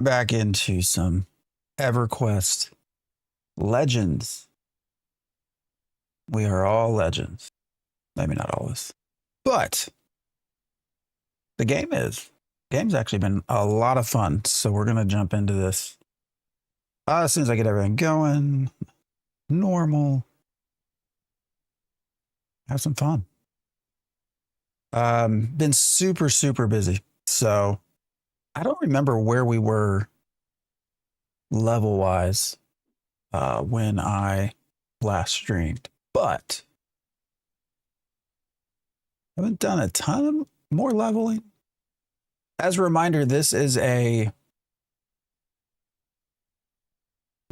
back into some EverQuest Legends. We are all legends. Maybe not all of us. But the game's actually been a lot of fun. So we're going to jump into this as soon as I get everything going. Normal. Have some fun. Been super busy. So I don't remember where we were level wise when I last streamed, but I haven't done a ton of more leveling. As a reminder, this is a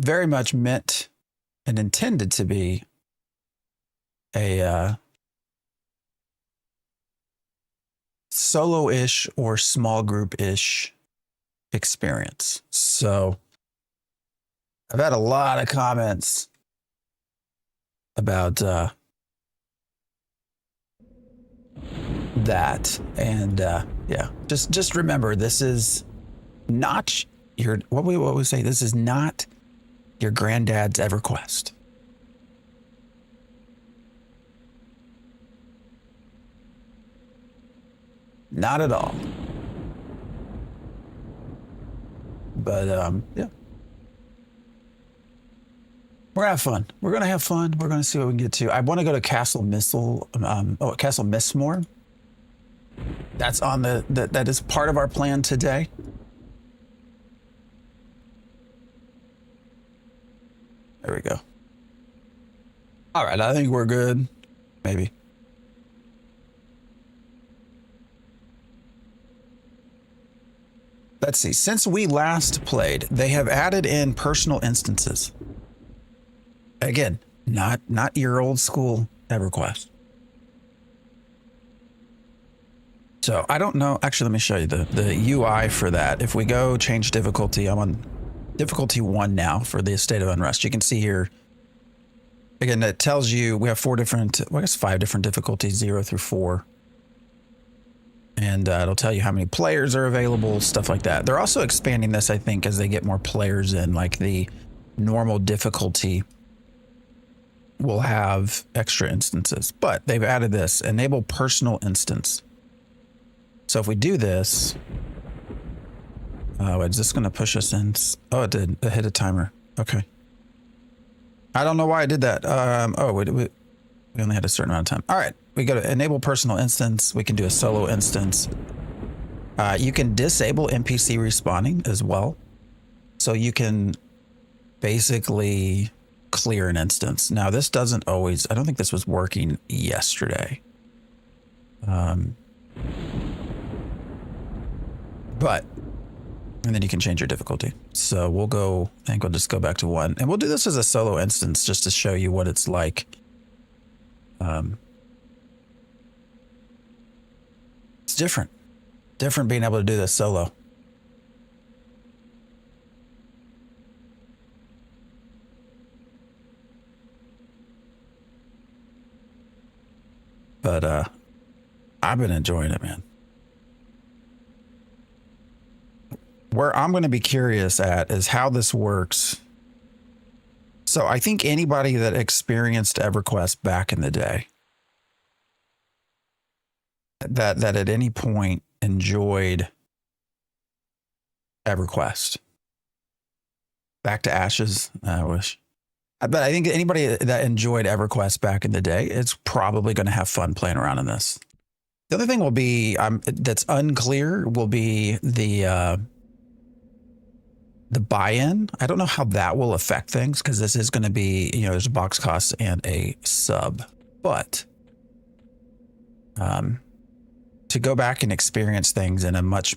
very much meant and intended to be a solo-ish or small group-ish experience. So I've had a lot of comments about that, and yeah, just remember, this is not your what we say. This is not your granddad's EverQuest. Not at all. But yeah. We're gonna have fun. We're gonna have fun. We're gonna see what we can get to. I want to go to Castle Mistmore. That's on that is part of our plan today. There we go. All right, I think we're good. Maybe. Let's see. Since we last played, they have added in personal instances. Again, not your old school EverQuest. So I don't know. Actually, let me show you the UI for that. If we go change difficulty, I'm on difficulty 1 now for the State of Unrest. You can see here, again, it tells you we have 5 different difficulties, 0 through 4. And it'll tell you how many players are available, stuff like that. They're also expanding this, I think, as they get more players in, like the normal difficulty will have extra instances. But they've added this, enable personal instance. So if we do this, is this going to push us in? Oh, it did. It hit a timer. Okay. I don't know why I did that. We only had a certain amount of time. All right. We go to enable personal instance. We can do a solo instance. You can disable NPC respawning as well. So you can basically clear an instance. Now, this doesn't always, I don't think this was working yesterday. But, and then you can change your difficulty. So we'll go, I think we'll just go back to 1. And we'll do this as a solo instance just to show you what it's like. It's different being able to do this solo. But I've been enjoying it, man. Where I'm going to be curious at is how this works. So I think anybody that experienced EverQuest back in the day, that at any point enjoyed EverQuest. Back to Ashes, I wish. But I think anybody that enjoyed EverQuest back in the day is probably going to have fun playing around in this. The other thing will be, that's unclear, will be the buy-in. I don't know how that will affect things because this is going to be, there's a box cost and a sub. But to go back and experience things in a much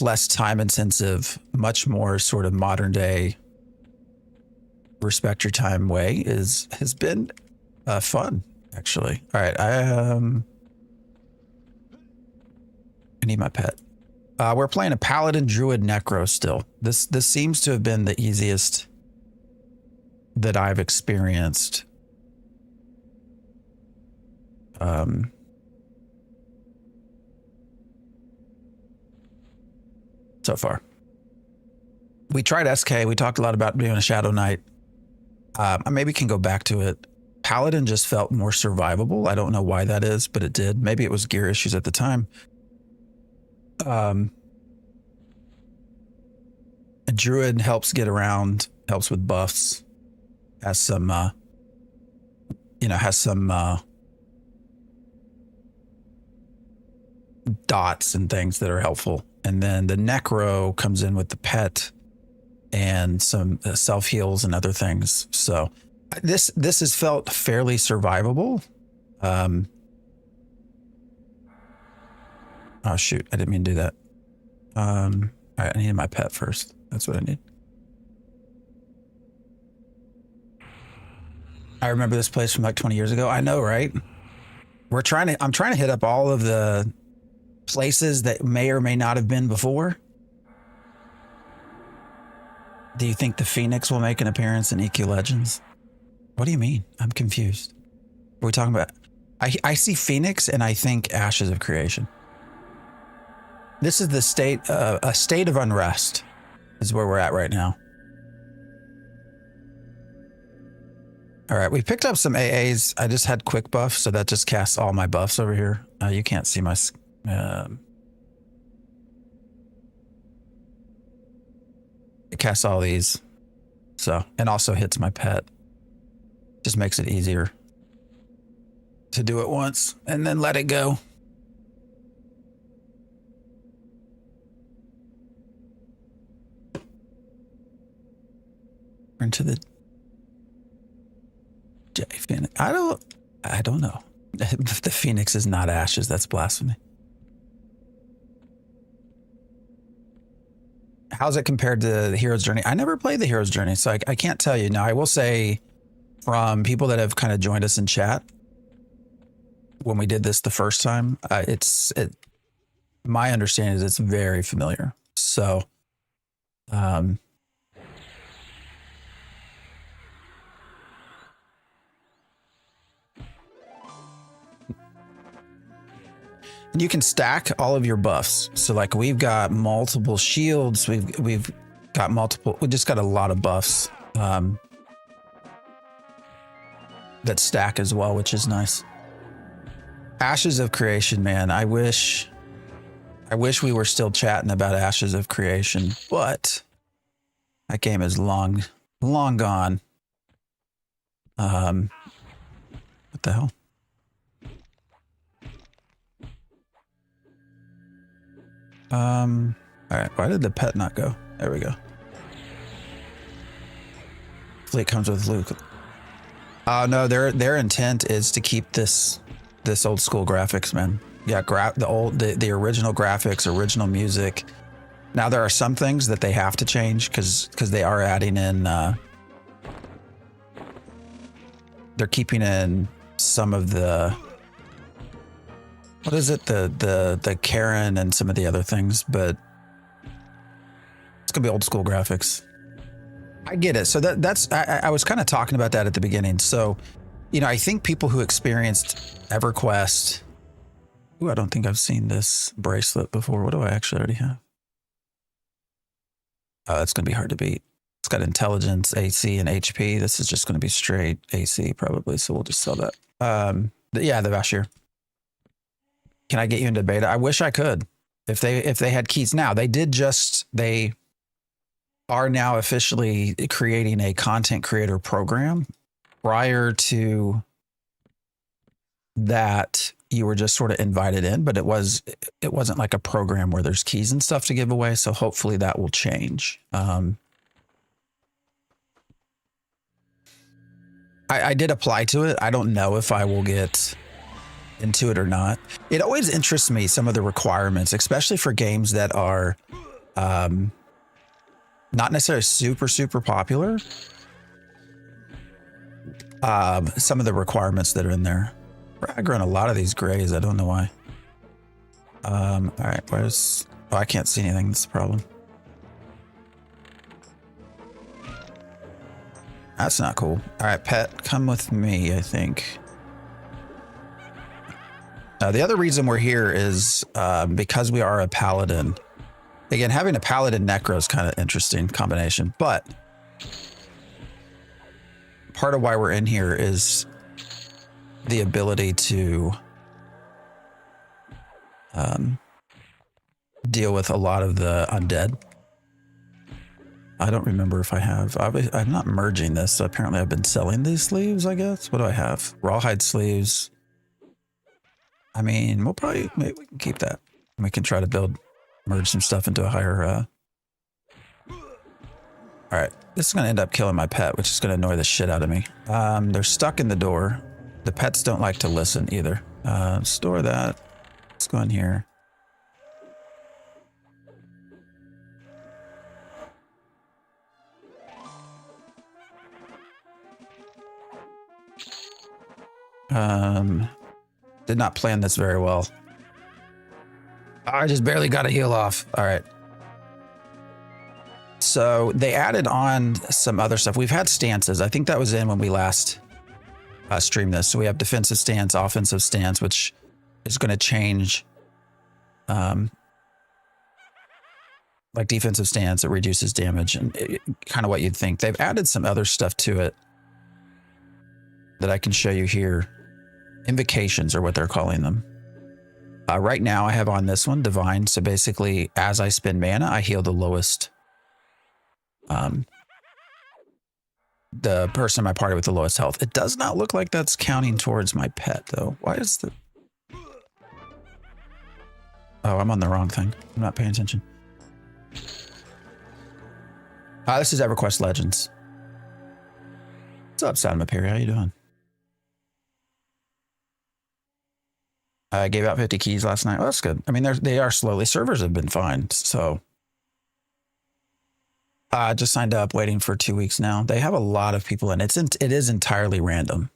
less time-intensive, much more sort of modern-day, respect your time way has been fun, actually. All right, I need my pet. We're playing a Paladin Druid Necro still. This seems to have been the easiest that I've experienced. So far. We tried SK. We talked a lot about doing a Shadow Knight. I maybe can go back to it. Paladin just felt more survivable. I don't know why that is, but it did. Maybe it was gear issues at the time. A druid helps get around, helps with buffs, has some, dots and things that are helpful. And then the necro comes in with the pet and some self heals and other things. So this has felt fairly survivable. Oh shoot, I didn't mean to do that. All right, I needed my pet first. That's what I need. I remember this place from like 20 years ago. I know, right? I'm trying to hit up all of the places that may or may not have been before. Do you think the Phoenix will make an appearance in EQ Legends? What do you mean? I'm confused. What are we talking about? I see Phoenix and I think Ashes of Creation. This is the state, a state of unrest is where we're at right now. All right, we picked up some AAs. I just had quick buff, so that just casts all my buffs over here. You can't see my... it casts all these. So, and also hits my pet. Just makes it easier to do it once and then let it go. Into the J Phoenix. I don't know. If the Phoenix is not Ashes, that's blasphemy. How's it compared to the Hero's Journey? I never played the Hero's Journey, so I can't tell you. Now, I will say from people that have kind of joined us in chat, when we did this the first time, my understanding is it's very familiar. So, and you can stack all of your buffs. So like we've got multiple shields. We've got multiple, we just got a lot of buffs that stack as well, which is nice. Ashes of Creation, man. I wish we were still chatting about Ashes of Creation, but that game is long gone. What the hell? All right, why did the pet not go? There we go. Fleet comes with Luke. No, their intent is to keep this old school graphics, man. Yeah, the original graphics, original music. Now there are some things that they have to change because they are adding in. They're keeping in some of the. What is it? The Karen and some of the other things, but it's gonna be old school graphics. I get it. So that's I was kind of talking about that at the beginning. So, I think people who experienced EverQuest. Ooh, I don't think I've seen this bracelet before. What do I actually already have? Oh, that's gonna be hard to beat. It's got intelligence, AC, and HP. This is just gonna be straight AC probably. So we'll just sell that. Yeah, the Vashir. Can I get you into beta? I wish I could. If they had keys now, they are now officially creating a content creator program. Prior to that, you were just sort of invited in, but it wasn't like a program where there's keys and stuff to give away. So hopefully that will change. I did apply to it. I don't know if I will get into it or not. It always interests me, some of the requirements, especially for games that are not necessarily super popular. Some of the requirements that are in there. I grown a lot of these grays. I don't know why. All right, I can't see anything. That's the problem. That's not cool. All right, pet, come with me, I think. The other reason we're here is because we are a paladin. Again, having a paladin necro is kind of interesting combination, but part of why we're in here is the ability to deal with a lot of the undead. I don't remember if I have. I'm not merging this, so apparently I've been selling these sleeves, I guess. What do I have? Rawhide sleeves. I mean, maybe we can keep that. We can try to merge some stuff into a higher, all right, this is going to end up killing my pet, which is going to annoy the shit out of me. They're stuck in the door. The pets don't like to listen either. Store that. Let's go in here. Did not plan this very well. I just barely got a heal off. All right. So they added on some other stuff. We've had stances. I think that was in when we last streamed this. So we have defensive stance, offensive stance, which is going to change. Like defensive stance, it reduces damage and kind of what you'd think. They've added some other stuff to it that I can show you here. Invocations are what they're calling them. Right now I have on this one, Divine. So basically, as I spend mana, I heal the lowest, the person in my party with the lowest health. It does not look like that's counting towards my pet, though. Why is the... Oh, I'm on the wrong thing. I'm not paying attention. This is EverQuest Legends. What's up, Sadma Perry? How you doing? I gave out 50 keys last night. Oh, that's good. I mean, they are slowly. Servers have been fine, so... I just signed up, waiting for 2 weeks now. They have a lot of people in. It is entirely random.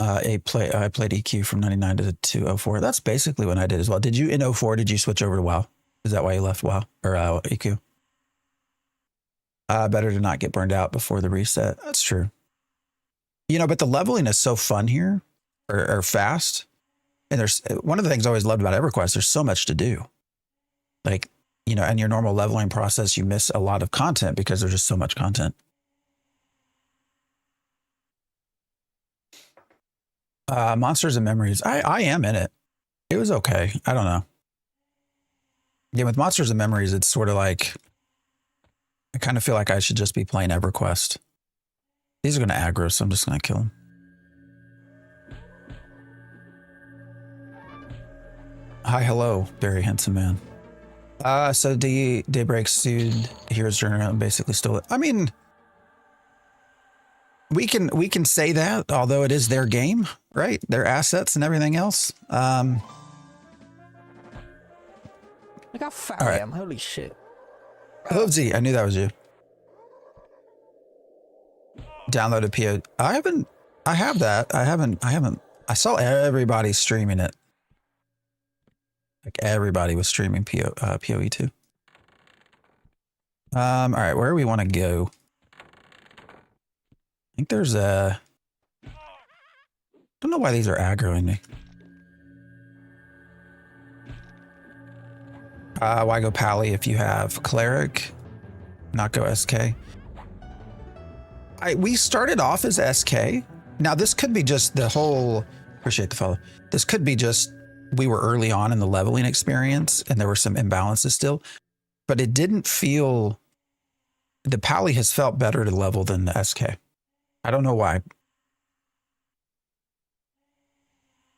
I played EQ from 99 to 204. That's basically what I did as well. Did you, in 04, did you switch over to WoW? Is that why you left WoW? Or EQ? Better to not get burned out before the reset. That's true. You know, but the leveling is so fun here, or fast. And there's one of the things I always loved about EverQuest, there's so much to do. Like, you know, in your normal leveling process, you miss a lot of content because there's just so much content. Monsters and Memories. I am in it. It was okay. I don't know. Yeah, with Monsters and Memories, it's sort of like, I kind of feel like I should just be playing EverQuest. These are going to aggro, so I'm just going to kill them. Hi, hello, very handsome man. So Daybreak sued Heroes Journal and basically stole it. I mean, we can say that, although it is their game, right? Their assets and everything else. Look how fat I am. Holy shit. Hello, Z. I knew that was you. Downloaded PO. I have that. I haven't. I saw everybody streaming it. Like everybody was streaming PoE 2. All right, where do we want to go? I think there's a... I don't know why these are aggroing me. Why go Pally if you have Cleric? Not go SK. We started off as SK. Now this could be just the whole... Appreciate the follow. This could be just... We were early on in the leveling experience and there were some imbalances still, but it didn't feel, the Pally has felt better to level than the SK. I don't know why.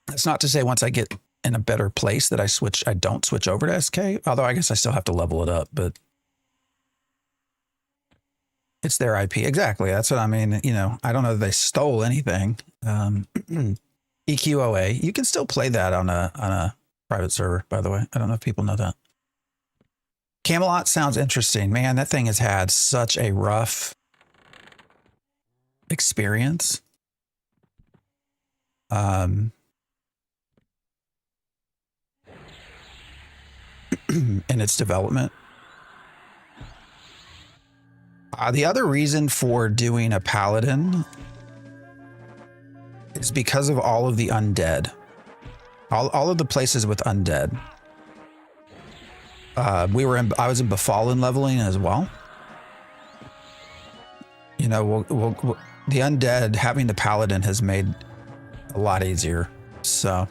That's not to say once I get in a better place that I don't switch over to SK, although I guess I still have to level it up, but it's their IP. Exactly. That's what I mean. You know, I don't know that they stole anything. EQOA. You can still play that on a private server, by the way. I don't know if people know that. Camelot sounds interesting. Man, that thing has had such a rough experience. In its development. The other reason for doing a paladin is because of all of the undead. All of the places with undead. I was in Befallen leveling as well. You know, the undead, having the paladin has made a lot easier. So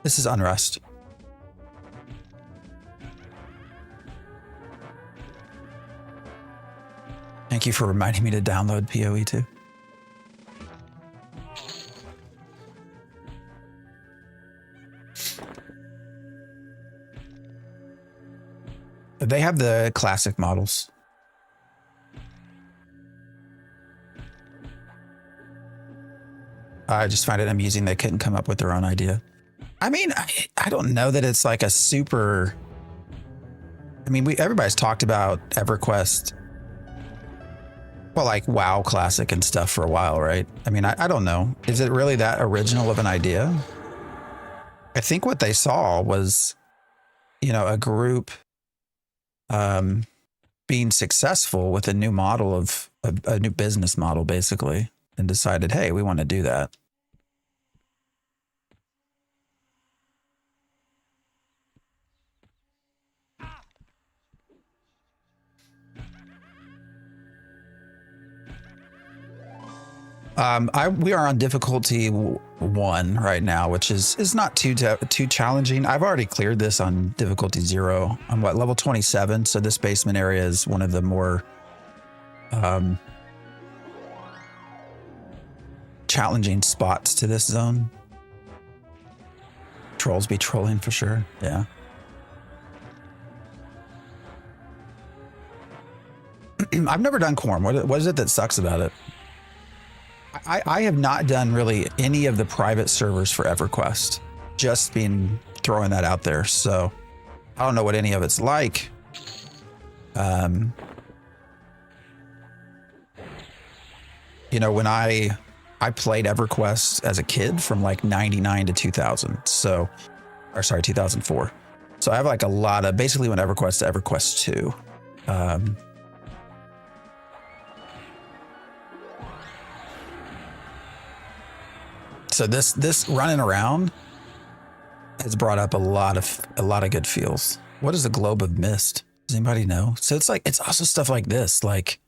this is Unrest. Thank you for reminding me to download PoE too. They have the classic models. I just find it amusing they couldn't come up with their own idea. I mean, I don't know that it's like a super... I mean, everybody's talked about EverQuest, well, like WoW Classic and stuff for a while, right? I mean, I don't know. Is it really that original of an idea? I think what they saw was, you know, a group being successful with a new model of a new business model, basically, and decided, hey, we want to do that. We are on difficulty 1 right now, which is not too challenging. I've already cleared this on difficulty 0. I'm level 27, so this basement area is one of the more challenging spots to this zone. Trolls be trolling for sure. Yeah. I've never done Quorum. What is it that sucks about it? I have not done really any of the private servers for EverQuest. Just been throwing that out there. So I don't know what any of it's like. You know, when I played EverQuest as a kid from like 99 to 2000. So, or sorry, 2004. So I have like a lot of, basically when EverQuest to EverQuest 2. So this running around has brought up a lot of good feels. What is the Globe of Mist? Does anybody know? So it's also stuff like this. Like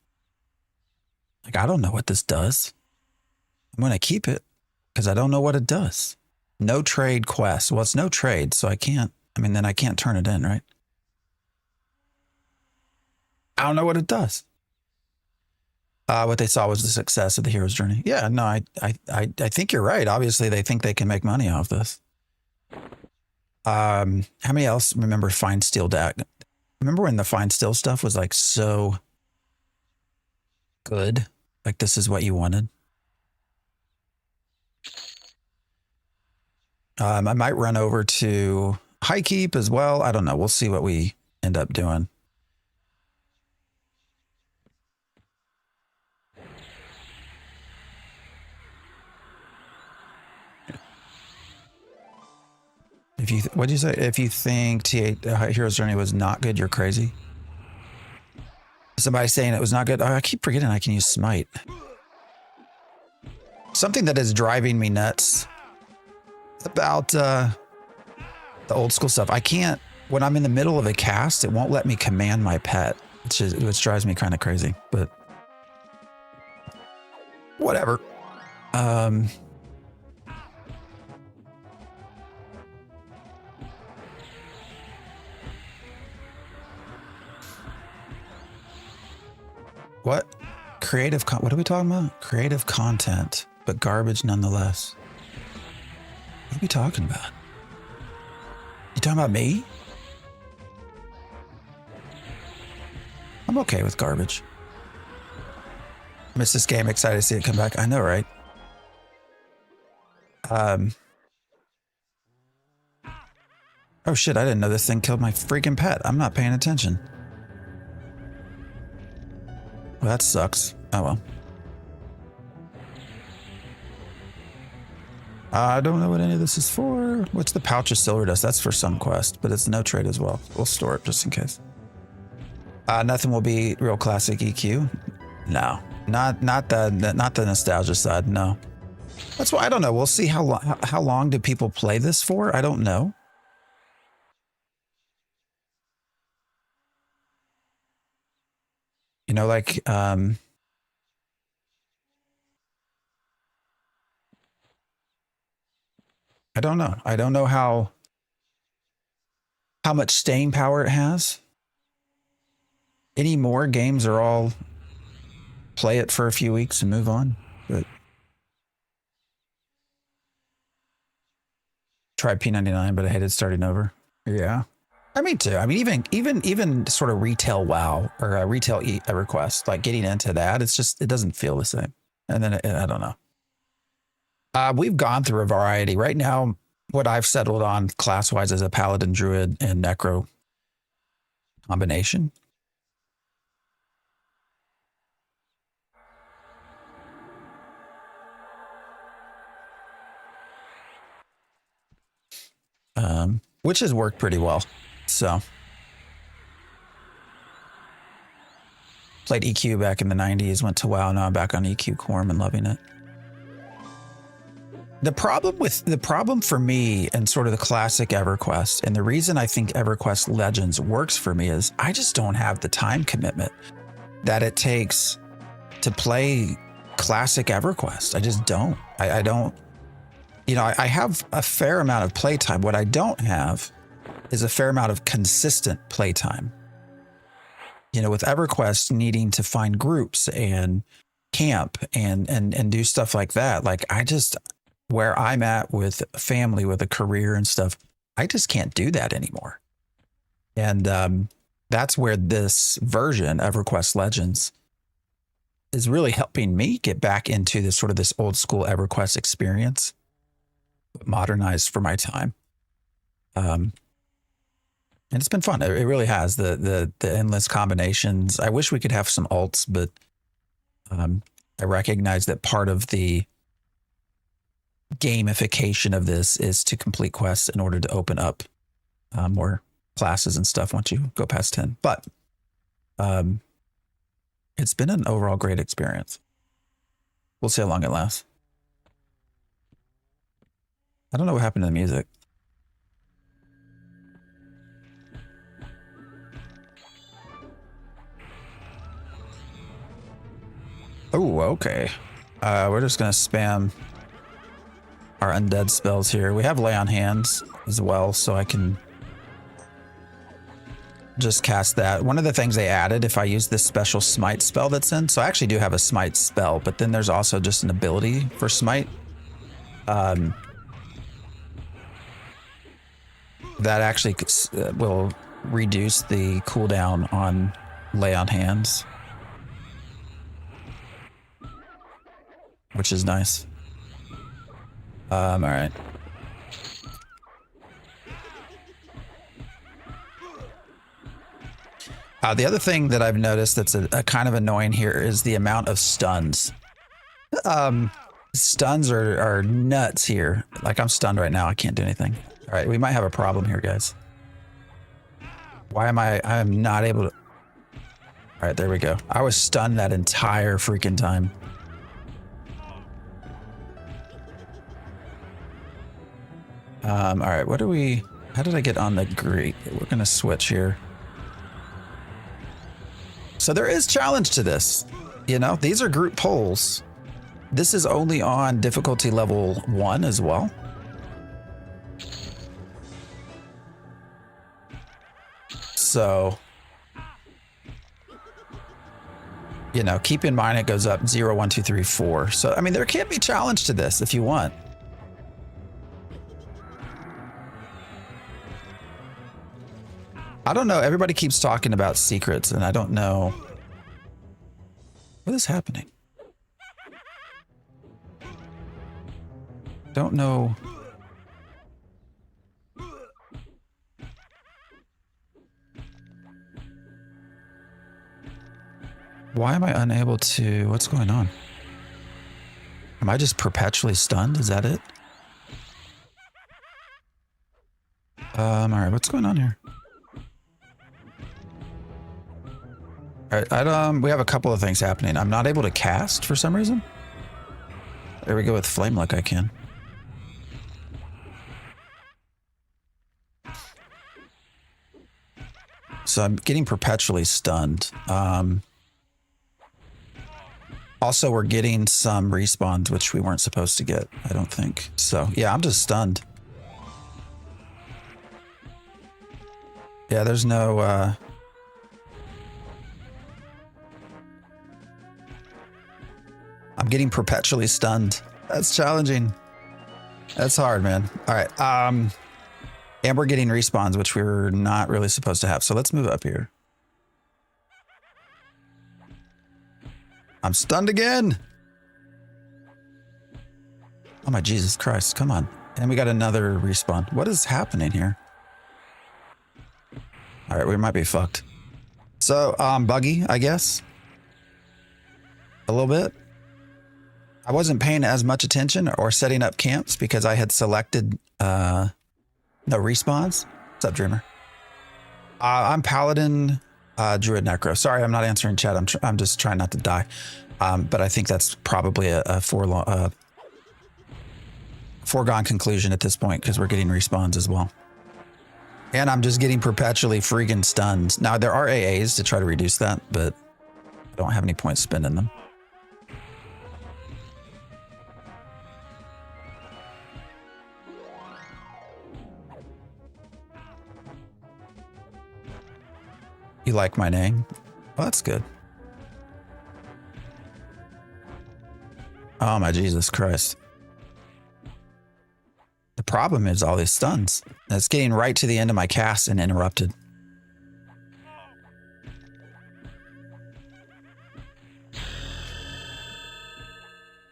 I don't know what this does. I'm gonna keep it because I don't know what it does. No trade quest. Well, it's no trade, so I can't. I mean, then I can't turn it in, right? I don't know what it does. What they saw was the success of the hero's journey. Yeah, no, I think you're right. Obviously, they think they can make money off this. How many else remember Fine Steel deck? Remember when the Fine Steel stuff was like so good? Like this is what you wanted. I might run over to High Keep as well. I don't know. We'll see what we end up doing. What'd you say? If you think T8 Hero's Journey was not good, you're crazy. Somebody saying it was not good. Oh, I keep forgetting I can use Smite. Something that is driving me nuts about the old school stuff. I can't, when I'm in the middle of a cast, it won't let me command my pet, which drives me kind of crazy, but whatever. What? What are we talking about? Creative content, but garbage nonetheless. What are we talking about? You talking about me? I'm okay with garbage. I miss this game, excited to see it come back. I know, right? Oh shit, I didn't know this thing killed my freaking pet. I'm not paying attention. Well, that sucks. Oh well. I don't know what any of this is for. What's the pouch of silver dust? That's for some quest, but it's no trade as well. We'll store it just in case. Nothing will be real classic EQ. No, not the nostalgia side. No, that's why I don't know. We'll see how long do people play this for. I don't know. You know, like, I don't know. I don't know how much staying power it has. Any more games are all play it for a few weeks and move on. But tried P99, but I hated starting over. Yeah. I mean, too. I mean, even sort of retail WoW or retail EverQuest, like getting into that, it's just, it doesn't feel the same. And then I don't know. We've gone through a variety. Right now, what I've settled on class-wise is a Paladin, Druid, and Necro combination. Which has worked pretty well. So played EQ back in the 90s, went to WoW, now I'm back on EQ Corm and loving it. The problem for me and sort of the classic EverQuest, and the reason I think EverQuest Legends works for me is I just don't have the time commitment that it takes to play classic EverQuest. I just don't. I don't. You know, I have a fair amount of playtime. What I don't have is a fair amount of consistent playtime. You know, with EverQuest needing to find groups and camp and do stuff like that, like I just, where I'm at with family, with a career and stuff, I just can't do that anymore. And that's where this version, EverQuest Legends, is really helping me get back into this sort of this old school EverQuest experience, modernized for my time. And it's been fun. It really has. The endless combinations. I wish we could have some alts, but I recognize that part of the gamification of this is to complete quests in order to open up more classes and stuff once you go past 10. But it's been an overall great experience. We'll see how long it lasts. I don't know what happened to the music. Oh, okay. We're just going to spam our undead spells here. We have Lay on Hands as well, so I can just cast that. One of the things they added, if I use this special Smite spell that's in, so I actually do have a Smite spell, but then there's also just an ability for Smite. That actually will reduce the cooldown on Lay on Hands, which is nice. All right. The other thing that I've noticed that's a kind of annoying here is the amount of stuns. Stuns are nuts here. Like I'm stunned right now. I can't do anything. All right, we might have a problem here, guys. Why am I'm not able to... All right, there we go. I was stunned that entire freaking time. All right, what do we... How did I get on the great? We're going to switch here. So there is challenge to this. You know, these are group polls. This is only on difficulty level 1 as well. So, you know, keep in mind it goes up 0, 1, 2, 3, 4. So, I mean, there can be challenge to this if you want. I don't know. Everybody keeps talking about secrets, and I don't know what is happening. Don't know. Why am I unable to... What's going on? Am I just perpetually stunned? Is that it? All right, what's going on here? All right, we have a couple of things happening. I'm not able to cast for some reason. There we go with Flame Luck, I can. So I'm getting perpetually stunned. Also, we're getting some respawns, which we weren't supposed to get, I don't think. So, yeah, I'm just stunned. Yeah, there's no... I'm getting perpetually stunned. That's challenging. That's hard, man. All right. And we're getting respawns, which we were not really supposed to have. So let's move up here. I'm stunned again. Oh my Jesus Christ. Come on. And we got another respawn. What is happening here? All right, we might be fucked. So, buggy, I guess. A little bit. I wasn't paying as much attention or setting up camps because I had selected no respawns. What's up, Dreamer? I'm Paladin, Druid Necro. Sorry, I'm not answering chat. I'm just trying not to die. But I think that's probably a foregone conclusion at this point because we're getting respawns as well. And I'm just getting perpetually freaking stunned. Now, there are AAs to try to reduce that, but I don't have any points spending them. You like my name? Well, that's good. Oh my Jesus Christ. The problem is all these stuns. It's getting right to the end of my cast and interrupted.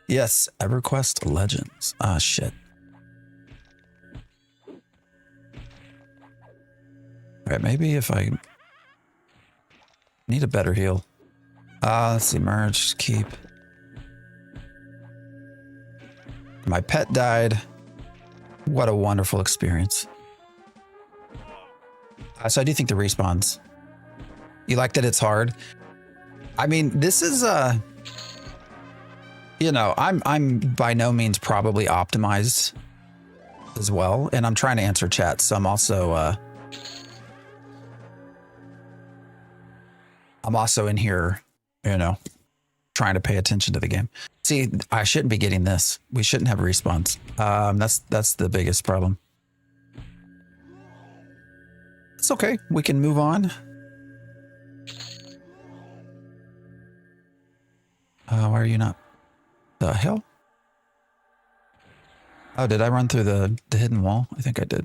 Yes, EverQuest Legends. Ah, shit. All right, maybe if I need a better heal. Let's see, merge, keep. My pet died. What a wonderful experience. So I do think the respawns. You like that it's hard? I mean, this is you know, I'm by no means probably optimized as well, and I'm trying to answer chat, so I'm also in here, you know, trying to pay attention to the game. See, I shouldn't be getting this. We shouldn't have respawns. That's the biggest problem. It's okay. We can move on. Why are you not? The hell? Oh, did I run through the hidden wall? I think I did.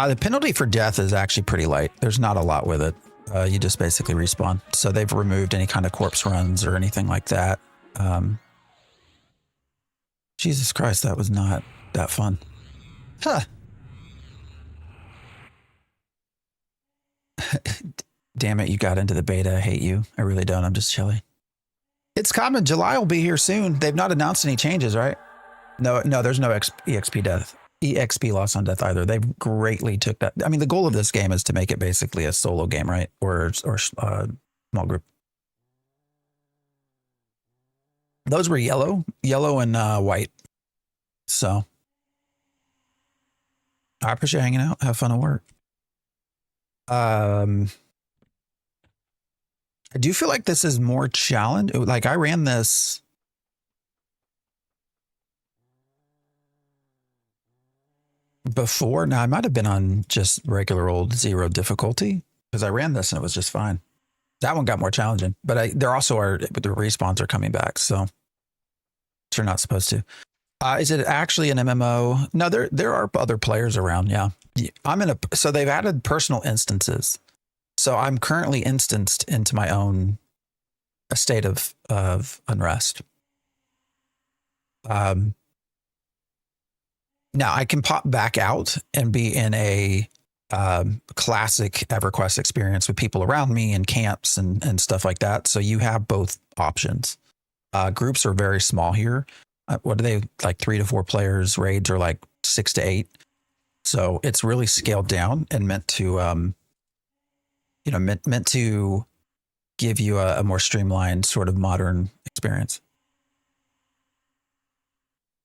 The penalty for death is actually pretty light. There's not a lot with it. You just basically respawn. So they've removed any kind of corpse runs or anything like that. Jesus Christ, that was not that fun. Huh. Damn it, you got into the beta. I hate you. I really don't. I'm just chilly. It's coming. July will be here soon. They've not announced any changes, right? No, there's no EXP death. EXP loss on death either. They've greatly took that. I mean, the goal of this game is to make it basically a solo game, right? Or small group. Those were yellow and white. So I appreciate hanging out. Have fun at work. I do feel like this is more challenge. Like I ran this. Before. Now I might have been on just regular old 0 difficulty because I ran this and it was just fine. That one got more challenging, but there also are, the respawns are coming back. So you're not supposed to. Is it actually an MMO? No, there are other players around. Yeah. So they've added personal instances. So I'm currently instanced into my own state of unrest. Now I can pop back out and be in a classic EverQuest experience with people around me and camps and stuff like that. So you have both options. Groups are very small here. What are they, like 3 to 4 players? Raids are like 6 to 8. So it's really scaled down and meant to, meant to give you a more streamlined sort of modern experience.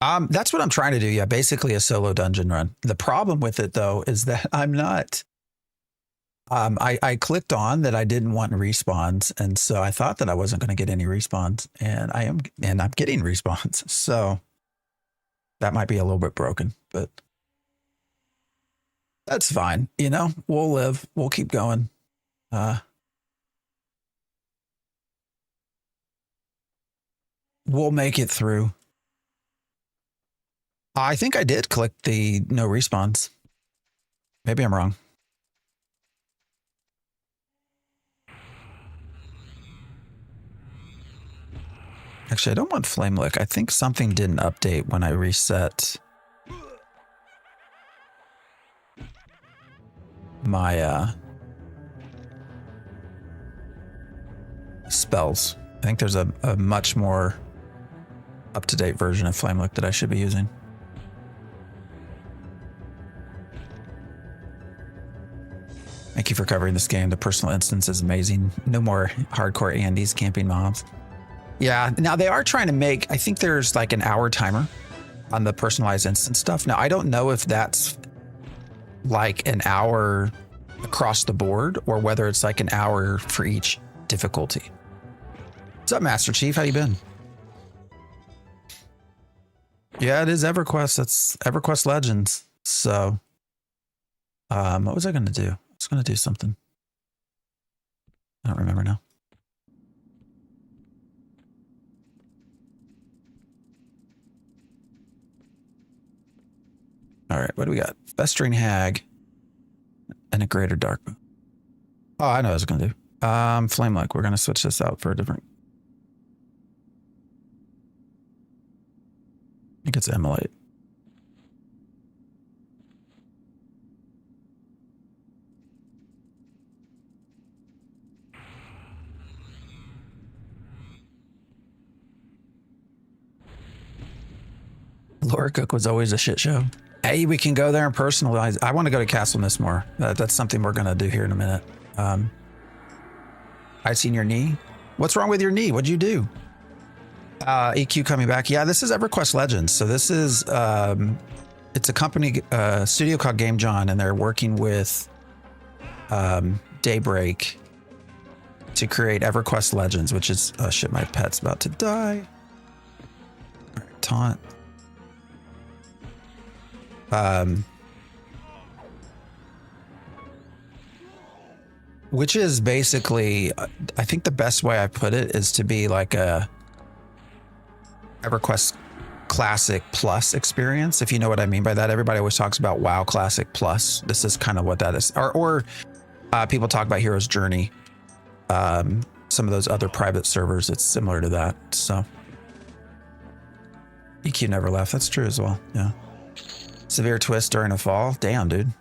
That's what I'm trying to do. Yeah, basically a solo dungeon run. The problem with it though is that I'm not. I clicked on that I didn't want respawns, and so I thought that I wasn't going to get any respawns, and I'm getting respawns. So that might be a little bit broken, but that's fine. You know, we'll live. We'll keep going. We'll make it through. I think I did click the no respawns. Maybe I'm wrong. Actually, I don't want flame lick. I think something didn't update when I reset my spells. I think there's a much more up-to-date version of flame lick that I should be using. Thank you for covering this game. The personal instance is amazing. No more hardcore Andes camping mobs. Yeah, now they are trying to make, I think there's like an hour timer on the personalized instance stuff. Now, I don't know if that's like an hour across the board or whether it's like an hour for each difficulty. What's up, Master Chief? How you been? Yeah, it is EverQuest. That's EverQuest Legends. So, what was I going to do? I was going to do something. I don't remember now. All right, what do we got? Festering Hag and a Greater Dark. Oh, I know what I was going to do. Flame Lick. We're going to switch this out for a different. I think it's Immolate. Laura Cook was always a shit show. Hey, we can go there and personalize. I want to go to Castle Mistmore. That's something we're going to do here in a minute. I've seen your knee. What's wrong with your knee? What'd you do? EQ coming back. Yeah, this is EverQuest Legends. So this is, it's a company, studio called Game John, and they're working with Daybreak to create EverQuest Legends, which is, oh shit, my pet's about to die. All right, taunt. Which is basically, I think the best way I put it is to be like a EverQuest Classic Plus experience, if you know what I mean by that. Everybody always talks about WoW Classic Plus. This is kind of what that is. Or people talk about Hero's Journey. Some of those other private servers, it's similar to that. So EQ never left. That's true as well. Yeah. Severe twist during a fall. Damn, dude.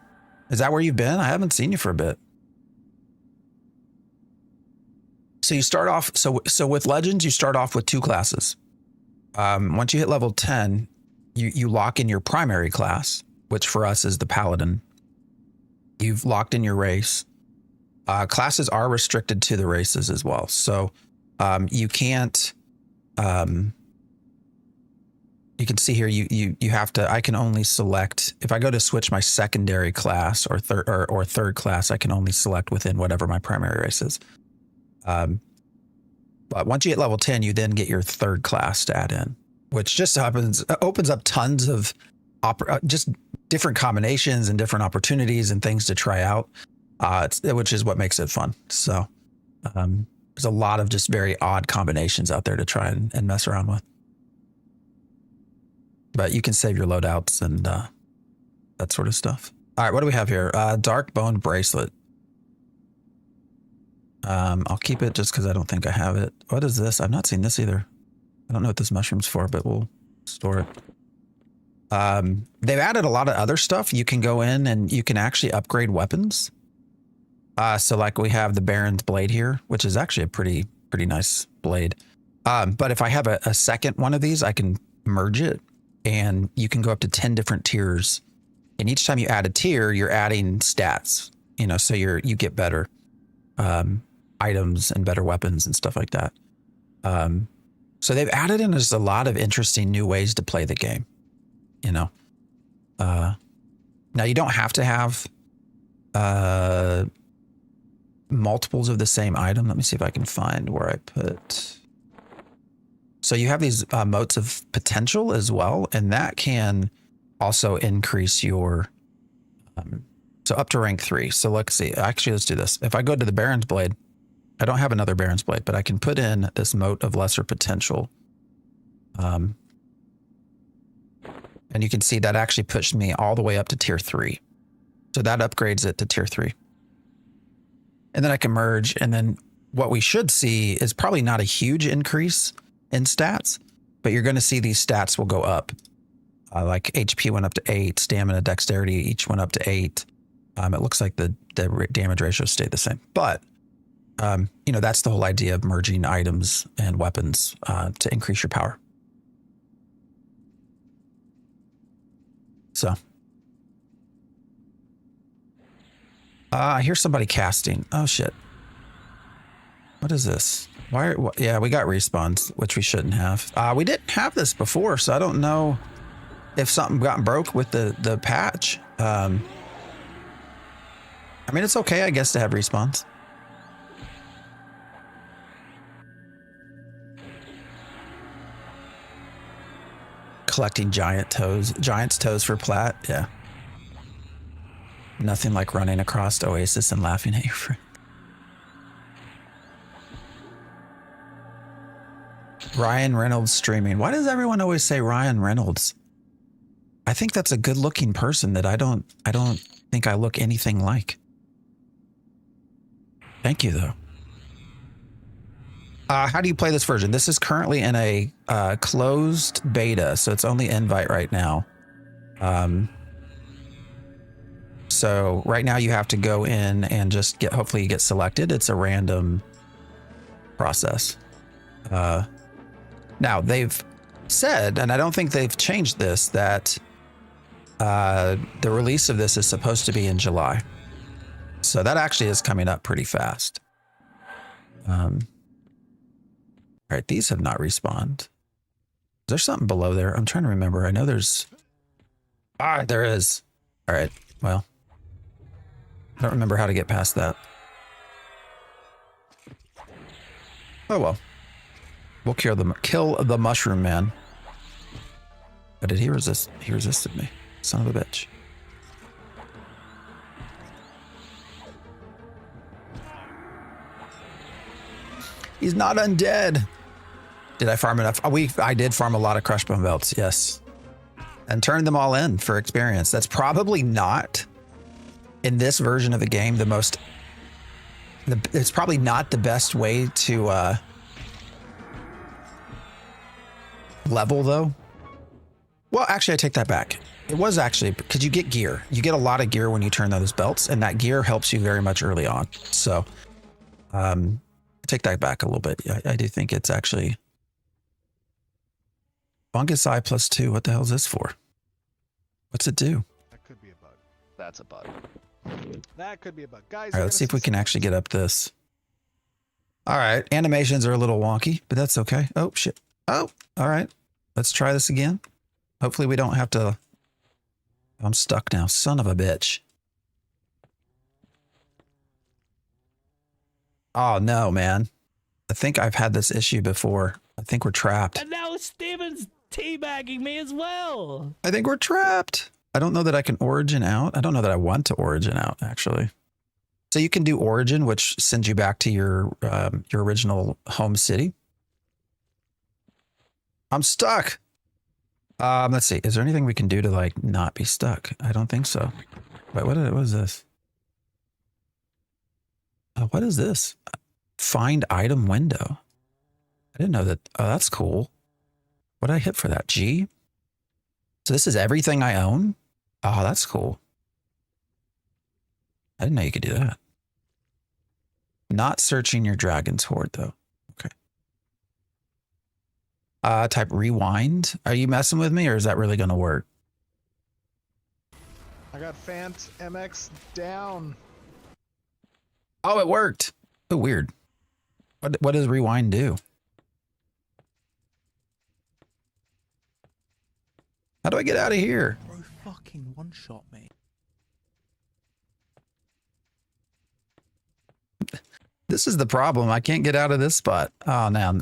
Is that where you've been? I haven't seen you for a bit. So you start off, so with Legends, you start off with two classes. Once you hit level 10, you lock in your primary class, which for us is the Paladin. You've locked in your race. Classes are restricted to the races as well. So you can't, you can see here, you have to, I can only select, if I go to switch my secondary class or third class, I can only select within whatever my primary race is. But once you hit level 10, you then get your third class to add in, which just opens up tons of just different combinations and different opportunities and things to try out, which is what makes it fun. So there's a lot of just very odd combinations out there to try and mess around with. But you can save your loadouts and that sort of stuff. All right, what do we have here? Dark Bone Bracelet. I'll keep it just because I don't think I have it. What is this? I've not seen this either. I don't know what this mushroom's for, but we'll store it. They've added a lot of other stuff. You can go in and you can actually upgrade weapons. So like we have the Baron's Blade here, which is actually a pretty nice blade. But if I have a second one of these, I can merge it and you can go up to 10 different tiers. And each time you add a tier, you're adding stats, you know, so you get better items and better weapons and stuff like that. So they've added in just a lot of interesting new ways to play the game. you know. Now you don't have to have multiples of the same item. Let me see if I can find where I put. So you have these motes of potential as well, and that can also increase your, so up to rank 3. So let's see, actually, let's do this. If I go to the Baron's Blade, I don't have another Baron's Blade, but I can put in this mote of lesser potential. And you can see that actually pushed me all the way up to tier 3. So that upgrades it to tier 3. And then I can merge, and then what we should see is probably not a huge increase in stats, but you're going to see these stats will go up. Like HP went up to 8, stamina, dexterity, each went up to 8. It looks like the damage ratio stayed the same, but you know, that's the whole idea of merging items and weapons to increase your power. So I hear somebody casting. Oh shit. What is this? Yeah, we got respawns, which we shouldn't have. We didn't have this before, so I don't know if something got broke with the patch. I mean, it's okay, I guess, to have respawns. Collecting giant's toes for plat. Yeah. Nothing like running across Oasis and laughing at your friend. Ryan Reynolds streaming. Why does everyone always say Ryan Reynolds? I think that's a good looking person that I don't think I look anything like. Thank you though. How do you play this version? This is currently in a closed beta, so it's only invite right now. So right now you have to go in and just hopefully you get selected. It's a random process. Now they've said, and I don't think they've changed this, that the release of this is supposed to be in July. So that actually is coming up pretty fast. All right, these have not respawned. Is there something below there? I'm trying to remember. I know there's... there is. All right, well. I don't remember how to get past that. Oh well. We'll kill the mushroom man. But did he resist? He resisted me. Son of a bitch. He's not undead. Did I farm enough? I did farm a lot of crushed bone belts, yes. And turned them all in for experience. That's probably not, in this version of the game, it's probably not the best way to level though. Well, actually I take that back. It was actually, because you get gear. You get a lot of gear when you turn those belts, and that gear helps you very much early on. So, take that back a little bit. I do think it's actually fungus eye +2. What the hell is this for? What's it do? That could be a bug. That's a bug. That could be a bug. Guys, All right, let's see if we can actually get up this. All right, animations are a little wonky, but that's okay. Oh, shit. Oh, all right. Let's try this again. Hopefully we don't have to... I'm stuck now. Son of a bitch. Oh, no, man. I think I've had this issue before. I think we're trapped. And now Steven's teabagging me as well. I think we're trapped. I don't know that I can origin out. I don't know that I want to origin out, actually. So you can do origin, which sends you back to your original home city. I'm stuck. Let's see. Is there anything we can do to like not be stuck? I don't think so. Wait, what is this? What is this? Find item window. I didn't know that. Oh, that's cool. What did I hit for that? G? So this is everything I own? Oh, that's cool. I didn't know you could do that. Not searching your dragon's hoard, though. Okay. Type rewind. Are you messing with me, or is that really going to work? I got Fant MX down. Oh, it worked. Oh, weird. What does rewind do? How do I get out of here? Bro, fucking one-shot me. This is the problem. I can't get out of this spot. Oh, now.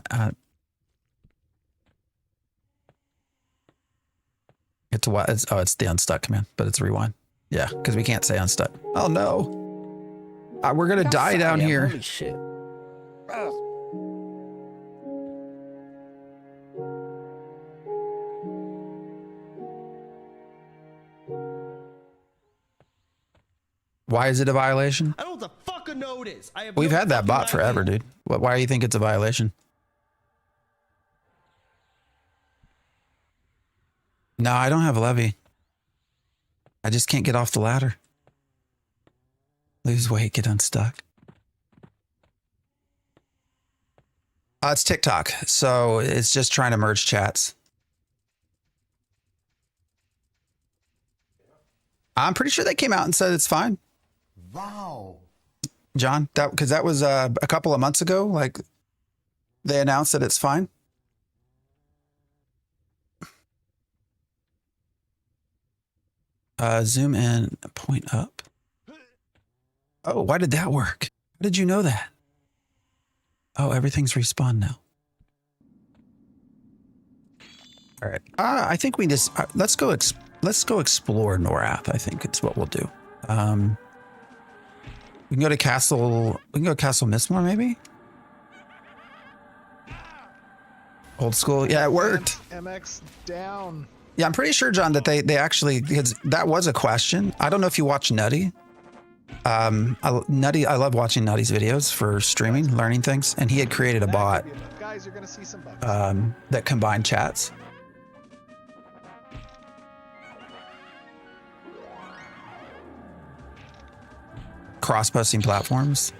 It's what? It's the unstuck command, but it's rewind. Yeah, because we can't say unstuck. Oh, no. We're going to die down here. Holy shit. Why is it a violation? I don't know what the fucking know it is. I have We've no had that fucking bot forever, idea. dude. Why do you think it's a violation? No, I don't have levy. I just can't get off the ladder. Lose weight, get unstuck. It's TikTok, so it's just trying to merge chats. I'm pretty sure they came out and said it's fine. Wow. John, because that was a couple of months ago. Like they announced that it's fine. Zoom in, point up. Oh, why did that work? How did you know that? Oh, everything's respawned now. All right. I think we just let's go explore Norath. I think it's what we'll do. We can go to Castle. We can go to Castle Mistmore, maybe. Old school. Yeah, it worked. MX down. Yeah, I'm pretty sure, John, that they actually, because that was a question. I don't know if you watch Nutty. I love watching Nutty's videos for streaming, learning things, and he had created a That bot could be a bug. Guys, you're gonna see some bugs. that combined chats. Cross-posting platforms.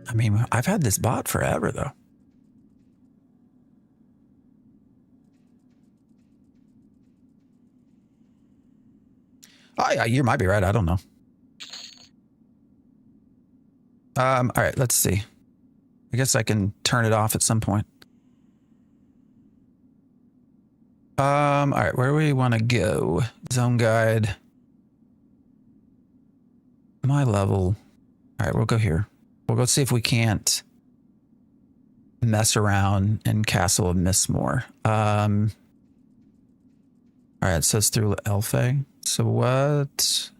I mean, I've had this bot forever, though. Oh, yeah, you might be right. I don't know. All right, let's see. I guess I can turn it off at some point. All right, where do we want to go? Zone guide. My level. All right, we'll go here. We'll go see if we can't mess around in Castle of Mistmore. All right, so it's through Elfe. So what?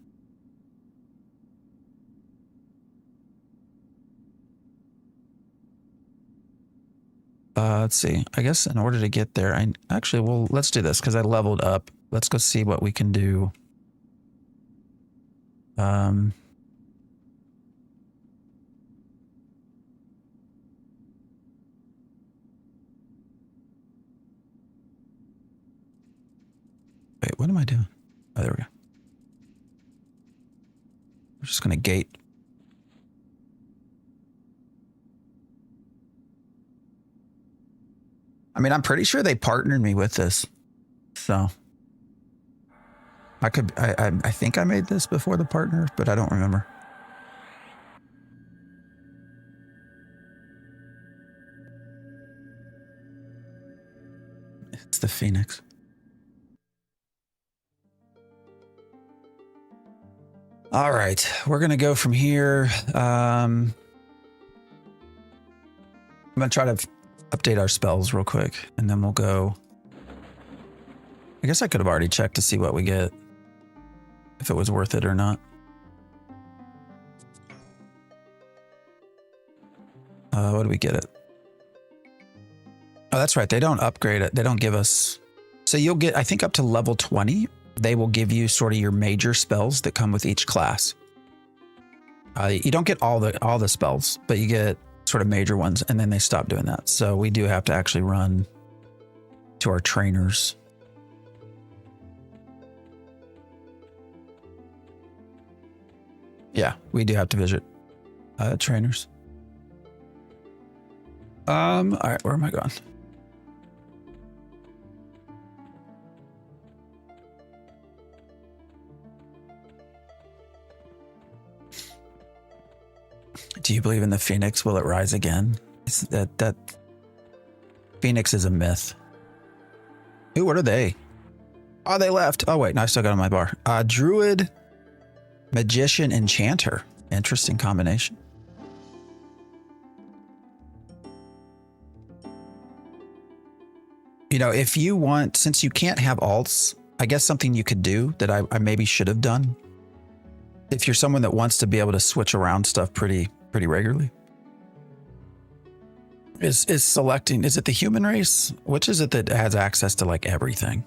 Let's see. I guess in order to get there, let's do this because I leveled up. Let's go see what we can do. Wait, what am I doing? Oh, there we go. We're just going to gate. I mean, I'm pretty sure they partnered me with this. So I think I made this before the partner, but I don't remember. It's the Phoenix. All right, we're going to go from here. I'm going to try to update our spells real quick, and then we'll go. I guess I could have already checked to see what we get, if it was worth it or not. What do we get it? Oh, that's right. They don't upgrade it. They don't give us. So you'll get, I think, up to level 20. They will give you sort of your major spells that come with each class. You don't get all the spells, but you get sort of major ones, and then they stop doing that. So we do have to actually run to our trainers. Yeah, we do have to visit trainers. All right, where am I going? Do you believe in the Phoenix? Will it rise again? Is that Phoenix is a myth. Ooh, what are they? Oh, they left. Oh, wait. No, I still got on my bar. Druid, Magician, Enchanter. Interesting combination. You know, if you want, since you can't have alts, I guess something you could do that I maybe should have done. If you're someone that wants to be able to switch around stuff pretty regularly. Is selecting, is it the human race? Which is it that has access to like everything?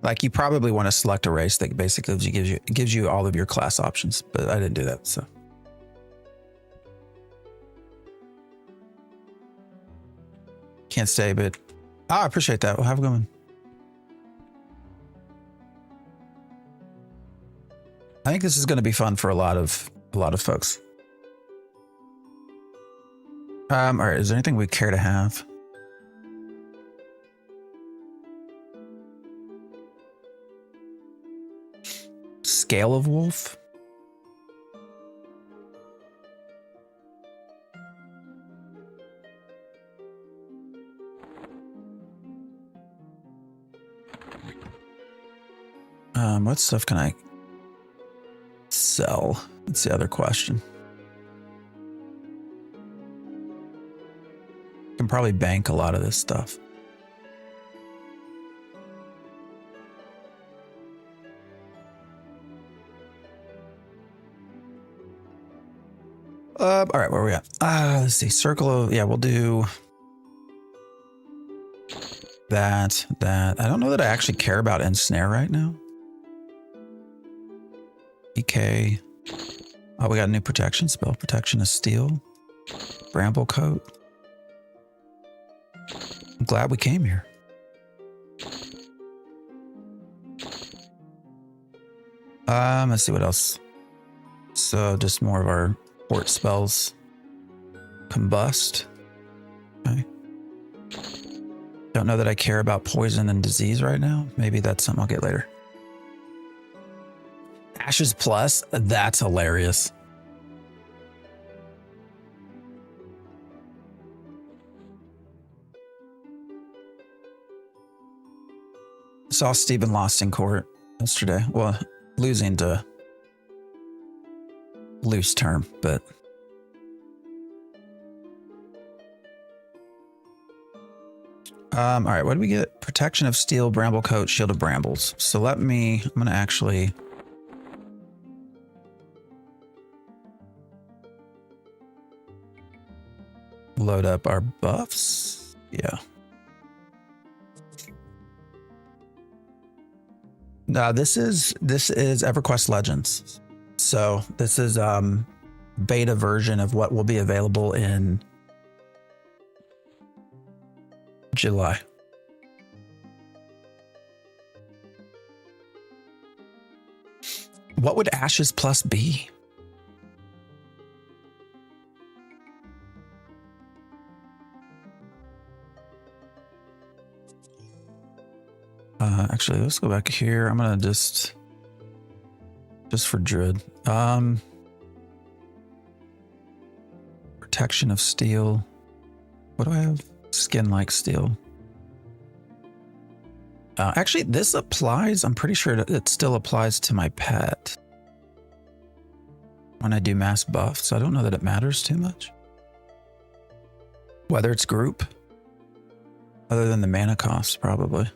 Like you probably want to select a race that basically gives you all of your class options, but I didn't do that, so. Can't stay, but I appreciate that. Well, have a good one. I think this is going to be fun for a lot of folks. All right, is there anything we care to have? Scale of Wolf? What stuff can I sell? That's the other question. Can probably bank a lot of this stuff. All right, where are we at? Let's see. Circle of, yeah, we'll do that. I don't know that I actually care about Ensnare right now. EK. Oh, we got a new protection spell. Protection of Steel. Bramble Coat. I'm glad we came here. Let's see what else. So just more of our port spells. Combust. Okay. Don't know that I care about poison and disease right now. Maybe that's something I'll get later. Ashes Plus, that's hilarious. Saw Stephen lost in court yesterday. Well, losing to loose term, but all right, what do we get? Protection of Steel, Bramble Coat, Shield of Brambles. So I'm gonna actually load up our buffs. Yeah. This is EverQuest Legends. So this is beta version of what will be available in July. What would Ashes Plus be? Actually, let's go back here. I'm gonna just for Druid. Protection of Steel. What do I have? Skin like steel. Actually, this applies. I'm pretty sure it still applies to my pet when I do mass buff. So I don't know that it matters too much. Whether it's group, other than the mana cost, probably.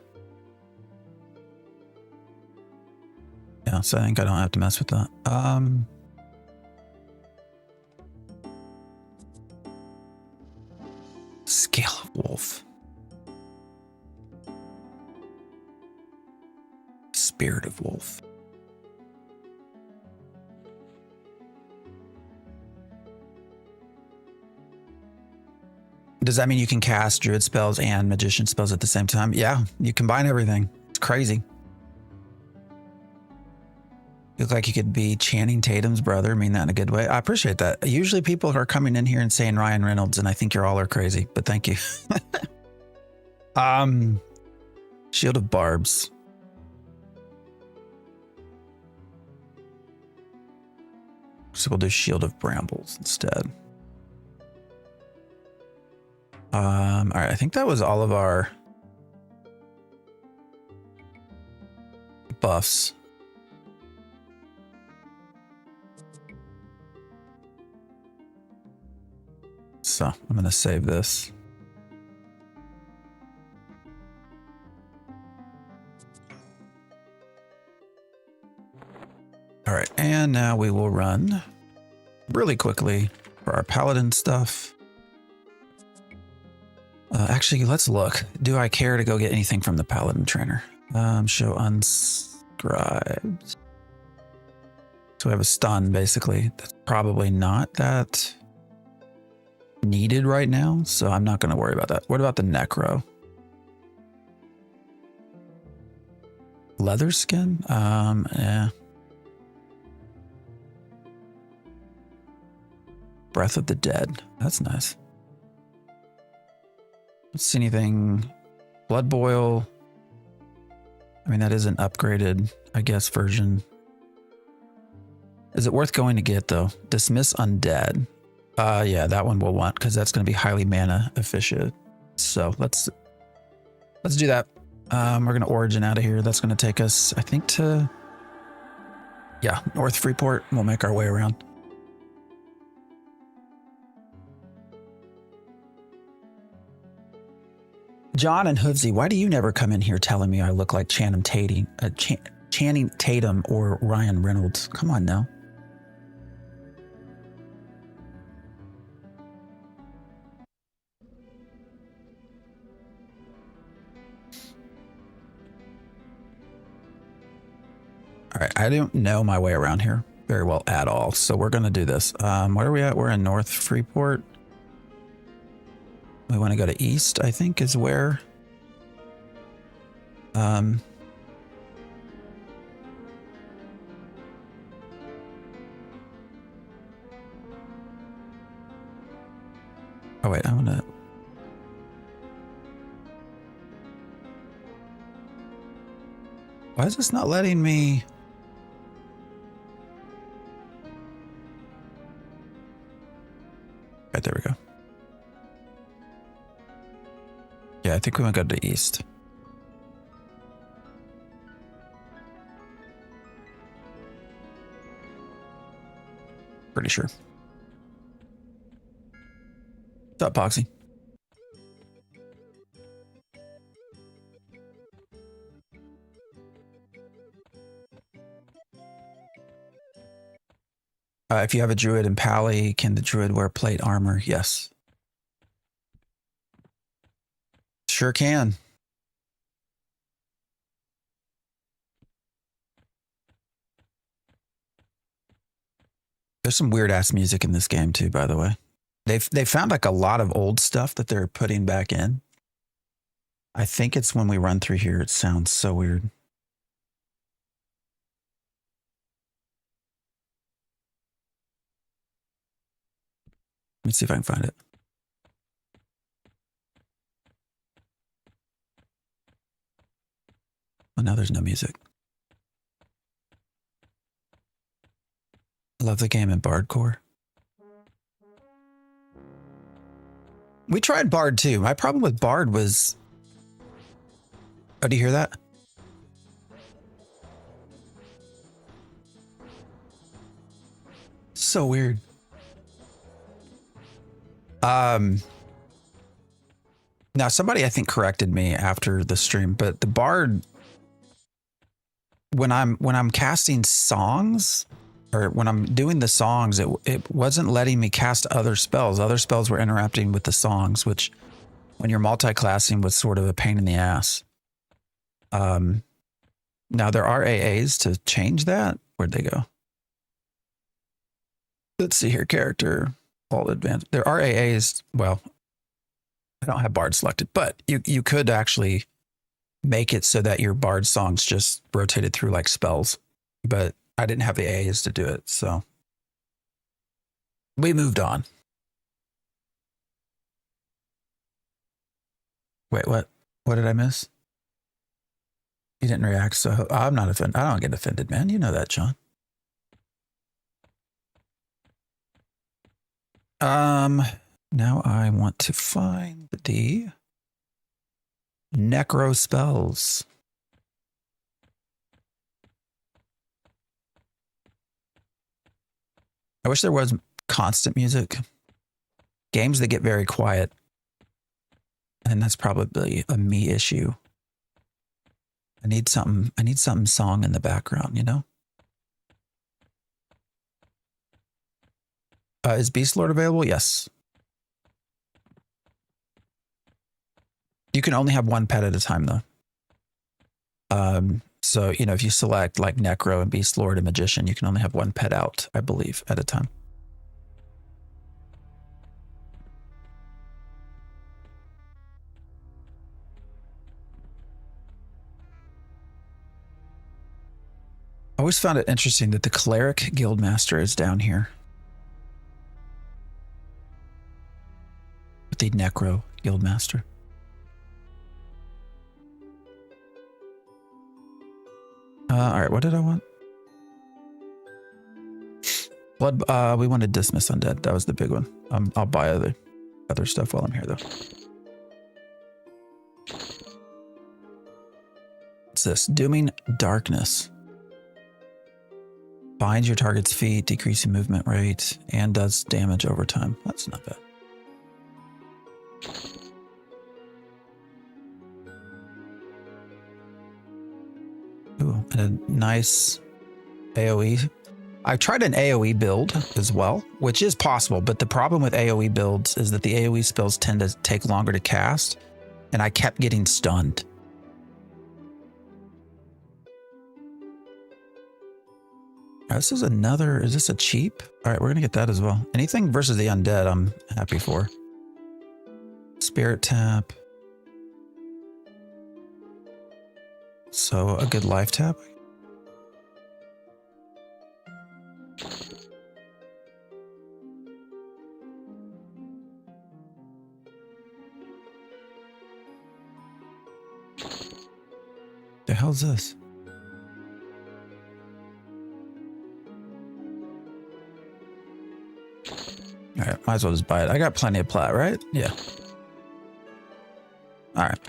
Yeah, so I think I don't have to mess with that. Scale of Wolf. Spirit of Wolf. Does that mean you can cast Druid spells and Magician spells at the same time? Yeah, you combine everything. It's crazy. You look like you could be Channing Tatum's brother. I mean that in a good way. I appreciate that. Usually people are coming in here and saying Ryan Reynolds, and I think you're all are crazy, but thank you. Shield of Barbs. So we'll do Shield of Brambles instead. All right, I think that was all of our buffs. So I'm going to save this. All right, and now we will run really quickly for our paladin stuff. Actually, let's look. Do I care to go get anything from the paladin trainer? Show unscribed. So we have a stun, basically. That's probably not that needed right now, so I'm not going to worry about that. What about the necro? Leather skin? Yeah. Breath of the Dead. That's nice. Let's see anything. Blood Boil. I mean, that is an upgraded, I guess, version. Is it worth going to get, though? Dismiss Undead. Yeah, that one we'll want because that's going to be highly mana efficient. So let's do that. We're going to origin out of here. That's going to take us, I think, to North Freeport. We'll make our way around. John and Hoovesy, why do you never come in here telling me I look like Channing Tatum or Ryan Reynolds? Come on now. All right, I don't know my way around here very well at all, so we're going to do this. Where are we at? We're in North Freeport. We want to go to East, I think, is where. Oh, wait, I want to. Why is this not letting me? Right, there we go. Yeah, I think we want to go to East. Pretty sure. What's up, Poxy? If you have a druid in Pally, can the druid wear plate armor? Yes. Sure can. There's some weird ass music in this game too, by the way. They found like a lot of old stuff that they're putting back in. I think it's when we run through here, it sounds so weird. Let me see if I can find it. Well, now there's no music. I love the game in Bardcore. We tried Bard too. My problem with Bard was... Oh, do you hear that? So weird. Now somebody I think corrected me after the stream, but the Bard, when I'm casting songs, or when I'm doing the songs, it wasn't letting me cast other spells. Other spells were interacting with the songs, which when you're multi-classing was sort of a pain in the ass. Now there are AAs to change that. Where'd they go? Let's see here, character, all advanced. There are AAs. Well, I don't have Bard selected, but you could actually make it so that your Bard songs just rotated through like spells, but I didn't have the AAs to do it, so we moved on. Wait, what? What did I miss? You didn't react, so I'm not offended. I don't get offended, man. You know that, John. Now I want to find the necro spells. I wish there was constant music. Games that get very quiet. And that's probably a me issue. I need something song in the background, you know? Is Beast Lord available? Yes. You can only have one pet at a time though. So, you know, if you select like Necro and Beast Lord and Magician, you can only have one pet out, I believe, at a time. I always found it interesting that the Cleric Guildmaster is down here. With the Necro Guildmaster. All right, what did I want? Blood. We wanted Dismiss Undead. That was the big one. I'll buy other stuff while I'm here, though. What's this? Dooming Darkness. Binds your target's feet, decreasing movement rate, and does damage over time. That's not bad. Ooh, and a nice AoE. I tried an AoE build as well, which is possible, but the problem with AoE builds is that the AoE spells tend to take longer to cast, and I kept getting stunned. This is another, is this a cheap? All right, we're gonna get that as well. Anything versus the undead, I'm happy for. Spirit tap. So a good life tap. The hell's this? All right, might as well just buy it. I got plenty of plat, right? Yeah. All right.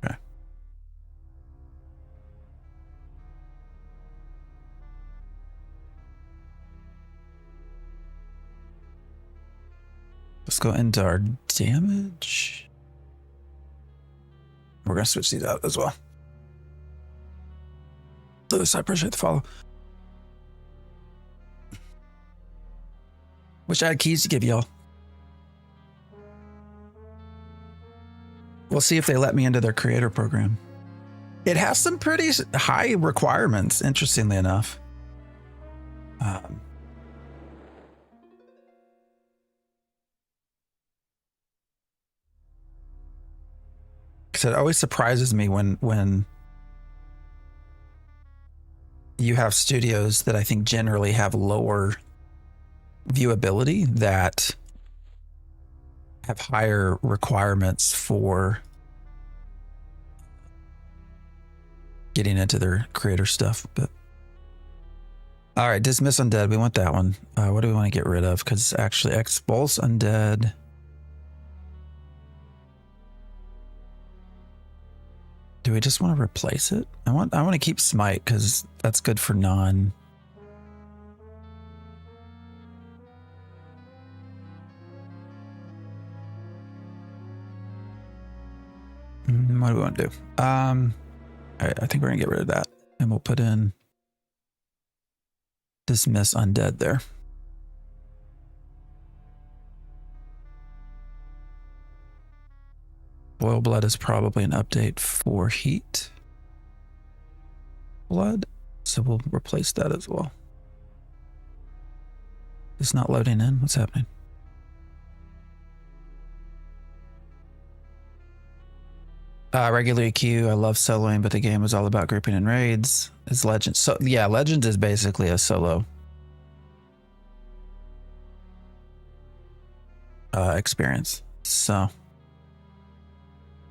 Okay. Let's go into our damage. We're gonna switch these out as well. Lewis, I appreciate the follow. Wish I had keys to give y'all. We'll see if they let me into their creator program. It has some pretty high requirements, interestingly enough. Because it always surprises me when you have studios that I think generally have lower viewability that have higher requirements for getting into their creator stuff. But all right, Dismiss Undead, we want that one. What do we want to get rid of? Because actually Expulse Undead. Do we just want to replace it? I want to keep Smite because that's good for non. What do we want to do? All right, I think we're gonna get rid of that, and we'll put in Dismiss Undead there. Boil Blood is probably an update for Heat Blood, so we'll replace that as well. It's not loading in. What's happening? Regular EQ, I love soloing, but the game was all about grouping and raids. It's Legends. So yeah, Legends is basically a solo experience. So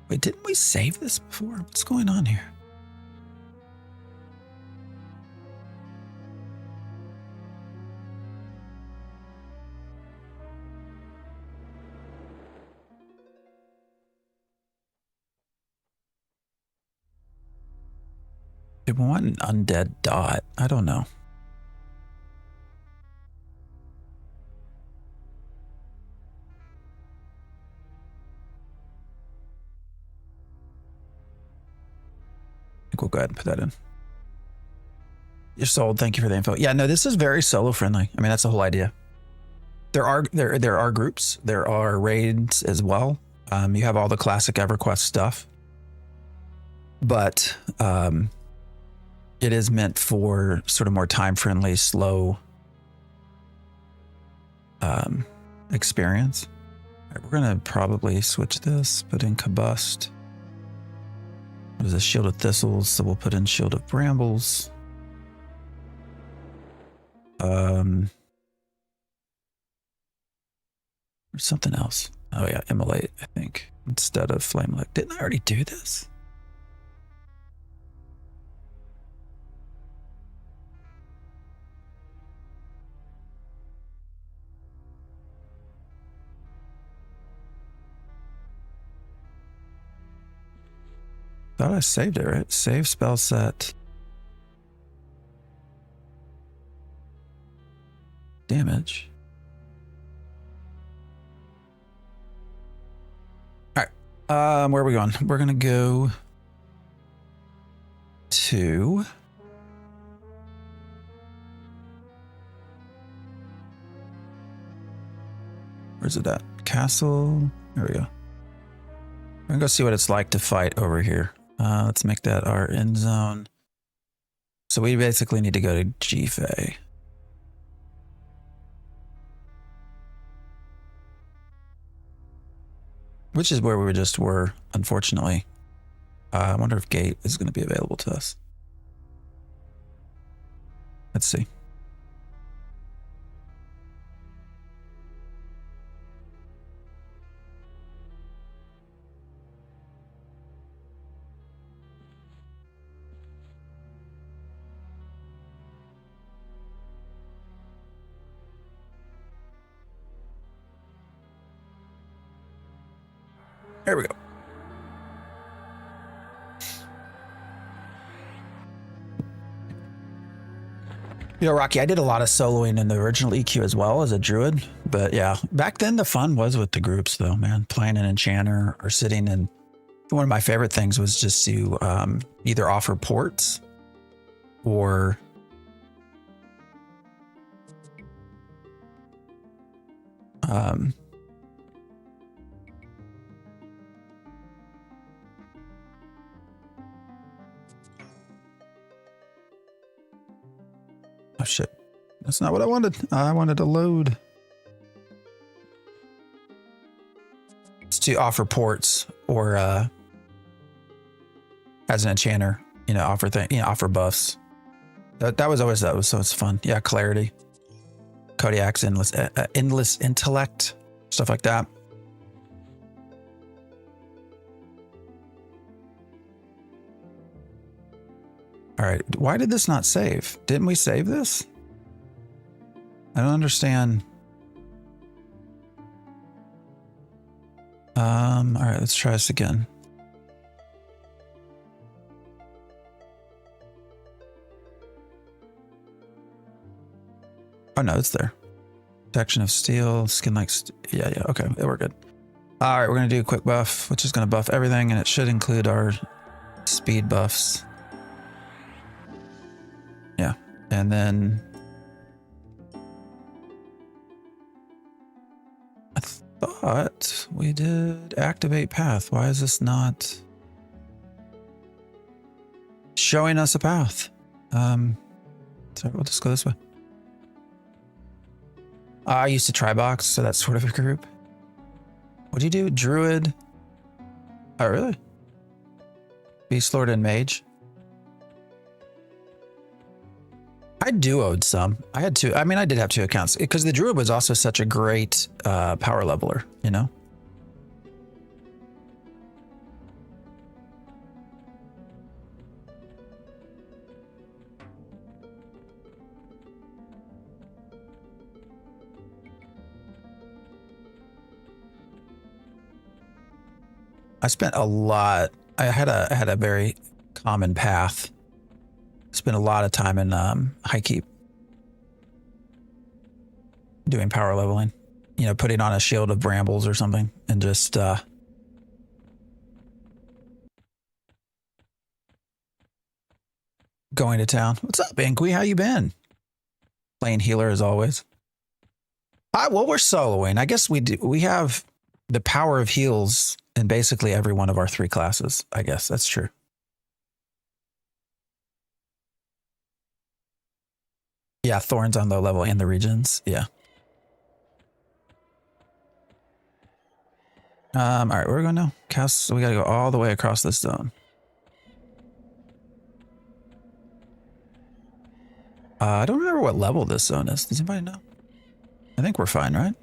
Wait, didn't we save this before? What's going on here? Did we want an undead dot? I don't know. I think we'll go ahead and put that in. You're sold. Thank you for the info. Yeah, no, this is very solo friendly. I mean, that's the whole idea. There are groups. There are raids as well. You have all the classic EverQuest stuff, but it is meant for sort of more time friendly, slow experience. All right, we're gonna probably switch this. Put in Combust. There's a Shield of Thistles, so we'll put in Shield of Brambles. There's something else. Oh yeah, Immolate, I think, instead of Flame Lick. Didn't I already do this? Thought I saved it, right? Save spell set. Damage. All right. Where are we going? We're gonna go to where's it at? Castle. There we go. We're gonna go see what it's like to fight over here. Let's make that our end zone. So we basically need to go to GFA. Which is where we just were, unfortunately. I wonder if Gate is going to be available to us. Let's see. There we go. You know, Rocky, I did a lot of soloing in the original EQ as well as a druid. But yeah, back then the fun was with the groups though, man. Playing an enchanter or sitting in. One of my favorite things was just to either offer ports or oh shit. That's not what I wanted. I wanted to load. It's to offer ports or as an enchanter, offer buffs. That was always so it's fun. Yeah, clarity. Kodiak's endless intellect, stuff like that. All right, why did this not save? Didn't we save this? I don't understand. All right, let's try this again. Oh no, it's there. Protection of steel, skin like, yeah, okay, we're good. All right, we're gonna do a quick buff, which is gonna buff everything, and it should include our speed buffs. Yeah, and then I thought we did activate path. Why is this not showing us a path? Sorry, we'll just go this way. I used to try box, so that's sort of a group. What'd you do? Druid. Oh, really? Beast Lord and Mage. I duoed some. I had two. I mean, I did have two accounts because the Druid was also such a great power leveler, you know? spent a lot. I had a very common path. Spent a lot of time in high keep doing power leveling. You know, putting on a shield of brambles or something and just going to town. What's up, Inqui? How you been? Playing healer as always. Well, we're soloing. I guess we have the power of heals in basically every one of our 3 classes. I guess that's true. Yeah, Thorns on low level and the regions. Yeah. All right, where are we going now? Cast. We got to go all the way across this zone. I don't remember what level this zone is. Does anybody know? I think we're fine, right?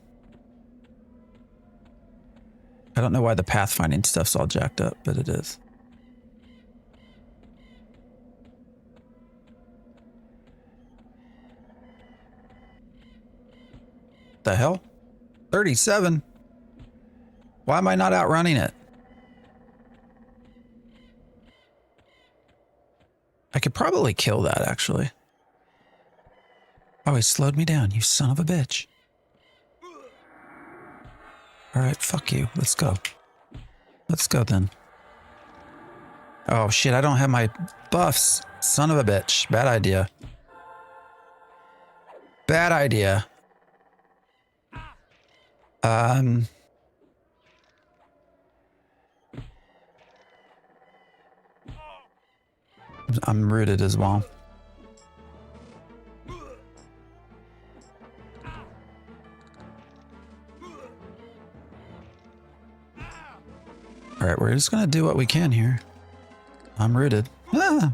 I don't know why the pathfinding stuff's all jacked up, but it is. The hell? 37? Why am I not outrunning it? I could probably kill that, actually. Oh, he slowed me down, you son of a bitch. All right, fuck you. Let's go. Let's go then. Oh shit, I don't have my buffs. Son of a bitch. Bad idea. Bad idea. I'm rooted as well. All right, we're just gonna do what we can here. I'm rooted. Ah.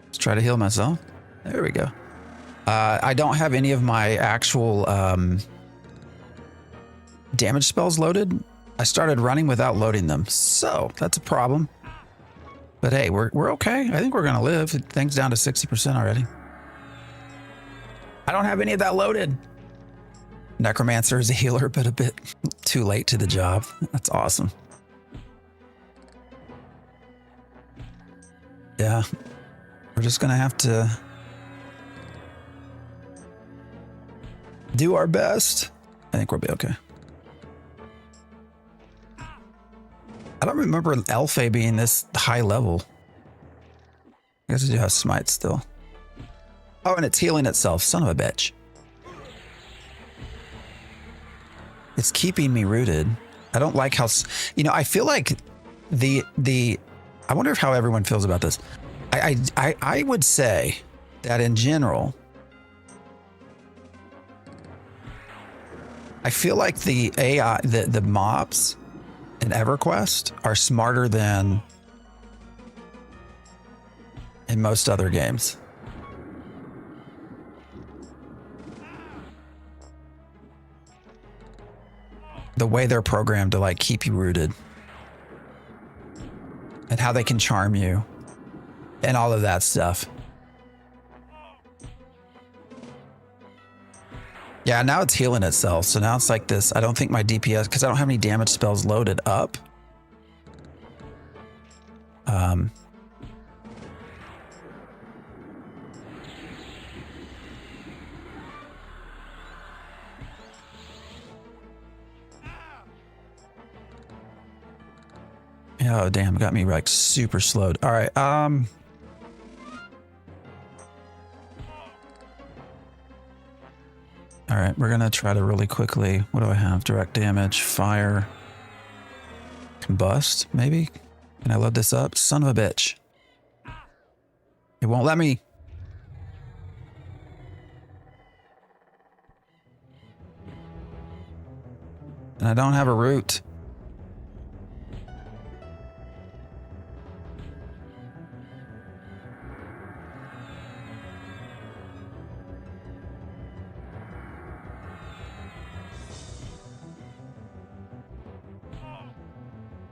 Let's try to heal myself. There we go. I don't have any of my actual damage spells loaded. I started running without loading them, so that's a problem. But hey, we're okay. I think we're gonna live. Things down to 60% already. I don't have any of that loaded. Necromancer is a healer, but a bit too late to the job. That's awesome. Yeah, we're just gonna have to do our best. I think we'll be okay. I don't remember Elfe being this high level. I guess I do have smite still. Oh, and it's healing itself. Son of a bitch. It's keeping me rooted. I don't like how, you know, I feel like I wonder how everyone feels about this. I would say that in general, I feel like the AI, the mobs in EverQuest are smarter than in most other games. The way they're programmed to like keep you rooted and how they can charm you and all of that stuff. Yeah, now it's healing itself. So now it's like this. I don't think my DPS, because I don't have any damage spells loaded up. Oh, damn. Got me like super slowed. All right. All right. We're going to try to really quickly. What do I have? Direct damage, fire, combust, maybe? Can I load this up? Son of a bitch. It won't let me. And I don't have a root.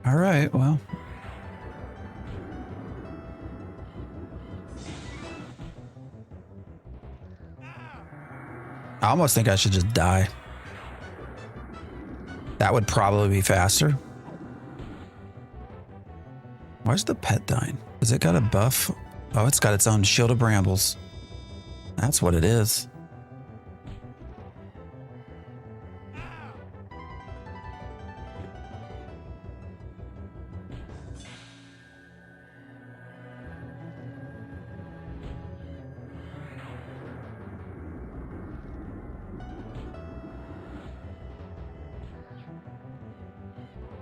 All right, well. I almost think I should just die. That would probably be faster. Why's the pet dying? Has it got a buff? Oh, it's got its own shield of brambles. That's what it is.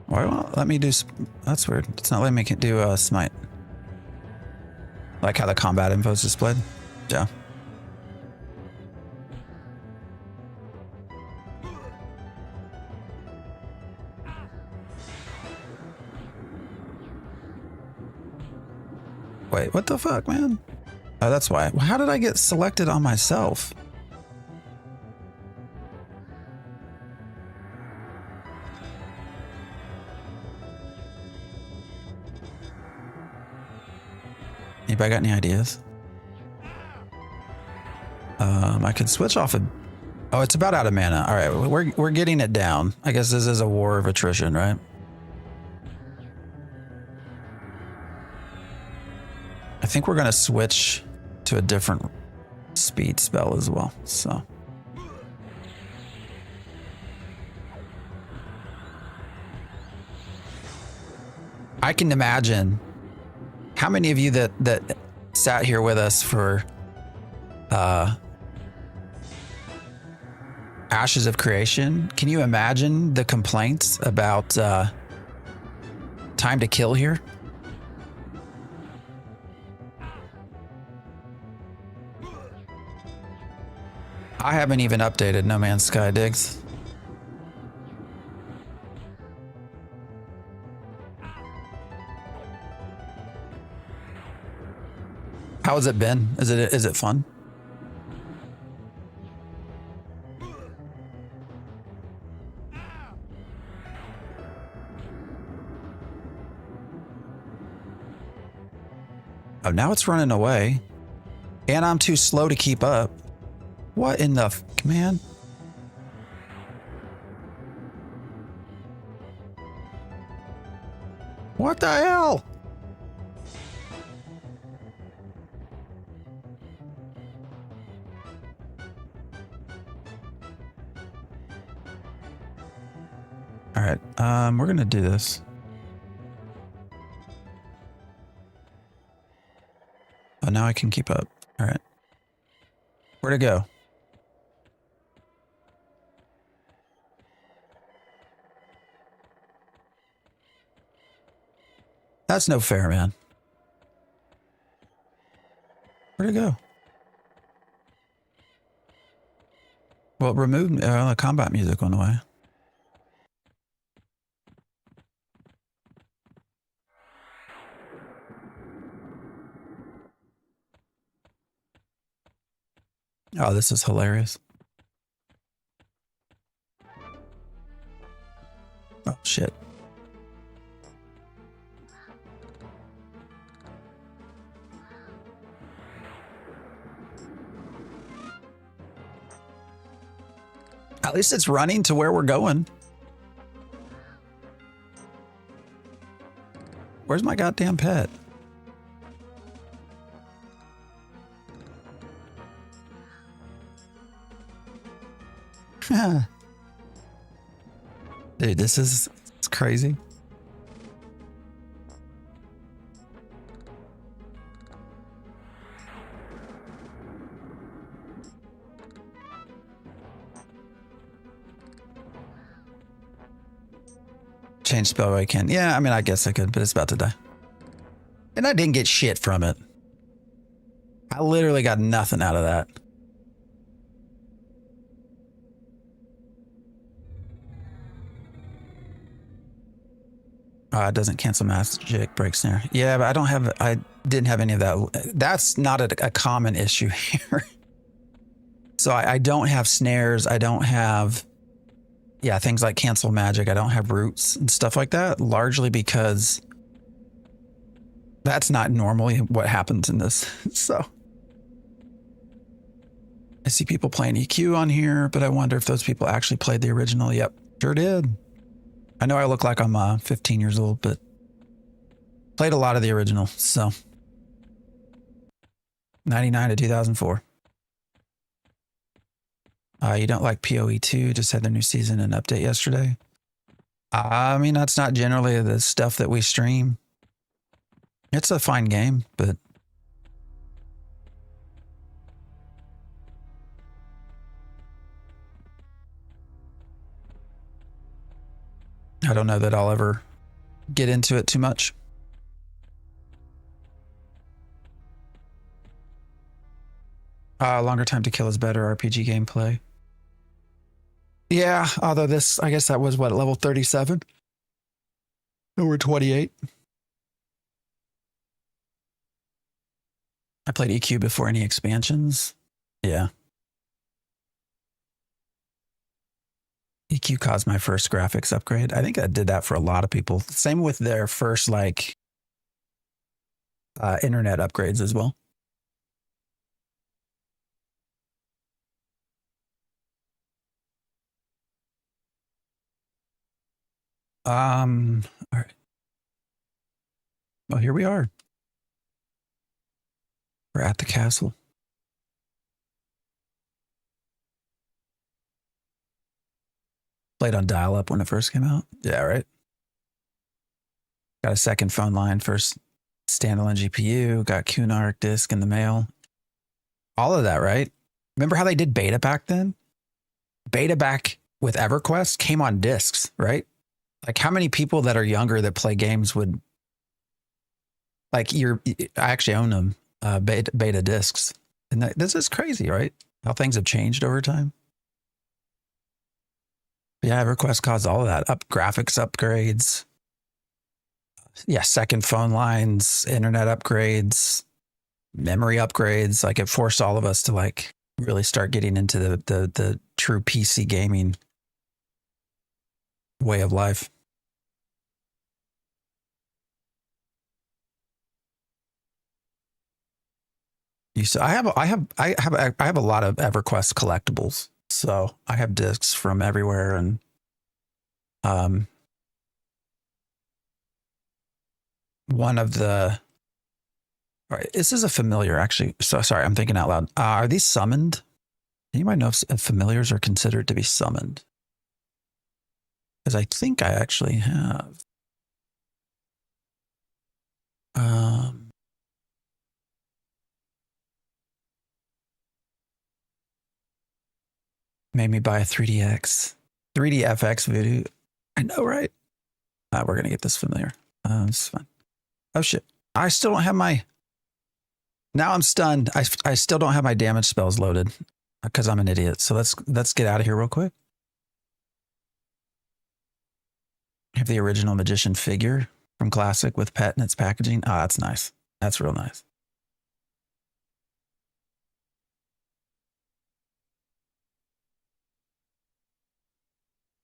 Why won't let me do? That's weird. It's not letting me do smite. Like how the combat info is displayed. Yeah. Wait, what the fuck, man? Oh, that's why. How did I get selected on myself? Anybody got any ideas? I could switch off a... Oh, it's about out of mana. All right, we're getting it down. I guess this is a war of attrition, right? I think we're going to switch to a different speed spell as well, so... I can imagine how many of you that sat here with us for Ashes of Creation, can you imagine the complaints about time to kill here? I haven't even updated No Man's Sky digs. How has it been? Is it fun? Oh, now it's running away. And I'm too slow to keep up. What in the man? What the hell? All right, we're gonna do this. Oh, now I can keep up. All right. Where'd it go? That's no fair, man. Where'd it go? Well, it removed the combat music went away. Oh, this is hilarious. Oh, shit. At least it's running to where we're going. Where's my goddamn pet? Dude, it's crazy. Change spell I can. Yeah, I mean, I guess I could, but it's about to die. And I didn't get shit from it. I literally got nothing out of that. It doesn't cancel magic, break snare. Yeah, but I didn't have any of that. That's not a common issue here. So I don't have snares. I don't have, things like cancel magic. I don't have roots and stuff like that, largely because that's not normally what happens in this. So I see people playing EQ on here, but I wonder if those people actually played the original. Yep, sure did. I know I look like I'm 15 years old, but played a lot of the original, so 99 to 2004. You don't like PoE 2, just had their new season and update yesterday. I mean, that's not generally the stuff that we stream. It's a fine game, but I don't know that I'll ever get into it too much. Longer time to kill is better RPG gameplay. Yeah, although this, I guess that was what, level 37? And we're 28. I played EQ before any expansions. Yeah. EQ caused my first graphics upgrade. I think I did that for a lot of people. Same with their first like internet upgrades as well. All right. Well, here we are. We're at the castle. Played on dial-up when it first came out. Yeah, right. Got a second phone line, first standalone GPU, got Cunark disk in the mail. All of that, right? Remember how they did beta back then? Beta back with EverQuest came on discs, right? Like how many people that are younger that play games would like I actually own them, beta discs. And this is crazy, right? How things have changed over time. Yeah, EverQuest caused all of that. Graphics upgrades. Yeah, second phone lines, internet upgrades, memory upgrades. Like it forced all of us to like really start getting into the true PC gaming way of life. I have a lot of EverQuest collectibles. So I have discs from everywhere, and one of the all right, this is a familiar actually. So sorry, I'm thinking out loud. Are these summoned? Anybody know if familiars are considered to be summoned? Because I think I actually have. Made me buy a 3DX. 3DFX Voodoo. I know, right? We're going to get this familiar. This is fun. Oh, shit. I still don't have my... Now I'm stunned. I still don't have my damage spells loaded because I'm an idiot. So let's get out of here real quick. I have the original Magician figure from Classic with pet and its packaging. Ah, that's nice. That's real nice.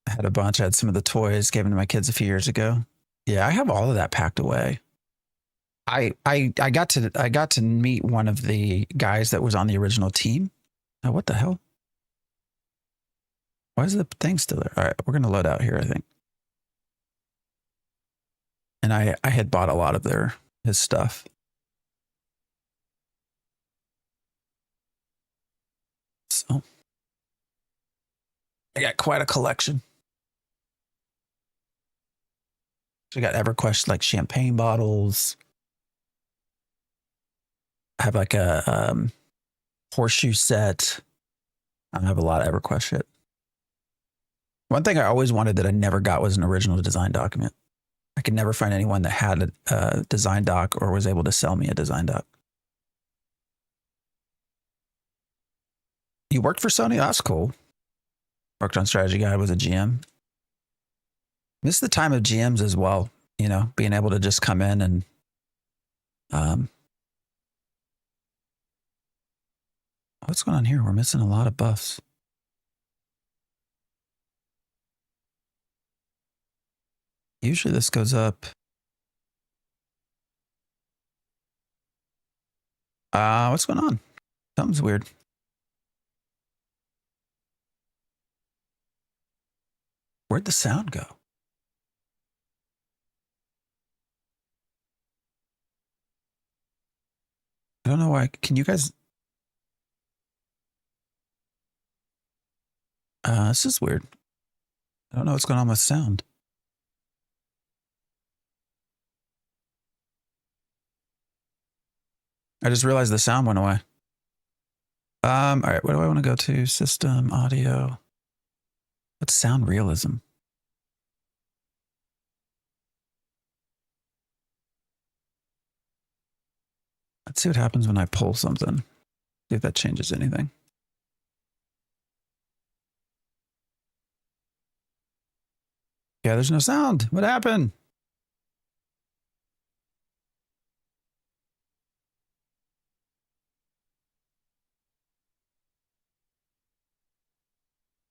I had a bunch. I had some of the toys given to my kids a few years ago. Yeah, I have all of that packed away. I got to meet one of the guys that was on the original team. Oh, what the hell? Why is the thing still there? All right, we're gonna load out here, I think. And I had bought a lot of his stuff. So I got quite a collection. So I got EverQuest like champagne bottles. I have like a horseshoe set. I have a lot of EverQuest shit. One thing I always wanted that I never got was an original design document. I could never find anyone that had a design doc or was able to sell me a design doc. You worked for Sony? That's cool. Worked on Strategy Guide, was a GM. This is the time of GMs as well, you know, being able to just come in and what's going on here? We're missing a lot of buffs. Usually this goes up. What's going on? Something's weird. Where'd the sound go? don't know why. Can you guys? This is weird. I don't know what's going on with sound. I just realized the sound went away. All right, what do I want to go to? System, audio. What's sound realism? Let's see what happens when I pull something. See if that changes anything. Yeah, there's no sound. What happened?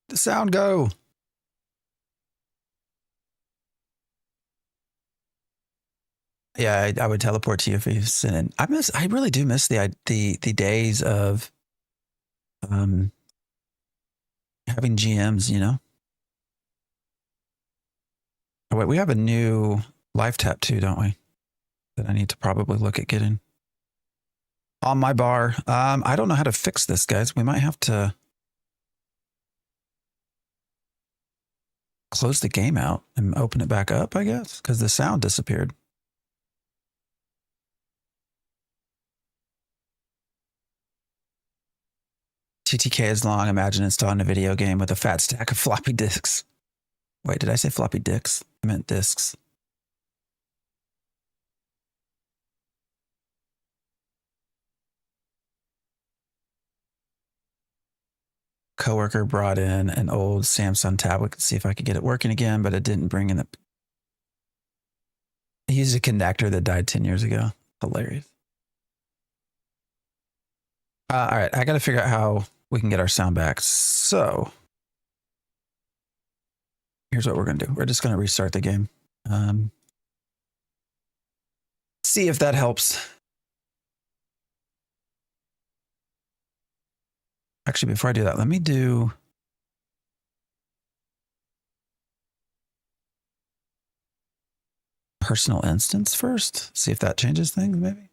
The sound go. Yeah, I would teleport to you if you sent in. I really do miss the days of having GMs, you know? Oh, wait, we have a new life tap too, don't we? That I need to probably look at getting. On my bar. I don't know how to fix this, guys. We might have to close the game out and open it back up, I guess, because the sound disappeared. TTK is long. Imagine installing a video game with a fat stack of floppy disks. Wait, did I say floppy disks? I meant disks. Coworker brought in an old Samsung tablet to see if I could get it working again, but it didn't bring in the. He used a connector that died 10 years ago. Hilarious. All right, I got to figure out how we can get our sound back. So here's what we're going to do. We're just going to restart the game. See if that helps. Actually, before I do that, let me do personal instance first. See if that changes things, maybe.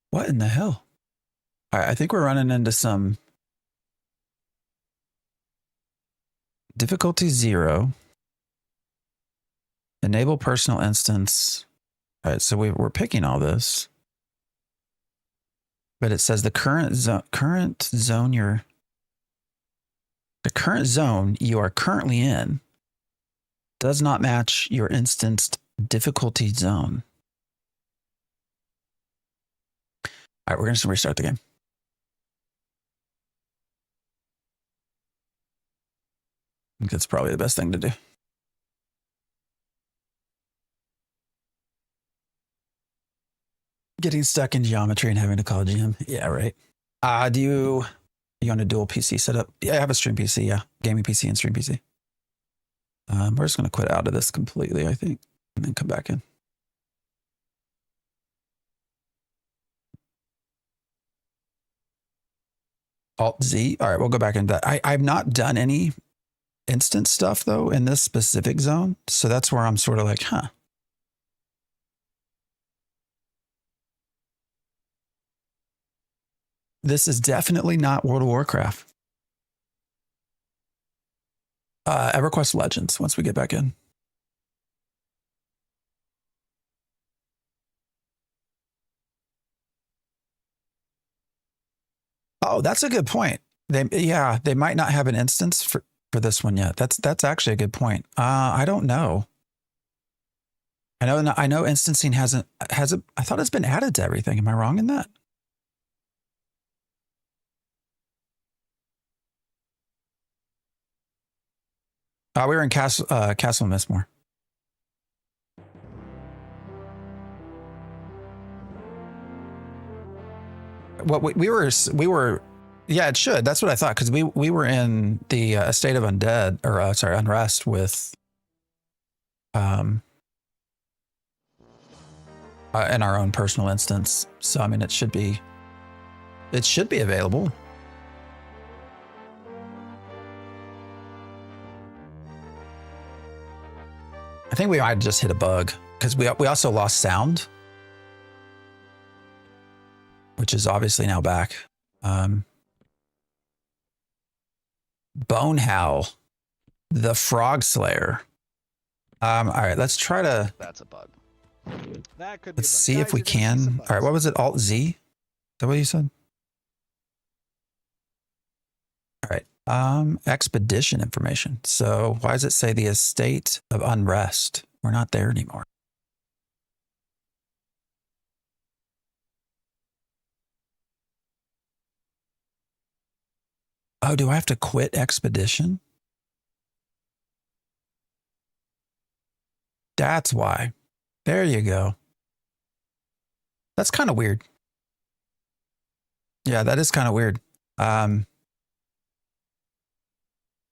What in the hell? All right, I think we're running into some difficulty 0. Enable personal instance. All right, so we're picking all this, but it says the current zone you are currently in does not match your instanced difficulty zone. All right, we're going to restart the game. I think that's probably the best thing to do. Getting stuck in geometry and having to call a GM. Yeah, right. You on a dual PC setup? Yeah, I have a stream PC. Yeah, gaming PC and stream PC. We're just going to quit out of this completely, I think, and then come back in. Alt Z. All right, we'll go back into that. I've not done any instance stuff though in this specific zone, so that's where I'm sort of like, huh. This is definitely not World of Warcraft. EverQuest Legends, once we get back in. Oh, that's a good point. They might not have an instance for this one yet. That's actually a good point. I don't know. I know instancing has it. I thought it's been added to everything. Am I wrong in that? We were in Castle Mistmore. What we were, yeah, it should. That's what I thought, because we were in the Estate of Undead, or Unrest with, in our own personal instance. So I mean, it should be available. I think we might have just hit a bug because we also lost sound, which is obviously now back. Bone Howl, the Frog Slayer. All right, let's try to. That's a bug. That could be Let's a bug. see if Guys, we you're gonna see some can. All right, bugs. what was it? Alt Z? Is that what you said? All right. Expedition information. So why does it say the estate of unrest? We're not there anymore. Oh, do I have to quit expedition? That's why. There you go. That's kind of weird. Yeah, that is kind of weird.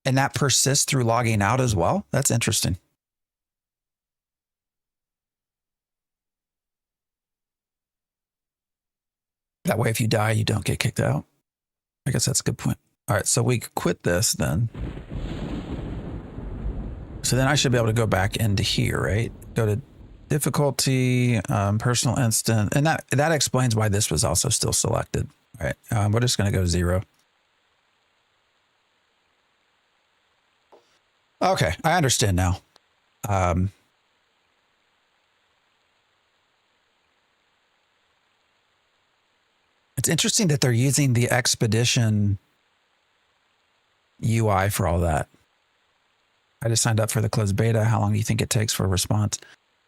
And that persists through logging out as well? That's interesting. That way, if you die, you don't get kicked out. I guess that's a good point. All right, so we quit this then. So then I should be able to go back into here, right? Go to difficulty, personal instant. And that explains why this was also still selected. All right, we're just going to go 0. Okay, I understand now. It's interesting that they're using the expedition UI for all that. I just signed up for the closed beta. How long do you think it takes for a response?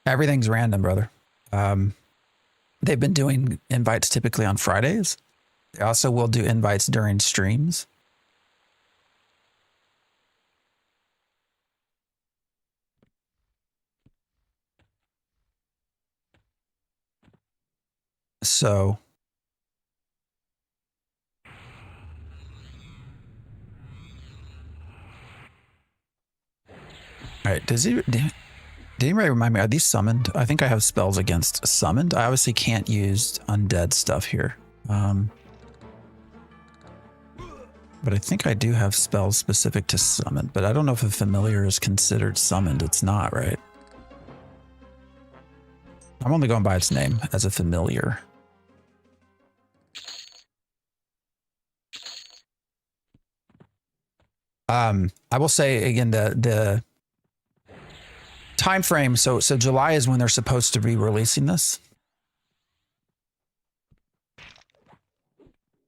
Everything's random, brother. They've been doing invites typically on Fridays. They also will do invites during streams. So all right, did anybody remind me, are these summoned? I think I have spells against summoned. I obviously can't use undead stuff here. But I think I do have spells specific to summoned, but I don't know if a familiar is considered summoned. It's not, right? I'm only going by its name as a familiar. I will say again, the time frame. So July is when they're supposed to be releasing this.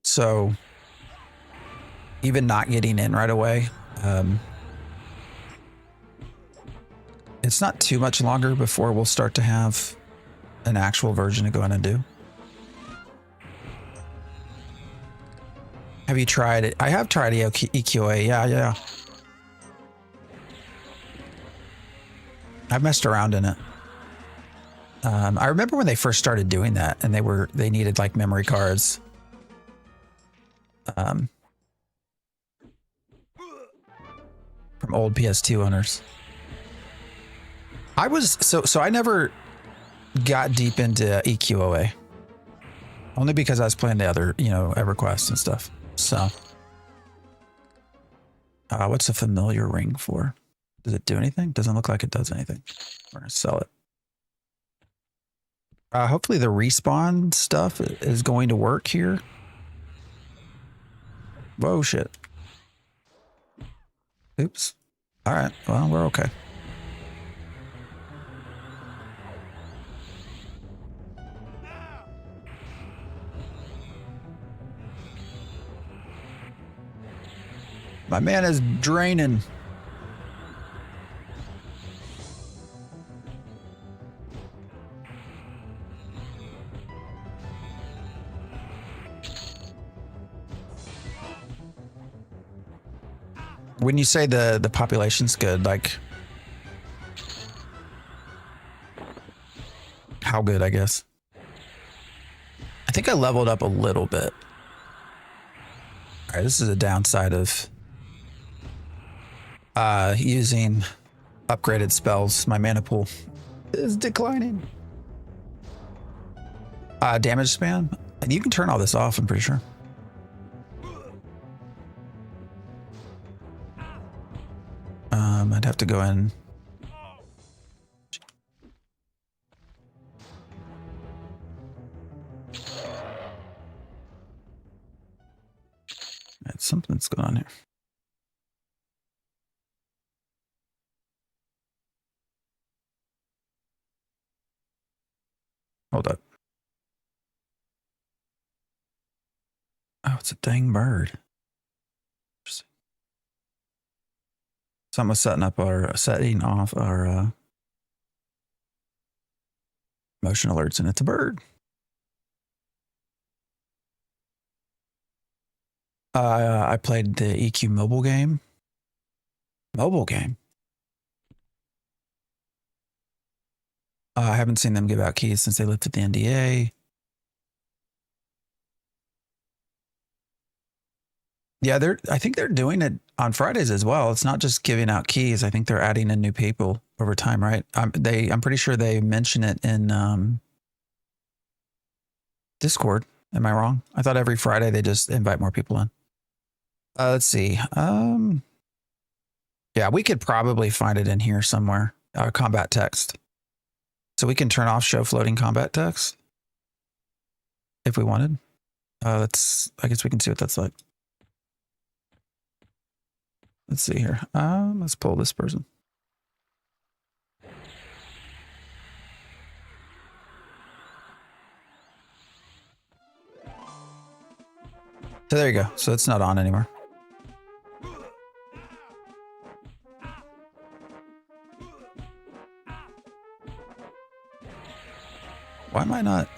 So even not getting in right away, it's not too much longer before we'll start to have an actual version to go in and do. Have you tried it? I have tried EQA. Yeah. I've messed around in it. I remember when they first started doing that, and they needed like memory cards. From old PS2 owners. I was so I never got deep into EQOA. Only because I was playing the other, EverQuest and stuff. So what's a familiar ring for? Does it do anything? Doesn't look like it does anything. We're gonna sell it. Hopefully the respawn stuff is going to work here. Whoa, shit. Oops. All right. Well, we're okay. My man is draining. When you say the population's good, like how good, I guess. I think I leveled up a little bit. All right, this is a downside of using upgraded spells. My mana pool is declining. Damage spam. And you can turn all this off, I'm pretty sure. I'd have to go in. right, something's going on here. Hold up. Oh, it's a dang bird. Something was setting off our motion alerts, and it's a bird. I played the EQ mobile game. I haven't seen them give out keys since they lifted the NDA. Yeah, I think they're doing it on Fridays as well. It's not just giving out keys. I think they're adding in new people over time, right? I'm pretty sure they mention it in Discord. Am I wrong? I thought every Friday they just invite more people in. Let's see. Yeah, we could probably find it in here somewhere. Combat text. So we can turn off show floating combat text if we wanted. I guess we can see what that's like. Let's see here. Let's pull this person. So there you go. So it's not on anymore. Why am I not?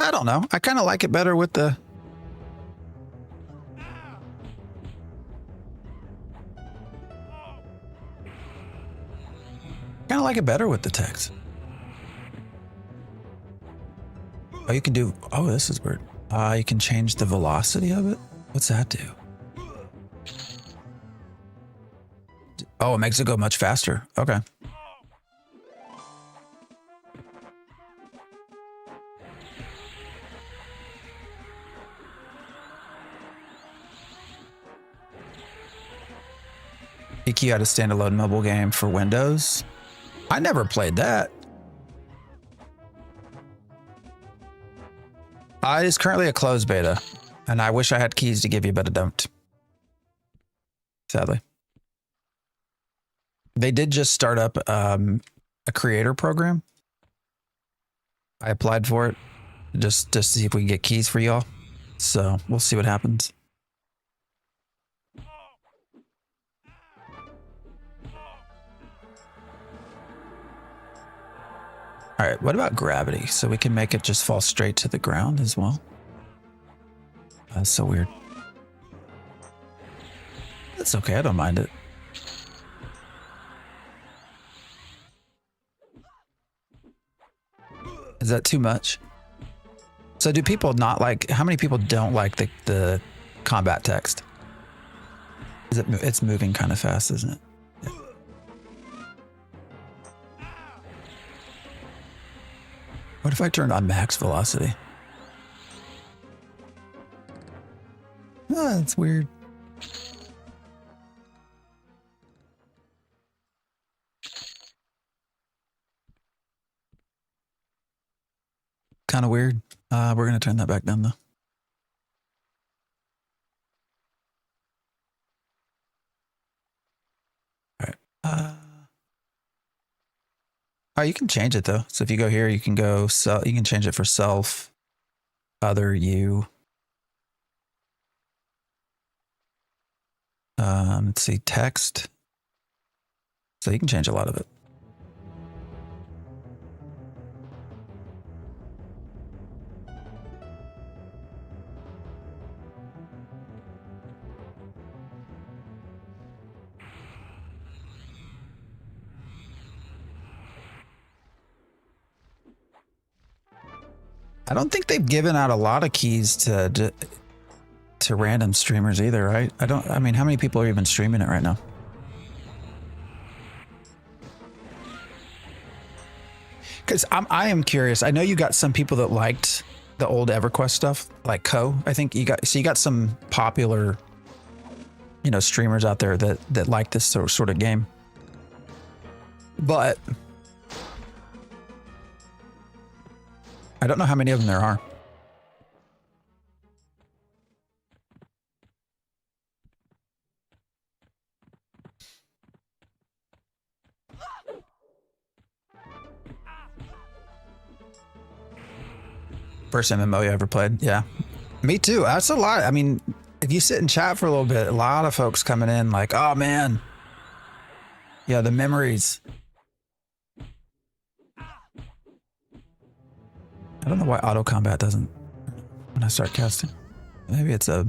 I don't know. I kind of like it better with the... kind of like it better with the text. Oh, you can do... Oh, this is weird. You can change the velocity of it. What's that do? Oh, it makes it go much faster. Okay. EQ had a standalone mobile game for Windows. I never played that. It is currently a closed beta, and I wish I had keys to give you, but I don't. Sadly. They did just start up a creator program. I applied for it just to see if we can get keys for y'all. So we'll see what happens. All right, what about gravity? So we can make it just fall straight to the ground as well. That's so weird. That's okay, I don't mind it. Is that too much? So do people not like, how many people don't like the combat text? It's moving kind of fast, isn't it? Yeah. What if I turned on max velocity? Oh, that's weird. Kind of weird. We're going to turn that back down though. All right. Oh, you can change it though. So if you go here, you can go you can change it for self, other, you. Let's see, text. So you can change a lot of it. I don't think they've given out a lot of keys to random streamers either, right? I mean, how many people are even streaming it right now? Because I am curious. I know you got some people that liked the old EverQuest stuff, like Co. I think you got some popular, streamers out there that like this sort of game. But I don't know how many of them there are. First MMO you ever played? Yeah. Me too. That's a lot. I mean, if you sit and chat for a little bit, a lot of folks coming in like, oh man. Yeah, the memories. I don't know why auto combat doesn't when I start casting. Maybe it's a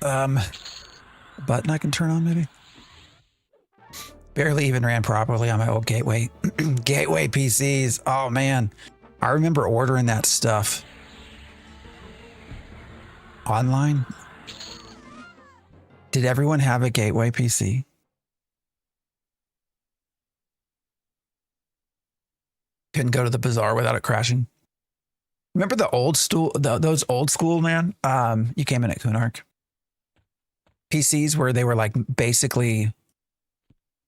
button I can turn on maybe. Barely even ran properly on my old gateway PCs. Oh man. I remember ordering that stuff online. Did everyone have a gateway PC? Couldn't go to the bazaar without it crashing. Remember the those old school, man? You came in at Kunark. PCs where they were like basically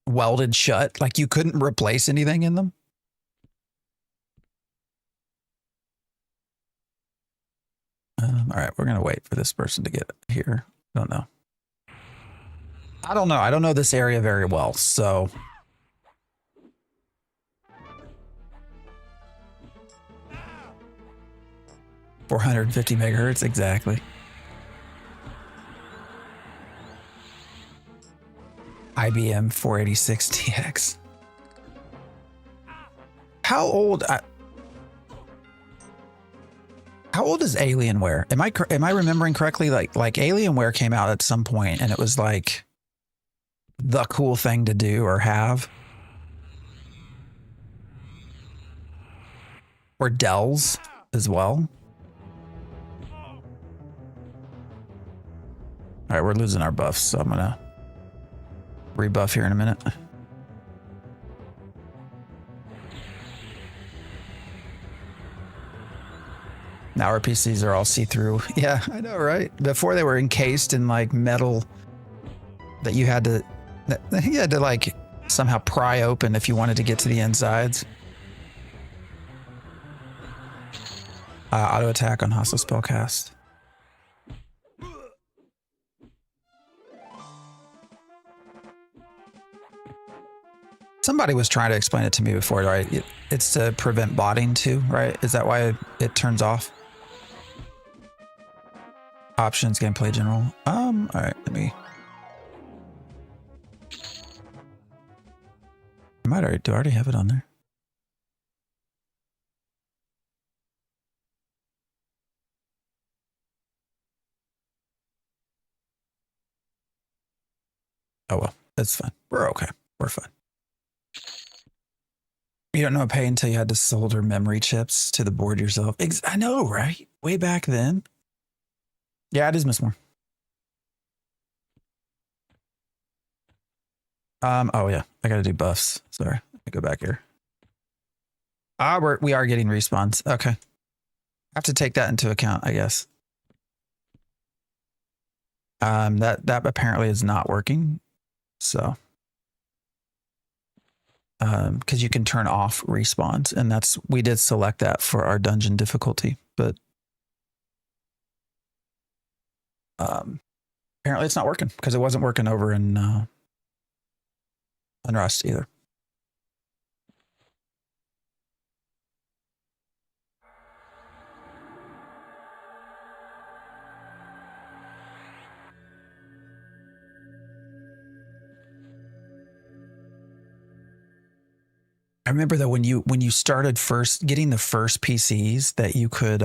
welded shut, like you couldn't replace anything in them. All right, we're gonna wait for this person to get here. I don't know. I don't know this area very well, so. $450 megahertz, exactly. IBM 486TX. How old is Alienware? Am I remembering correctly? Like Alienware came out at some point and it was like the cool thing to do or have. Or Dell's as well. All right, we're losing our buffs, so I'm gonna rebuff here in a minute. Now our PCs are all see-through. Yeah, I know, right? Before they were encased in like metal that you had to like somehow pry open if you wanted to get to the insides. Auto attack on hostile spellcast. Somebody was trying to explain it to me before, right? It's to prevent botting too, right? Is that why it turns off? Options, gameplay general. All right, let me. Do I already have it on there? Oh well, that's fine. We're okay. We're fine. You don't know pay until you had to solder memory chips to the board yourself. I know, right? Way back then. Yeah, it is Miss Moore. Oh yeah, I gotta do buffs. Sorry, let me go back here. We are getting respawns. Okay. I have to take that into account, I guess. That apparently is not working. So because you can turn off respawns, and we did select that for our dungeon difficulty, but apparently it's not working because it wasn't working over in Rust either. I remember that when you started first getting the first PCs that you could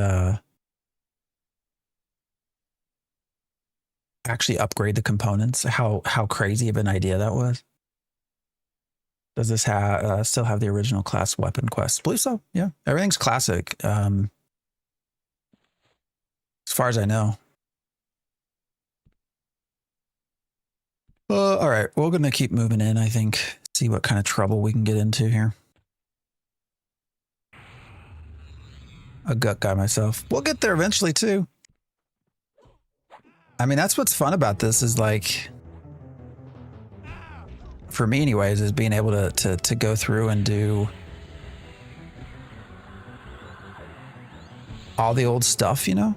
actually upgrade the components, how crazy of an idea that was. Does this still have the original class weapon quest? I believe so. Yeah, everything's classic. As far as I know. All right, we're gonna keep moving in. I think see what kind of trouble we can get into here. A gut guy myself. We'll get there eventually too. I mean, that's what's fun about this is like, for me anyways, is being able to go through and do all the old stuff, you know?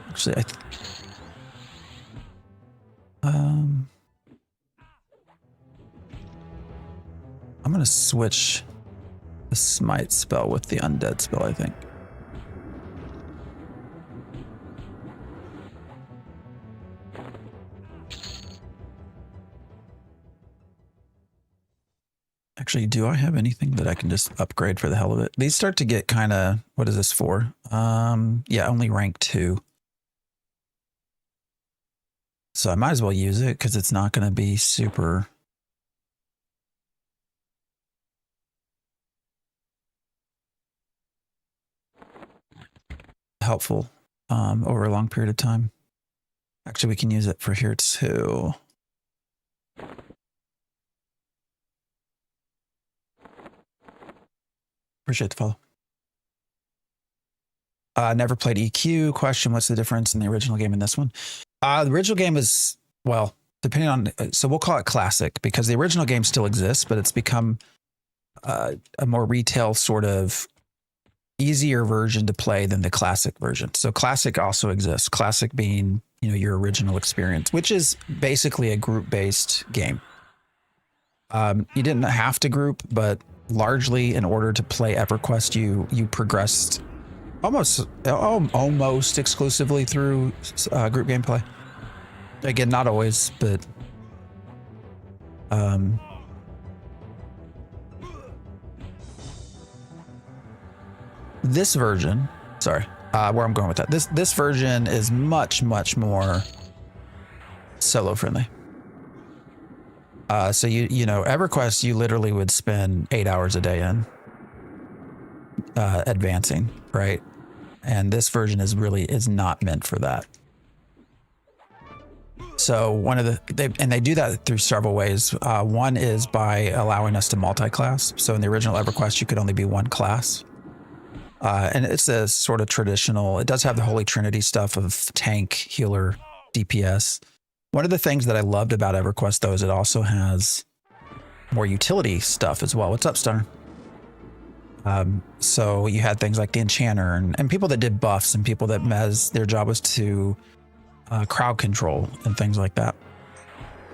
Actually, I'm gonna switch the smite spell with the undead spell, I think. Actually, do I have anything that I can just upgrade for the hell of it? These start to get kind of, what is this for? Yeah, only rank 2. So I might as well use it because it's not going to be super helpful over a long period of time. Actually, we can use it for here too. Appreciate the follow. Never played EQ. Question, what's the difference in the original game and this one? The original game is, well, depending on, so we'll call it classic because the original game still exists, but it's become a more retail sort of easier version to play than the classic version. So classic also exists. Classic being, you know, your original experience, which is basically a group-based game. You didn't have to group, but largely in order to play EverQuest, you progressed almost exclusively through group gameplay. Again, not always, but this version, sorry, where I'm going with that. This version is much more solo friendly. So you know, EverQuest, you literally would spend 8 hours a day in advancing, right? And this version is not meant for that. So one of they do that through several ways. One is by allowing us to multi-class. So in the original EverQuest, you could only be one class. And it's a sort of traditional, it does have the Holy Trinity stuff of tank, healer, DPS. One of the things that I loved about EverQuest, though, is it also has more utility stuff as well. What's up, Stunner? So you had things like the Enchanter and people that did buffs and people that their job was to crowd control and things like that,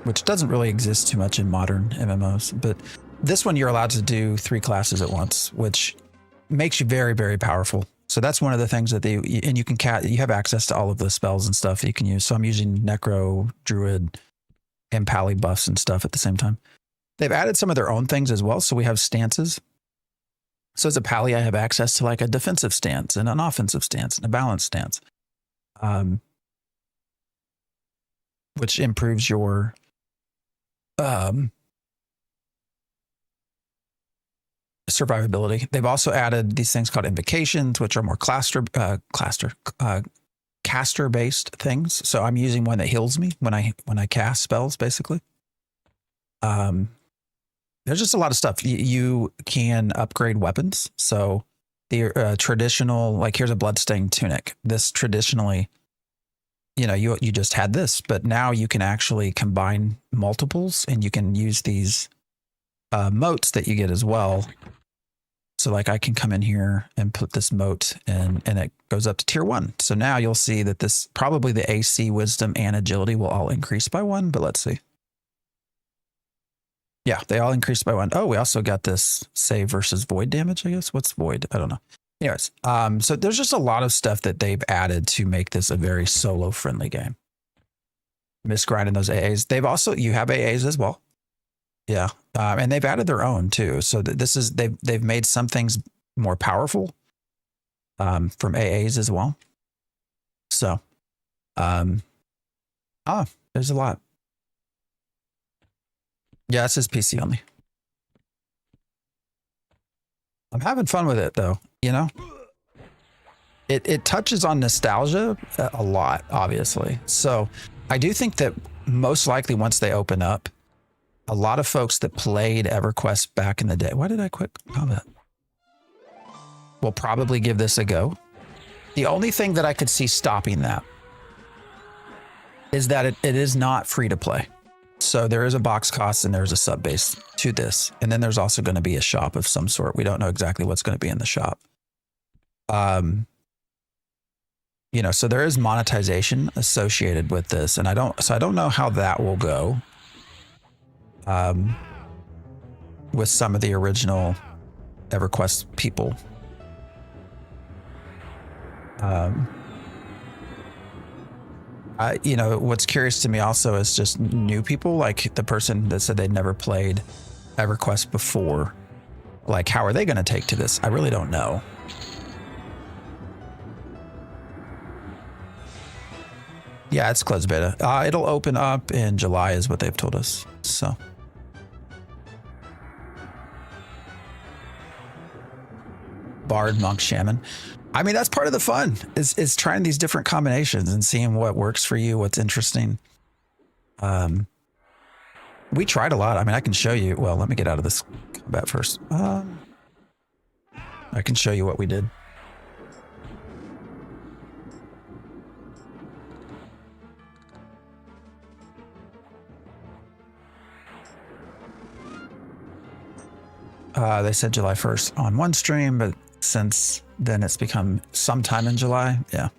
which doesn't really exist too much in modern MMOs. But this one, you're allowed to do 3 classes at once, which makes you very powerful. So that's one of the things that and you have access to all of the spells and stuff that you can use. So I'm using Necro, Druid, and Pally buffs and stuff at the same time. They've added some of their own things as well. So we have stances. So as a Pally, I have access to like a defensive stance and an offensive stance and a balanced stance, which improves your survivability. They've also added these things called invocations, which are more caster based things. So I'm using one that heals me when I cast spells, basically. There's just a lot of stuff. You can upgrade weapons. So the traditional, like here's a bloodstained tunic. This traditionally, you know, you just had this, but now you can actually combine multiples and you can use these motes that you get as well. So like I can come in here and put this mote in and it goes up to tier 1. So now you'll see that this probably the AC, wisdom, and agility will all increase by 1, but let's see. Yeah, they all increased by 1. Oh, we also got this save versus void damage, I guess. What's void? I don't know. Anyways, so there's just a lot of stuff that they've added to make this a very solo friendly game. Miss grinding those AAs. They've also, you have AAs as well. Yeah. And they've added their own too. So this is, they've made some things more powerful from AAs as well. So, there's a lot. Yeah, it says PC only. I'm having fun with it though, you know? It touches on nostalgia a lot, obviously. So I do think that most likely once they open up, a lot of folks that played EverQuest back in the day, why did I quit combat? Will probably give this a go. The only thing that I could see stopping that is that it is not free to play. So there is a box cost and there's a sub base to this. And then there's also going to be a shop of some sort. We don't know exactly what's going to be in the shop. You know, so there is monetization associated with this, and I don't know how that will go. With some of the original EverQuest people. You know, what's curious to me also is just new people, like the person that said they'd never played EverQuest before. Like, how are they going to take to this? I really don't know. Yeah, it's closed beta. It'll open up in July is what they've told us. So. Bard, monk, shaman. I mean, that's part of the fun is trying these different combinations and seeing what works for you, what's interesting. We tried a lot. I mean, I can show you. Well, let me get out of this combat first. I can show you what we did. They said July 1st on one stream, but since then it's become sometime in July. Yeah.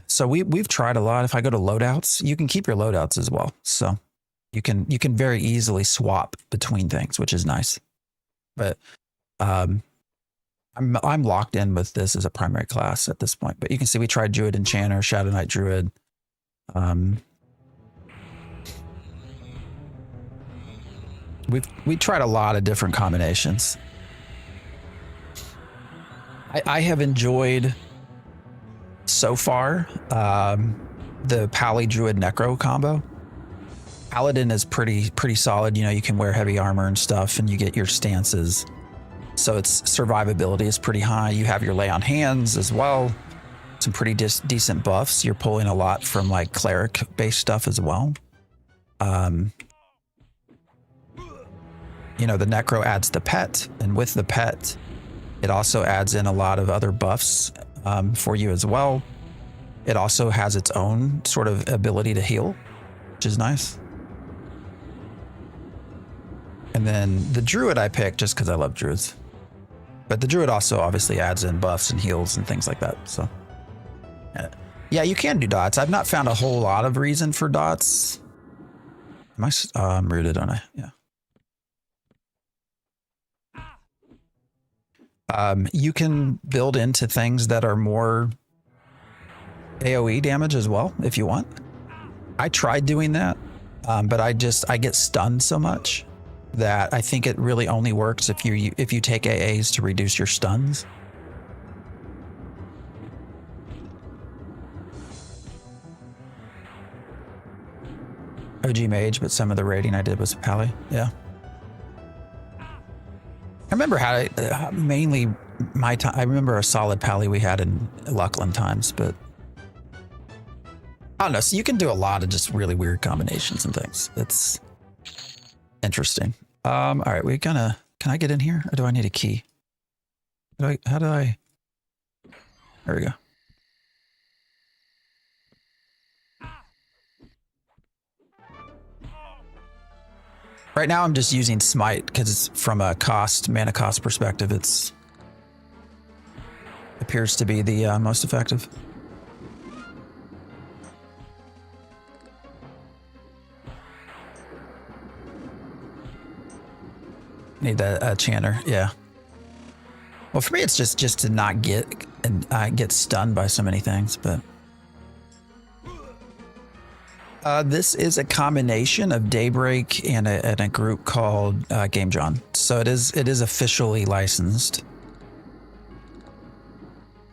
So we've tried a lot. If I go to loadouts, you can keep your loadouts as well. So you can very easily swap between things, which is nice. But I'm locked in with this as a primary class at this point. But you can see we tried Druid Enchanter, Shadow Knight Druid. We tried a lot of different combinations. I have enjoyed so far the Pally Druid Necro combo. Paladin is pretty solid. You know, you can wear heavy armor and stuff, and you get your stances. So its survivability is pretty high. You have your lay on hands as well. Some pretty decent buffs. You're pulling a lot from like cleric based stuff as well. You know, the Necro adds the pet, and with the pet, it also adds in a lot of other buffs for you as well. It also has its own sort of ability to heal, which is nice. And then the Druid I picked just because I love Druids. But the Druid also obviously adds in buffs and heals and things like that. So, yeah, you can do dots. I've not found a whole lot of reason for dots. I'm rooted, aren't I? Yeah. You can build into things that are more AoE damage as well, if you want. I tried doing that, but I get stunned so much that I think it really only works if you take AAs to reduce your stuns. OG Mage, but some of the raiding I did was Pally. Yeah. I remember how mainly my time. I remember a solid Pally we had in Luckland times, but I don't know. So you can do a lot of just really weird combinations and things. It's interesting. All right, can I get in here or do I need a key? There we go. Right now I'm just using Smite because it's from a mana cost perspective. It appears to be the most effective. Need that chanter, yeah. Well, for me, it's just to not get stunned by so many things, but. This is a combination of Daybreak and a group called Game John. So it is officially licensed.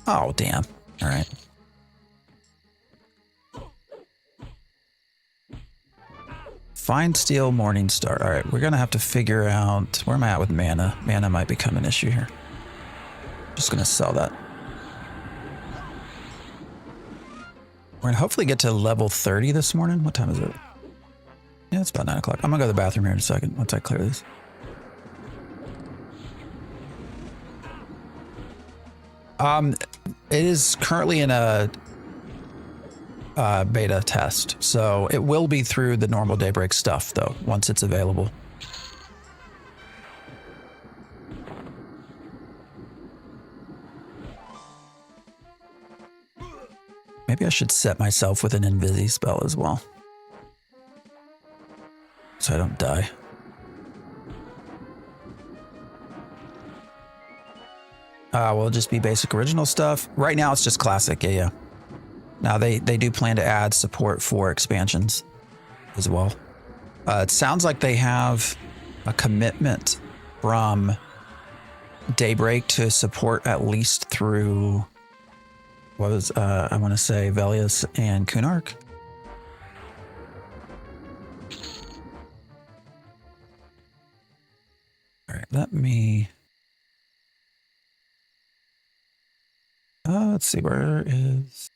Oh, damn. All right. Find Steel, Morning Star. All right, we're going to have to figure out where am I at with mana. Mana might become an issue here. Just going to sell that. We're gonna hopefully get to level 30 this morning. What time is it? Yeah, it's about 9 o'clock. I'm gonna go to the bathroom here in a second once I clear this. It is currently in a beta test. So it will be through the normal Daybreak stuff though, once it's available. Maybe I should set myself with an Invisi spell as well, so I don't die. Will it just be basic original stuff? Right now it's just classic, yeah. Now they do plan to add support for expansions as well. It sounds like they have a commitment from Daybreak to support at least through, what was, I want to say Velius and Kunark. All right, let me, let's see, where is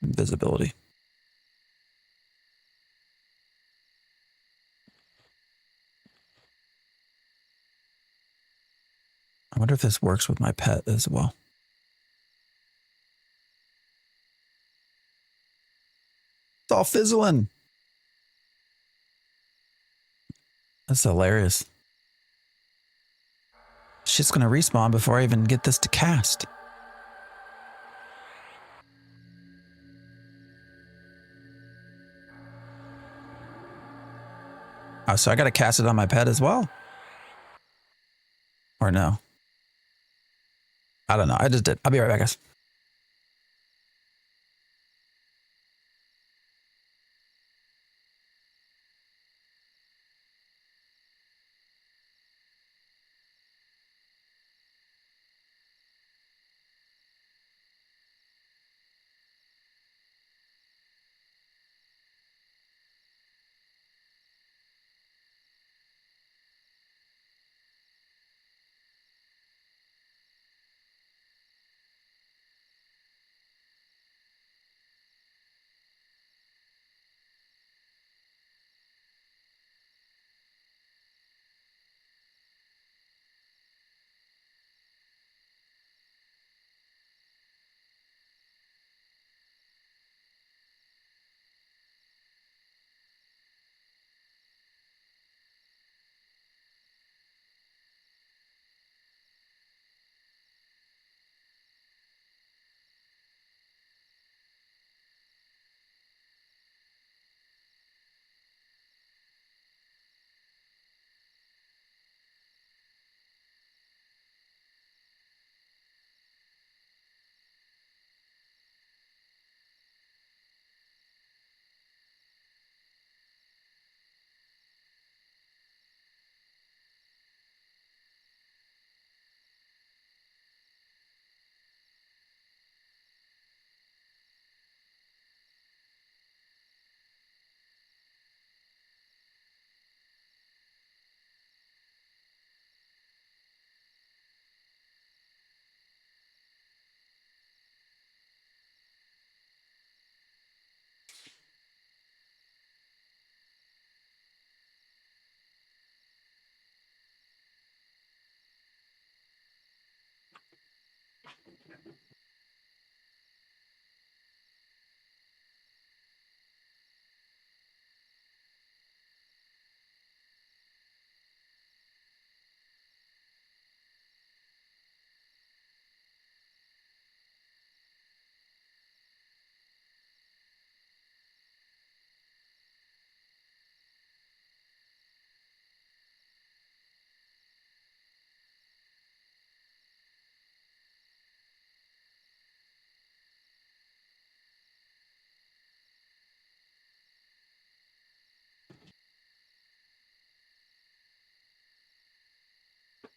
invisibility? I wonder if this works with my pet as well. It's all fizzling. That's hilarious. Shit's gonna respawn before I even get this to cast. Oh, so I gotta cast it on my pet as well? Or no? I don't know. I just did. I'll be right back, guys.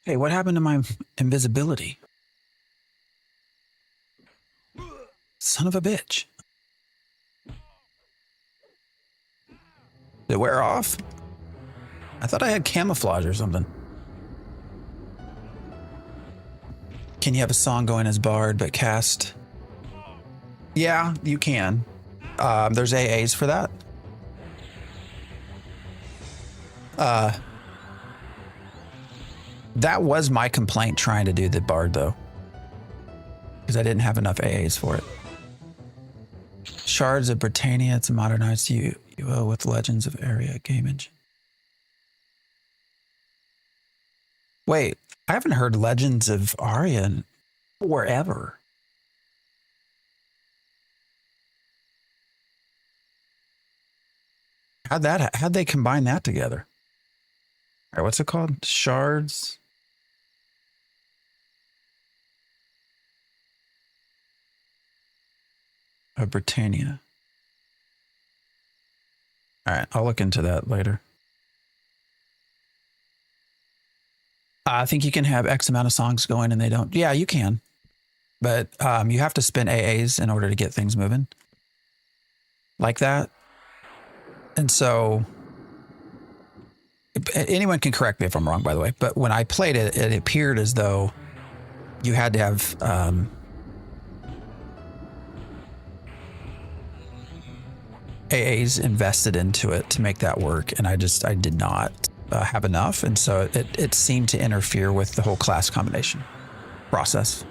Hey, what happened to my invisibility? Son of a bitch. Did it wear off? I thought I had camouflage or something. Can you have a song going as Bard but cast? Yeah, you can. There's AAs for that. That was my complaint trying to do the Bard though, because I didn't have enough AAs for it. Shards of Britannia. It's a modernized UO with Legends of Area game engine. Wait, I haven't heard Legends of Aria in forever. How'd they combine that together? All right, what's it called? Shards. Of Britannia. All right, I'll look into that later. I think you can have X amount of songs going and they don't. Yeah, you can. But you have to spend AAs in order to get things moving like that. And so anyone can correct me if I'm wrong, by the way. But when I played it, it appeared as though you had to have AAs invested into it to make that work. And I did not have enough. And so it seemed to interfere with the whole class combination process.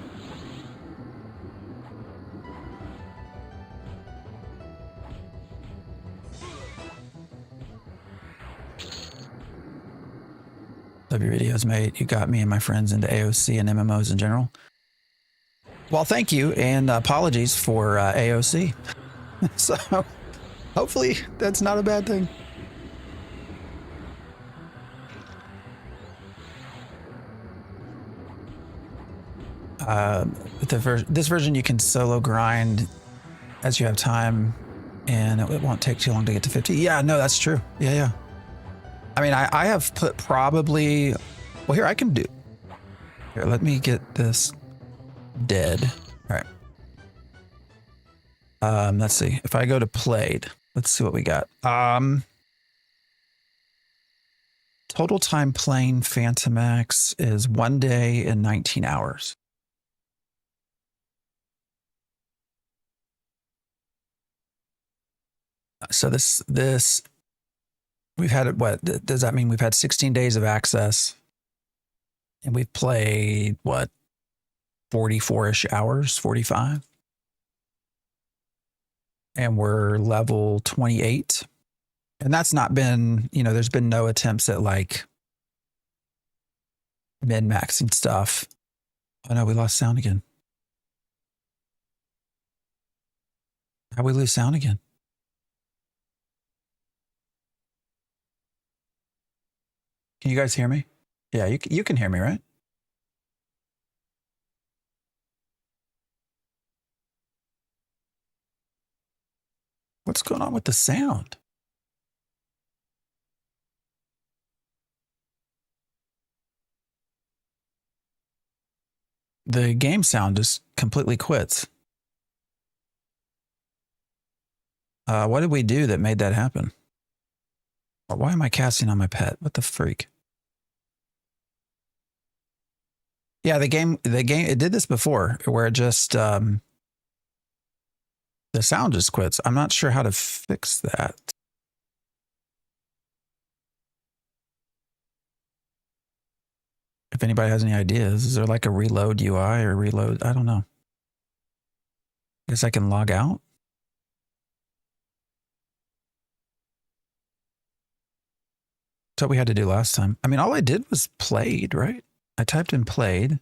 Love your videos, mate. You got me and my friends into AOC and MMOs in general. Well, thank you, and apologies for AOC. So hopefully that's not a bad thing. This version you can solo grind as you have time, and it won't take too long to get to 50. Yeah, no, that's true. Yeah. I mean, I have put probably, well, here I can do. Here, let me get this dead. All right. Let's see. If I go to played, let's see what we got. Total time playing Phantom X is 1 day and 19 hours. So this we've had, what does that mean? We've had 16 days of access and we've played what, 44-ish hours, 45. And we're level 28. And that's not been, there's been no attempts at like min-maxing stuff. Oh no, we lost sound again. How'd we lose sound again? Can you guys hear me? Yeah, you can hear me, right? What's going on with the sound? The game sound just completely quits. What did we do that made that happen? Why am I casting on my pet? What the freak? Yeah, the game, it did this before where it just, the sound just quits. I'm not sure how to fix that. If anybody has any ideas, is there like a reload UI or reload? I don't know. I guess I can log out. That's what we had to do last time. I mean, all I did was played, right? I typed in played.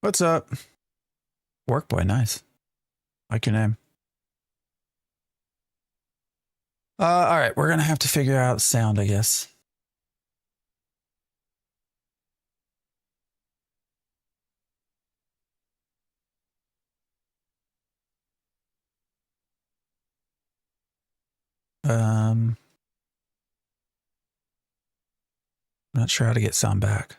What's up? Workboy, nice. Like your name. All right, we're gonna have to figure out sound, I guess. I'm not sure how to get sound back.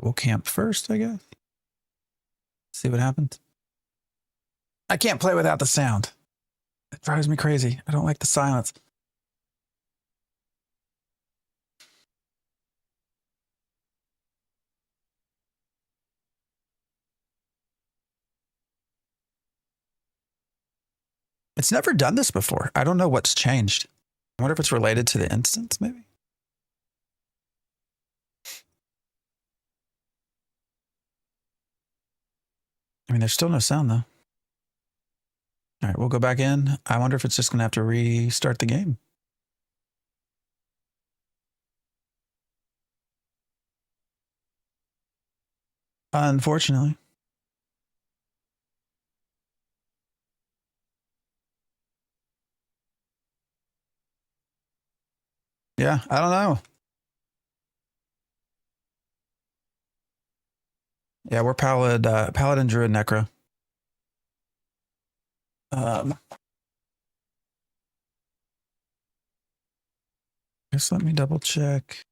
We'll camp first, I guess. See what happens. I can't play without the sound. It drives me crazy. I don't like the silence. It's never done this before. I don't know what's changed. I wonder if it's related to the instance, maybe? I mean, there's still no sound, though. All right, we'll go back in. I wonder if it's just going to have to restart the game. Unfortunately. Yeah, I don't know. Yeah, we're Paladin, Druid, Necro. Just let me double check.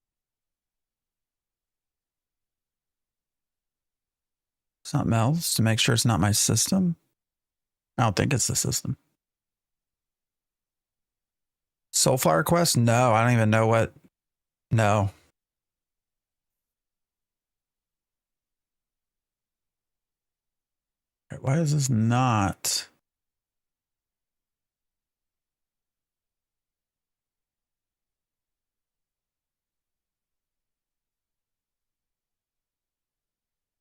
Something else to make sure it's not my system. I don't think it's the system. Soulflower Quest? No, I don't even know what. No. Why is this not?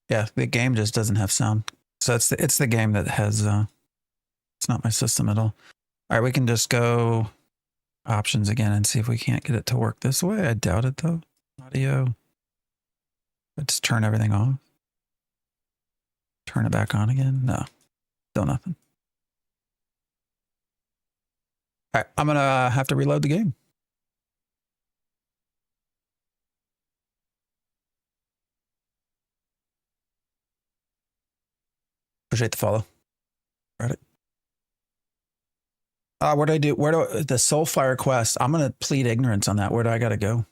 Yeah, the game just doesn't have sound. So it's the game that has, it's not my system at all. All right, we can just go options again and see if we can't get it to work this way. I doubt it though. Audio. Let's turn everything off. Turn it back on again. No, still nothing. All right, I'm gonna have to reload the game. Appreciate the follow. Reddit. What do I do? The Soulfire quest? I'm gonna plead ignorance on that. Where do I gotta go?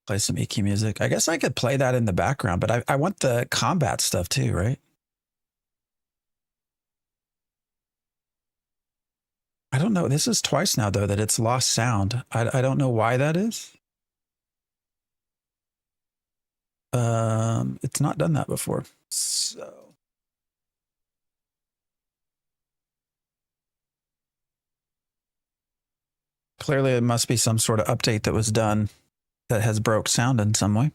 Play some EQ music. I guess I could play that in the background, but I want the combat stuff too, right? I don't know. This is twice now though that it's lost sound. I don't know why that is. It's not done that before. So clearly it must be some sort of update that was done that has broke sound in some way.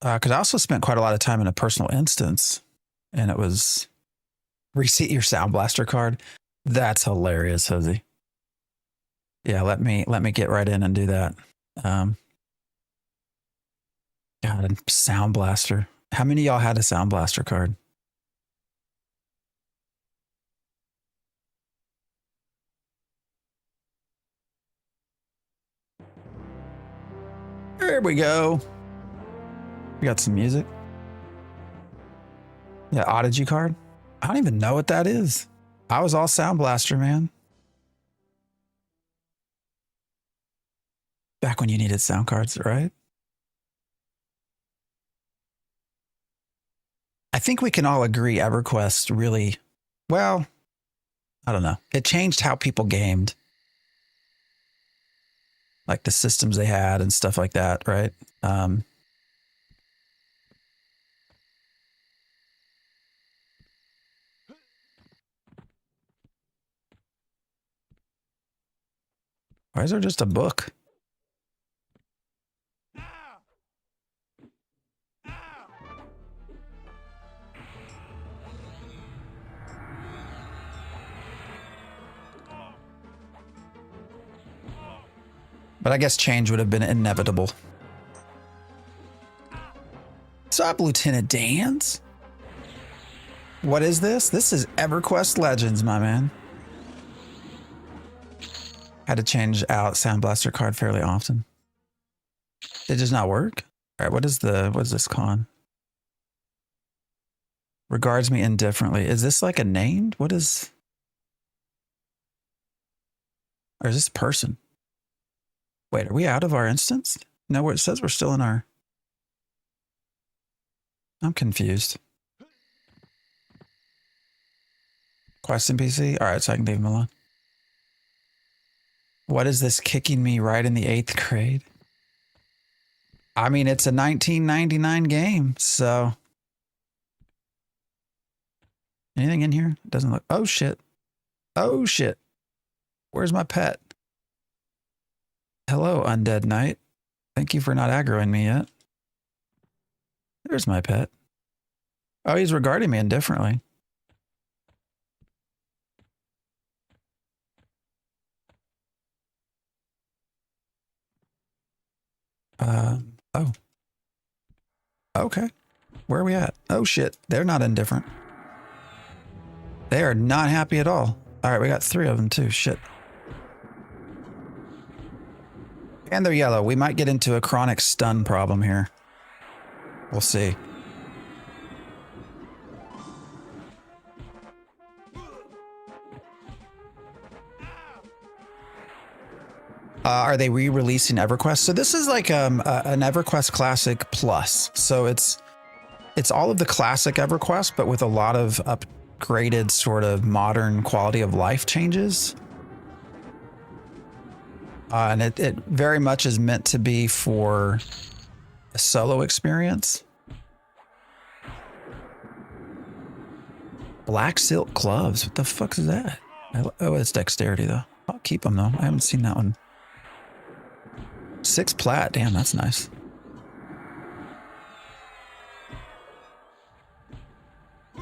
Because I also spent quite a lot of time in a personal instance, and it was reset your Sound Blaster card. That's hilarious, Hosey. Yeah, let me get right in and do that. God, Sound Blaster. How many of y'all had a Sound Blaster card? There we go. We got some music. Yeah, Odyssey card. I don't even know what that is. I was all Sound Blaster, man. Back when you needed sound cards, right? I think we can all agree EverQuest really, well, I don't know. It changed how people gamed. Like the systems they had and stuff like that, right? Why is there just a book? But I guess change would have been inevitable. What's up, Lieutenant Dans? What is this? This is EverQuest Legends, my man. Had to change out Sound Blaster card fairly often. It does not work. All right, what is this con? Regards me indifferently. Is this like a named? What is? Or is this a person? Wait, are we out of our instance? No, it says we're still in our. I'm confused. Quest NPC? All right, so I can leave him alone. What is this kicking me right in the 8th grade? I mean, it's a 1999 game, so. Anything in here? It doesn't look. Oh, shit. Oh, shit. Where's my pet? Hello, Undead Knight. Thank you for not aggroing me yet. There's my pet. Oh, he's regarding me indifferently. Oh. Okay. Where are we at? Oh, shit. They're not indifferent. They are not happy at all. All right, we got 3 of them too. Shit. And they're yellow. We might get into a chronic stun problem here. We'll see. Are they re-releasing EverQuest? So this is like an EverQuest Classic Plus. So it's all of the classic EverQuest, but with a lot of upgraded sort of modern quality of life changes. And it very much is meant to be for a solo experience. Black silk gloves. What the fuck is that? Oh, it's dexterity though. I'll keep them though. I haven't seen that one. 6 plat. Damn, that's nice.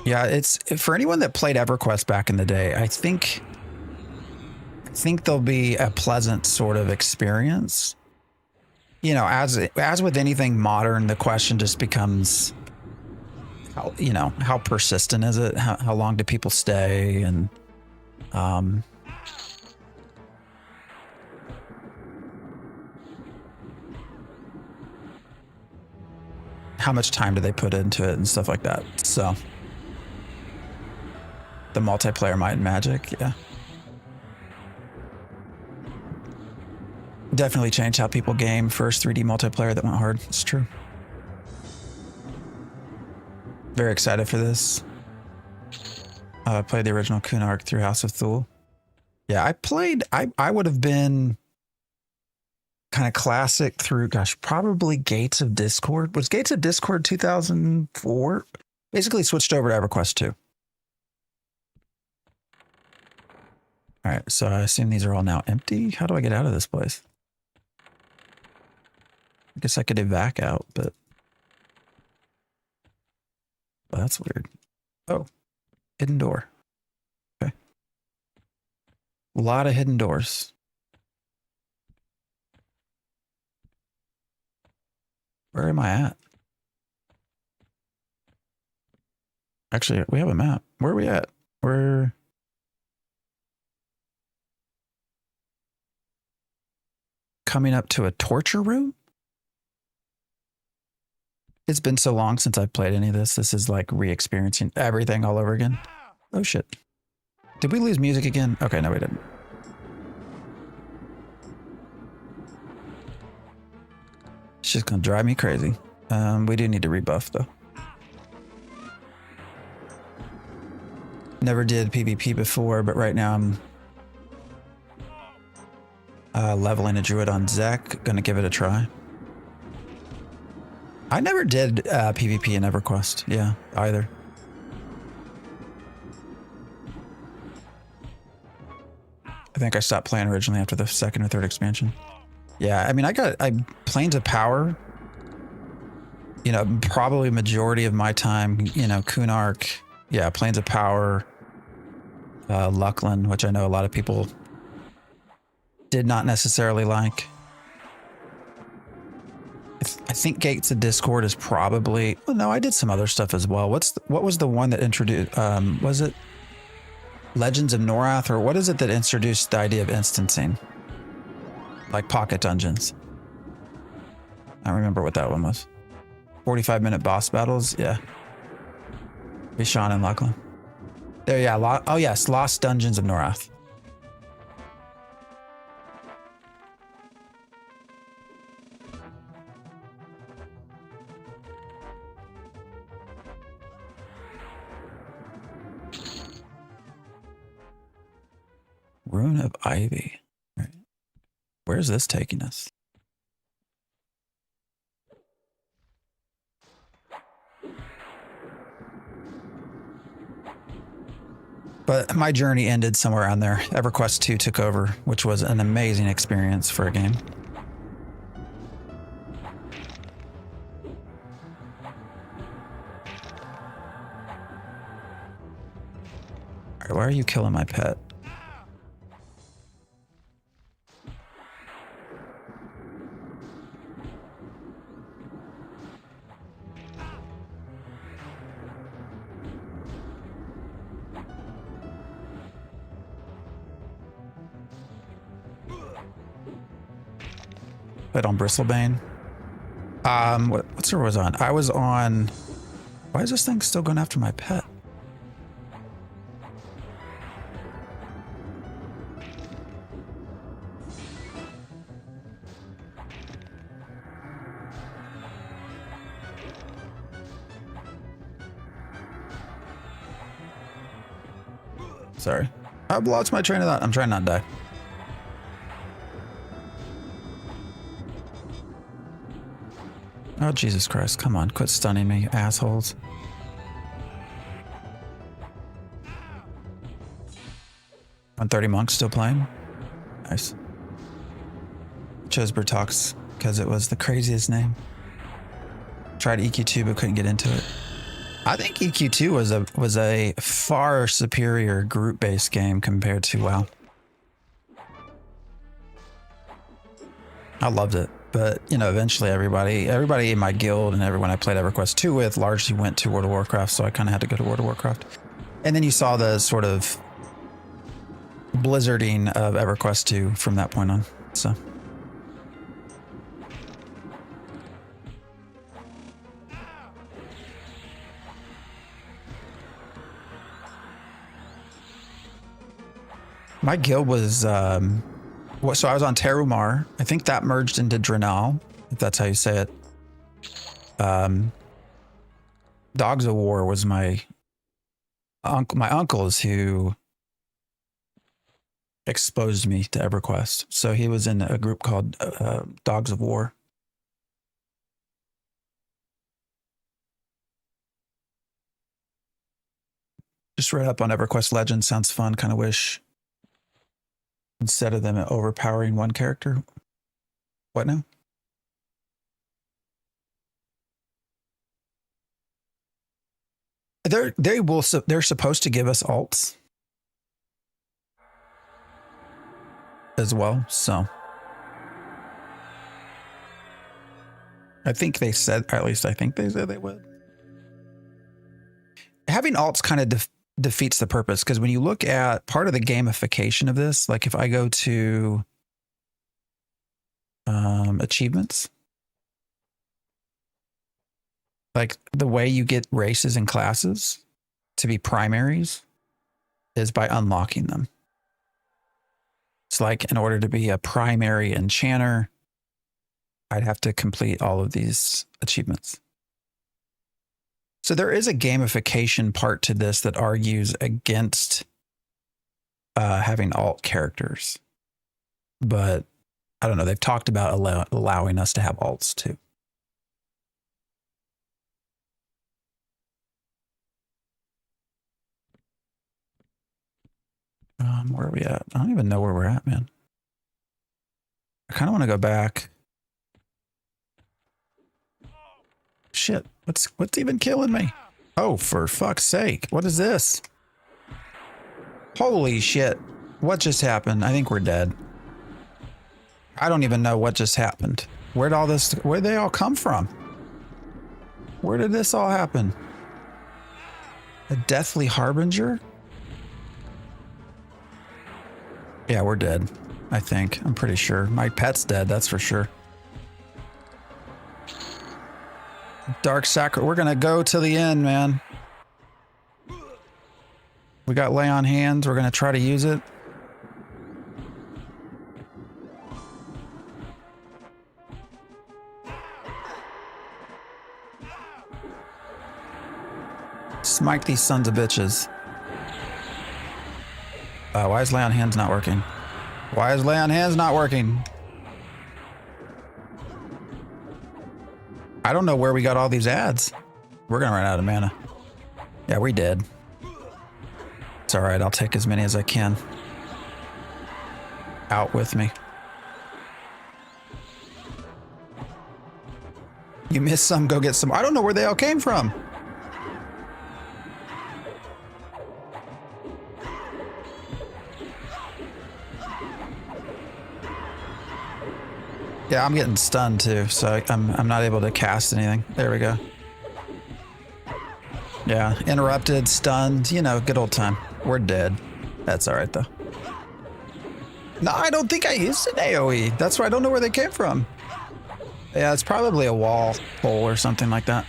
Yeah, it's for anyone that played EverQuest back in the day. I think there'll be a pleasant sort of experience. You know, as with anything modern, the question just becomes, how persistent is it? How long do people stay? And how much time do they put into it and stuff like that? So the multiplayer Might and Magic, yeah. Definitely changed how people game. First 3D multiplayer that went hard. It's true. Very excited for this. Played the original Kunark through House of Thule. Yeah, I would have been kind of classic through, gosh, probably Gates of Discord. Was Gates of Discord 2004? Basically switched over to EverQuest 2. All right, so I assume these are all now empty. How do I get out of this place? I guess I could evac out, but well, that's weird. Oh, hidden door. Okay. A lot of hidden doors. Where am I at? Actually, we have a map. Where are we at? We're coming up to a torture room? It's been so long since I've played any of this. This is like re-experiencing everything all over again. Oh shit. Did we lose music again? Okay, no we didn't. It's just gonna drive me crazy. We do need to rebuff though. Never did PvP before, but right now I'm leveling a druid on Zek. Gonna give it a try. I never did PvP in EverQuest. Yeah, either. I think I stopped playing originally after the 2nd or 3rd expansion. Yeah, I mean, I Planes of Power. You know, probably majority of my time, you know, Kunark. Yeah, Planes of Power. Luckland, which I know a lot of people did not necessarily like. I think Gates of Discord is probably. Well, no, I did some other stuff as well. What was the one that introduced? Was it Legends of Norath, or what is it that introduced the idea of instancing, like pocket dungeons? I don't remember what that one was. 45-minute boss battles. Yeah. Bishan and Luckland. There, yeah. Oh yes, Lost Dungeons of Norath. Rune of Ivy. Right. Where's this taking us? But my journey ended somewhere around there. EverQuest 2 took over, which was an amazing experience for a game. All right, why are you killing my pet? Put on Bristlebane. What server was on? I was on. Why is this thing still going after my pet? Sorry. I've lost my train of thought. I'm trying not to die. Oh, Jesus Christ. Come on. Quit stunning me, assholes. On 30 monks still playing? Nice. Chose Bertox because it was the craziest name. Tried EQ2 but couldn't get into it. I think EQ2 was a far superior group-based game compared to WoW. I loved it, but you know, eventually everybody in my guild and everyone I played EverQuest 2 with largely went to World of Warcraft, so I kind of had to go to World of Warcraft. And then you saw the sort of blizzarding of EverQuest 2 from that point on. So. My guild was, so I was on Terumar. I think that merged into Drenal, if that's how you say it. Dogs of War was my uncles who exposed me to EverQuest. So he was in a group called Dogs of War. Just read up on EverQuest Legends. Sounds fun. Kind of wish instead of them overpowering one character. What now? They're supposed to give us alts as well, so I think they said, or at least I think they said they would. Having alts kind of defeats the purpose, because when you look at part of the gamification of this, like if I go to achievements, like the way you get races and classes to be primaries is by unlocking them. It's like in order to be a primary enchanter, I'd have to complete all of these achievements. So there is a gamification part to this that argues against having alt characters. But I don't know. They've talked about allowing us to have alts too. Where are we at? I don't even know where we're at, man. I kind of want to go back. Shit, what's even killing me? Oh, for fuck's sake. What is this? Holy shit. What just happened? I think we're dead. I don't even know what just happened. Where'd they all come from? Where did this all happen? A deathly harbinger? Yeah, we're dead. I think. I'm pretty sure. My pet's dead, that's for sure. Dark Sacrament. We're gonna go to the end, man. We got lay on hands. We're gonna try to use it. Smite these sons of bitches. Why is lay on hands not working? Why is lay on hands not working? I don't know where we got all these ads. We're gonna run out of mana. Yeah, we did. That's all right. I'll take as many as I can out with me. You missed some, go get some. I don't know where they all came from. Yeah, I'm getting stunned too, so I'm not able to cast anything. There we go. Yeah, interrupted, stunned, you know, good old time. We're dead. That's all right though. No, I don't think I used an AoE. That's why I don't know where they came from. Yeah, it's probably a wall hole or something like that.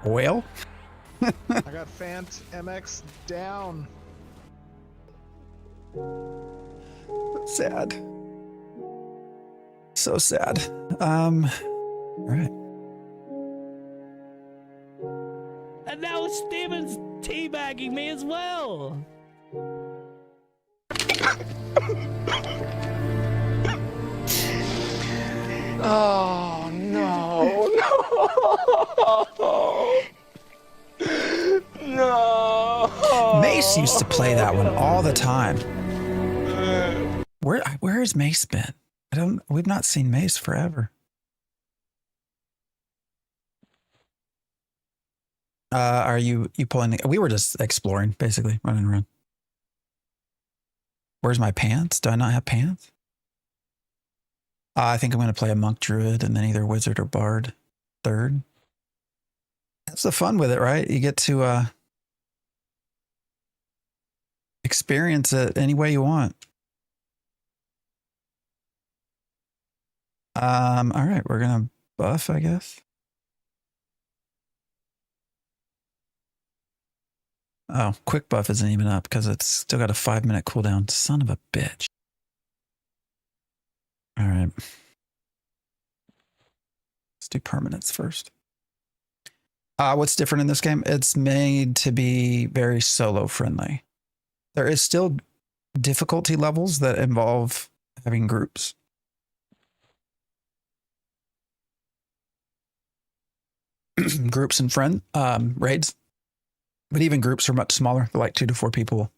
Whale? I got Fant MX down. Sad. So sad. All right. And now Steven's teabagging me as well. Oh no, no, no. Mace used to play that one all the time. Where has Mace been? We've not seen Mace forever. Are you pulling we were just exploring, basically, running around. Where's my pants? Do I not have pants? I think I'm going to play a monk druid and then either wizard or bard third. That's the fun with it, right? You get to experience it any way you want. All right, we're going to buff, I guess. Oh, quick buff isn't even up because it's still got a 5-minute cooldown. Son of a bitch. All right. Let's do permanents first. What's different in this game? It's made to be very solo friendly. There is still difficulty levels that involve having groups. Groups and friend raids. But even groups are much smaller. They're like 2 to 4 people.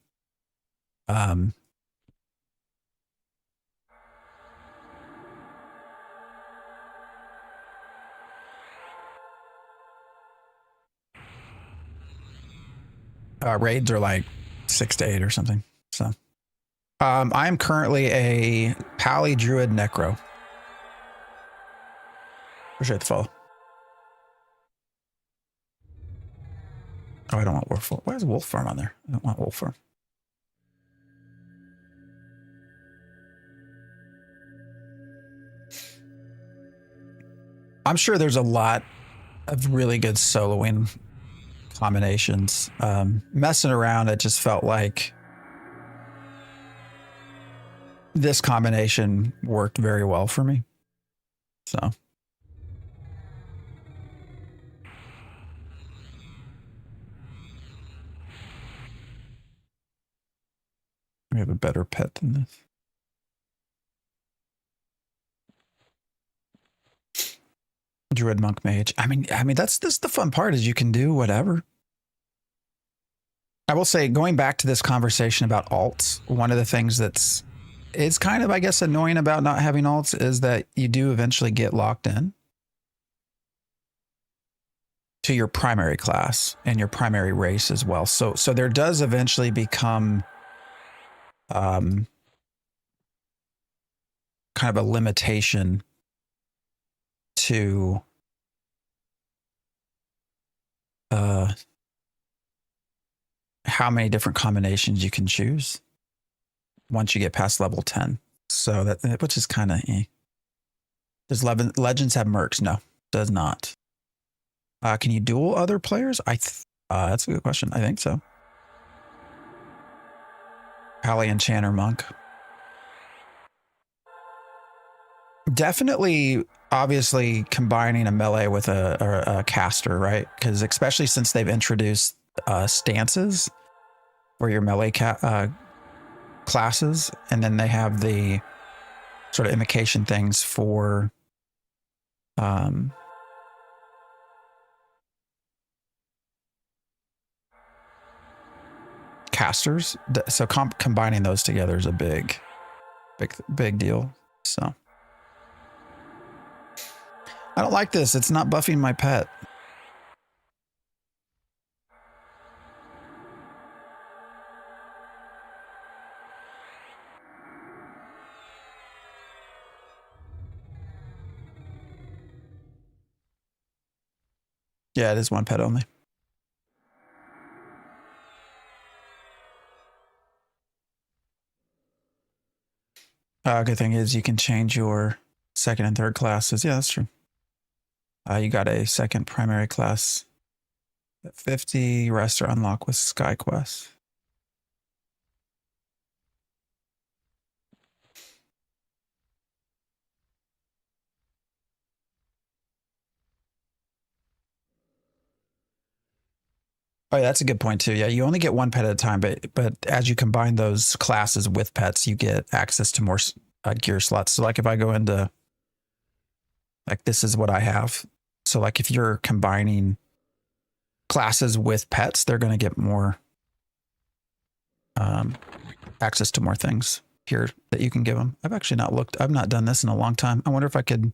Raids are like 6 to 8 or something. So, I am currently a Pally Druid Necro. Appreciate the follow. Oh, I don't want Wolf Farm. Why is Wolf Farm on there? I don't want Wolf Farm. I'm sure there's a lot of really good soloing combinations. Messing around, it just felt like this combination worked very well for me. So. We have a better pet than this. Druid, monk, mage. I mean, that's the fun part is you can do whatever. I will say, going back to this conversation about alts, one of the things is kind of, I guess, annoying about not having alts is that you do eventually get locked in to your primary class and your primary race as well. So there does eventually become kind of a limitation to how many different combinations you can choose once you get past level 10. So that, which is kind of Does Legends have mercs? No, does not. Can you duel other players? That's a good question. I think so. Pally Enchanter Monk. Definitely, obviously, combining a melee with a caster, right? Because especially since they've introduced stances for your melee classes, and then they have the sort of invocation things for casters. So combining those together is a big deal. So I don't like this. It's not buffing my pet. Yeah, it is one pet only. Good thing is you can change your second and third classes. Yeah, that's true. You got a second primary class at 50. Rest are unlocked with Sky Quest. Oh, yeah, that's a good point too. Yeah, you only get one pet at a time, but as you combine those classes with pets, you get access to more gear slots. So like if I go into, like this is what I have. So like if you're combining classes with pets, they're going to get more access to more things here that you can give them. I've actually not looked. I've not done this in a long time. I wonder if I could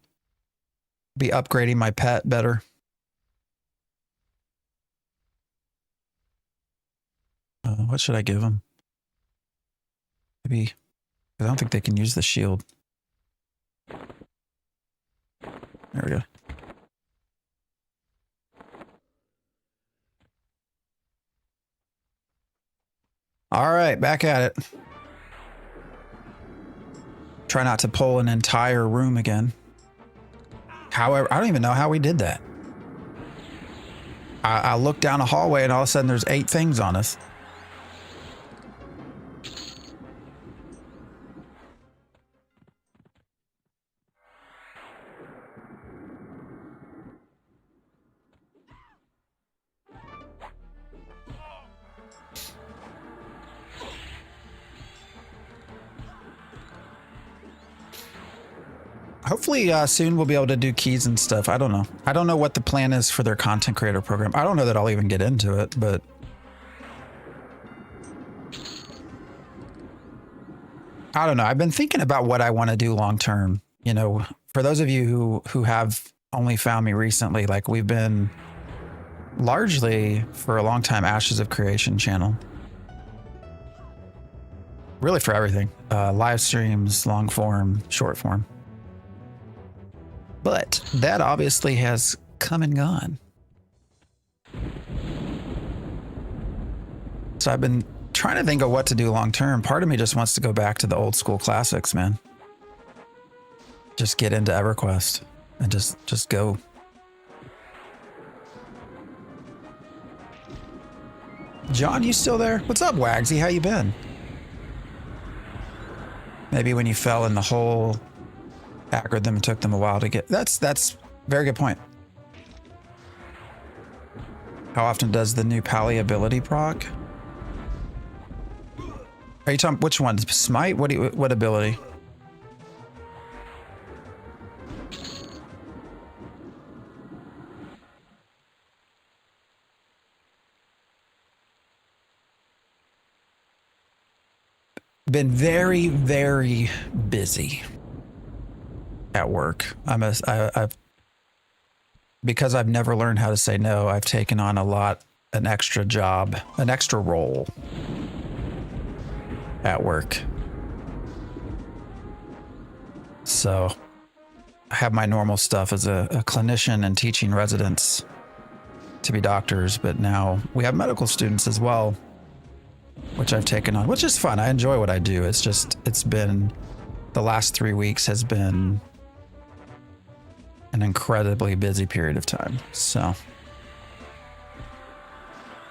be upgrading my pet better. What should I give them? Maybe, I don't think they can use the shield. There we go. All right, back at it. Try not to pull an entire room again. However, I don't even know how we did that. I looked down a hallway and all of a sudden there's 8 things on us. Hopefully soon we'll be able to do keys and stuff. I don't know. I don't know what the plan is for their content creator program. I don't know that I'll even get into it, but I don't know. I've been thinking about what I want to do long term. You know, for those of you who have only found me recently, like we've been largely for a long time Ashes of Creation channel. Really for everything. Live streams, long form, short form. But that obviously has come and gone. So I've been trying to think of what to do long term. Part of me just wants to go back to the old school classics, man. Just get into EverQuest and just go. John, you still there? What's up, Wagsy? How you been? Maybe when you fell in the hole, aggroed them and took them a while to get. That's very good point. How often does the new Pally ability proc? Are you talking which one? Smite? What ability? Been very, very busy at work. I've because I've never learned how to say no, I've taken on an extra job, an extra role at work. So I have my normal stuff as a clinician and teaching residents to be doctors, but now we have medical students as well, which I've taken on, which is fun. I enjoy what I do. It's been, the last 3 weeks has been an incredibly busy period of time. So,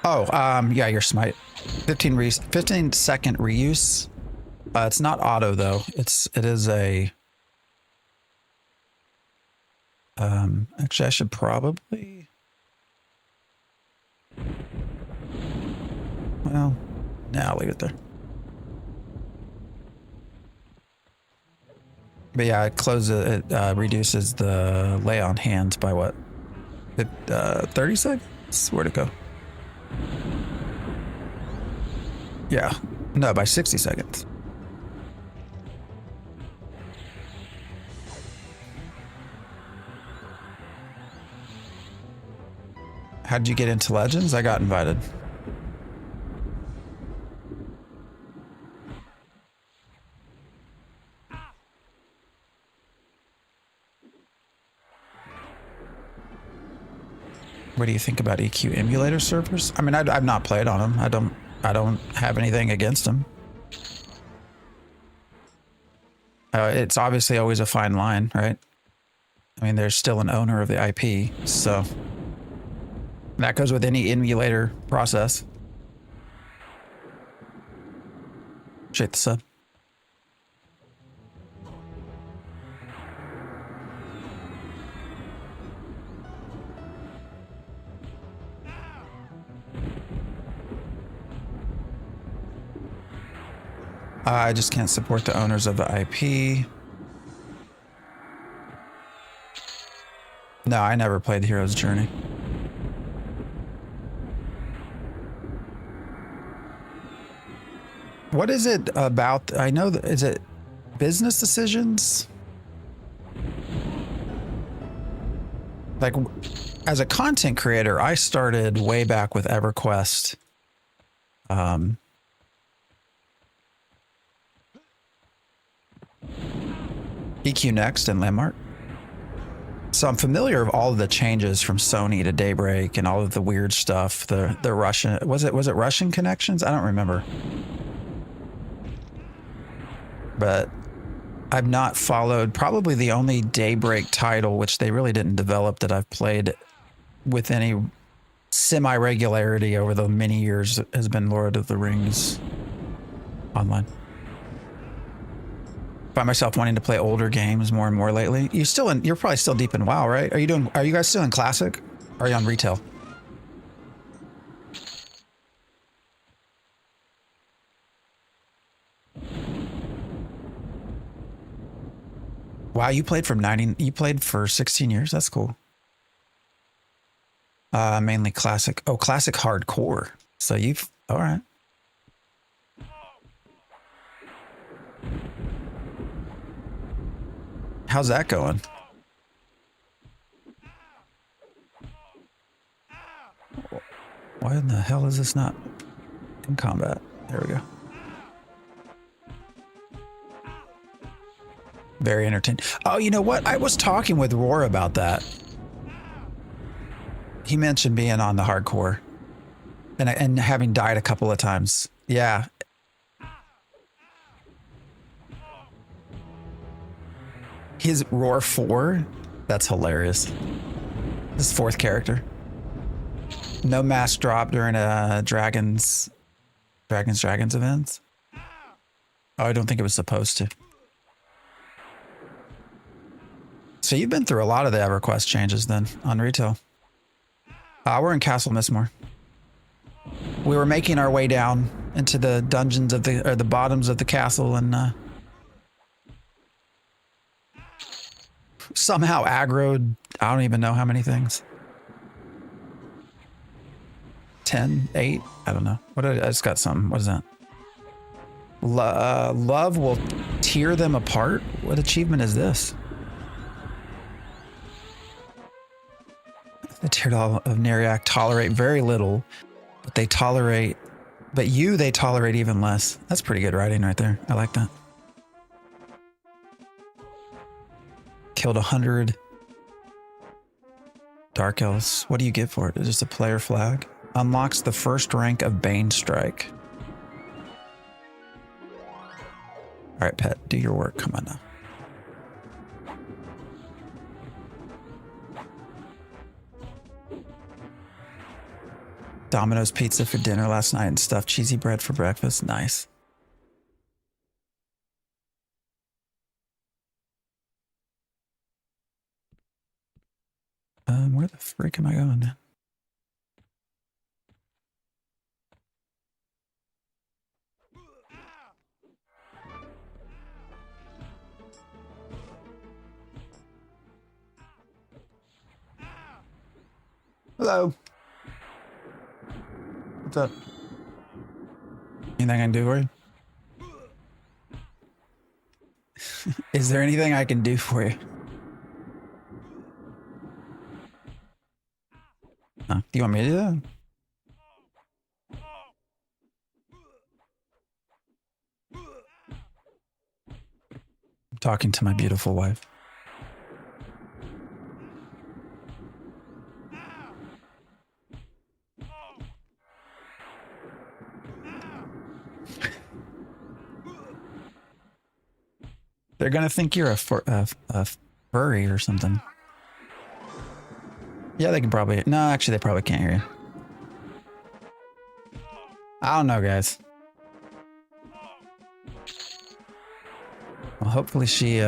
yeah, your smite, 15-second reuse. It's not auto though. It is a. Actually, I should probably. Well, nah, I'll leave it there. But yeah, it reduces the lay on hands by what? 30 seconds? Where'd it go? Yeah. No, by 60 seconds. How did you get into Legends? I got invited. What do you think about EQ emulator servers? I mean, I've not played on them. I don't have anything against them. It's obviously always a fine line, right? I mean, there's still an owner of the IP, so that goes with any emulator process. Appreciate the sub. I just can't support the owners of the IP. No, I never played Hero's Journey. What is it about? I know that, is it business decisions? Like, as a content creator, I started way back with EverQuest. EQ Next and Landmark. So I'm familiar with all of the changes from Sony to Daybreak and all of the weird stuff. The Russian, was it Russian connections? I don't remember. But I've not followed, probably the only Daybreak title, which they really didn't develop, that I've played with any semi-regularity over the many years has been Lord of the Rings Online. Find myself wanting to play older games more and more lately. You're probably still deep in WoW, right? Are you guys still in Classic? Or are you on retail? Wow, you played for 16 years? That's cool. Mainly Classic. Oh, Classic Hardcore. So all right. How's that going? Why in the hell is this not in combat? There we go. Very entertaining. Oh, you know what? I was talking with Roar about that. He mentioned being on the hardcore and having died a couple of times. Yeah. His Roar 4? That's hilarious. His fourth character. No mask drop during a Dragons events. Oh, I don't think it was supposed to. So you've been through a lot of the EverQuest changes then on retail. We're in Castle Mistmore. We were making our way down into the dungeons of the bottoms of the castle and somehow aggroed, I don't even know how many things. 10, 8, I don't know. I just got something. What is that? Love will tear them apart? What achievement is this? The Teardal of Neriak tolerate very little, but they tolerate even less. That's pretty good writing right there. I like that. Killed 100 Dark Elves. What do you get for it? It's just a player flag. Unlocks the first rank of Bane Strike. All right, pet, do your work. Come on now. Domino's pizza for dinner last night and stuffed cheesy bread for breakfast. Nice. Where the frick am I going now? Hello. What's up? anything I can do for you? Is there anything I can do for you? Huh? Do you want me to do that? I'm talking to my beautiful wife. They're gonna think you're a furry or something. Yeah, they can probably. No, actually, they probably can't hear you. I don't know, guys. Well, hopefully she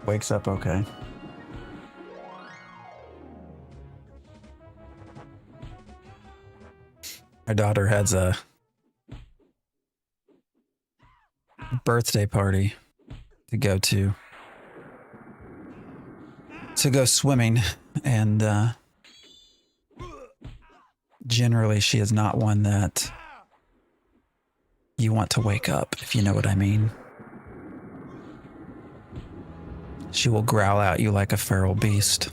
wakes up okay. My daughter has a birthday party to go swimming, and generally she is not one that you want to wake up, if you know what I mean. She will growl at you like a feral beast.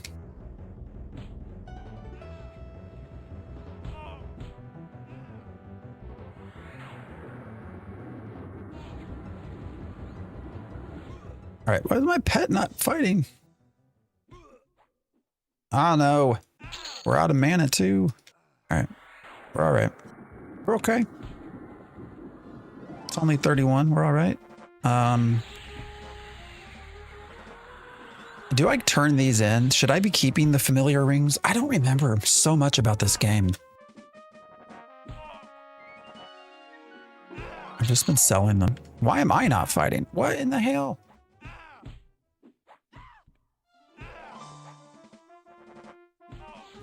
All right, why is my pet not fighting? I don't know. We're out of mana too. All right, we're all right. We're okay. It's only 31. We're all right. Do I turn these in? Should I be keeping the familiar rings? I don't remember so much about this game. I've just been selling them. Why am I not fighting? What in the hell?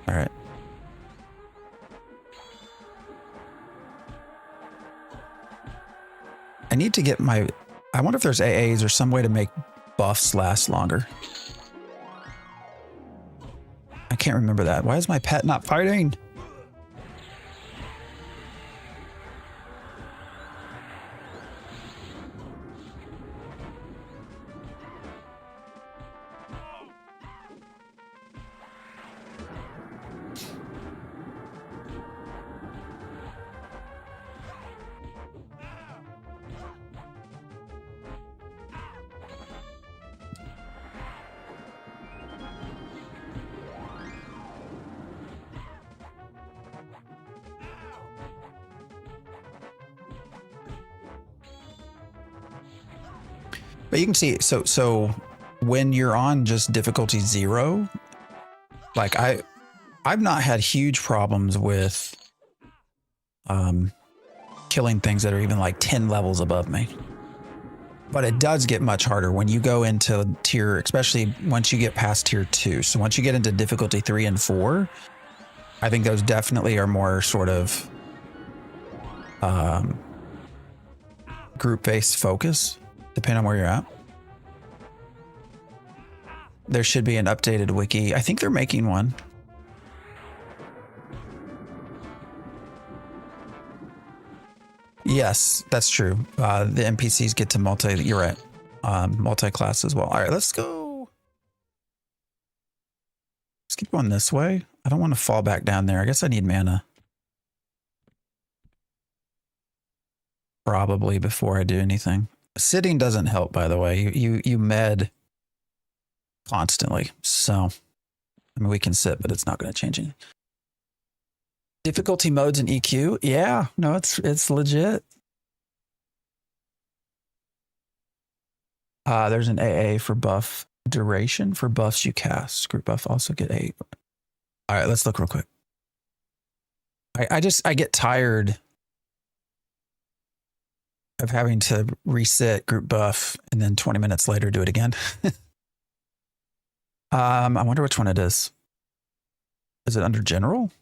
All right. I need to get my... I wonder if there's AAs or some way to make buffs last longer. I can't remember that. Why is my pet not fighting? But you can see, so when you're on just difficulty 0, like I've not had huge problems with killing things that are even like 10 levels above me. But it does get much harder when you go into tier, especially once you get past tier 2. So once you get into difficulty 3 and 4, I think those definitely are more sort of group-based focus, depending on where you're at. There should be an updated wiki. I think they're making one. Yes, that's true. The NPCs get to you're right. Multi-class as well. All right, let's go. Let's keep going this way. I don't want to fall back down there. I guess I need mana. Probably before I do anything. Sitting doesn't help, by the way. You med constantly. So, I mean, we can sit, but it's not going to change anything. Difficulty modes and EQ. Yeah, no, it's legit. There's an AA for buff duration. For buffs you cast. Group buff also get 8. All right, let's look real quick. I get tired of having to reset group buff and then 20 minutes later do it again. I wonder which one it is. Is it under general?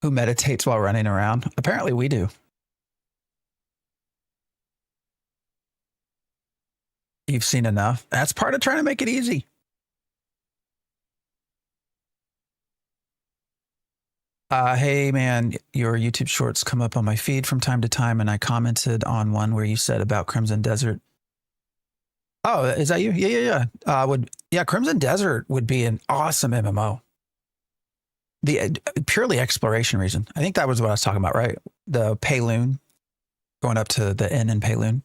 Who meditates while running around? Apparently we do. You've seen enough. That's part of trying to make it easy. Hey man, your YouTube shorts come up on my feed from time to time, and I commented on one where you said about Crimson Desert. Oh, is that you? Yeah. Crimson Desert would be an awesome MMO. The purely exploration reason. I think that was what I was talking about, right? The Payloon, going up to the inn in Payloon.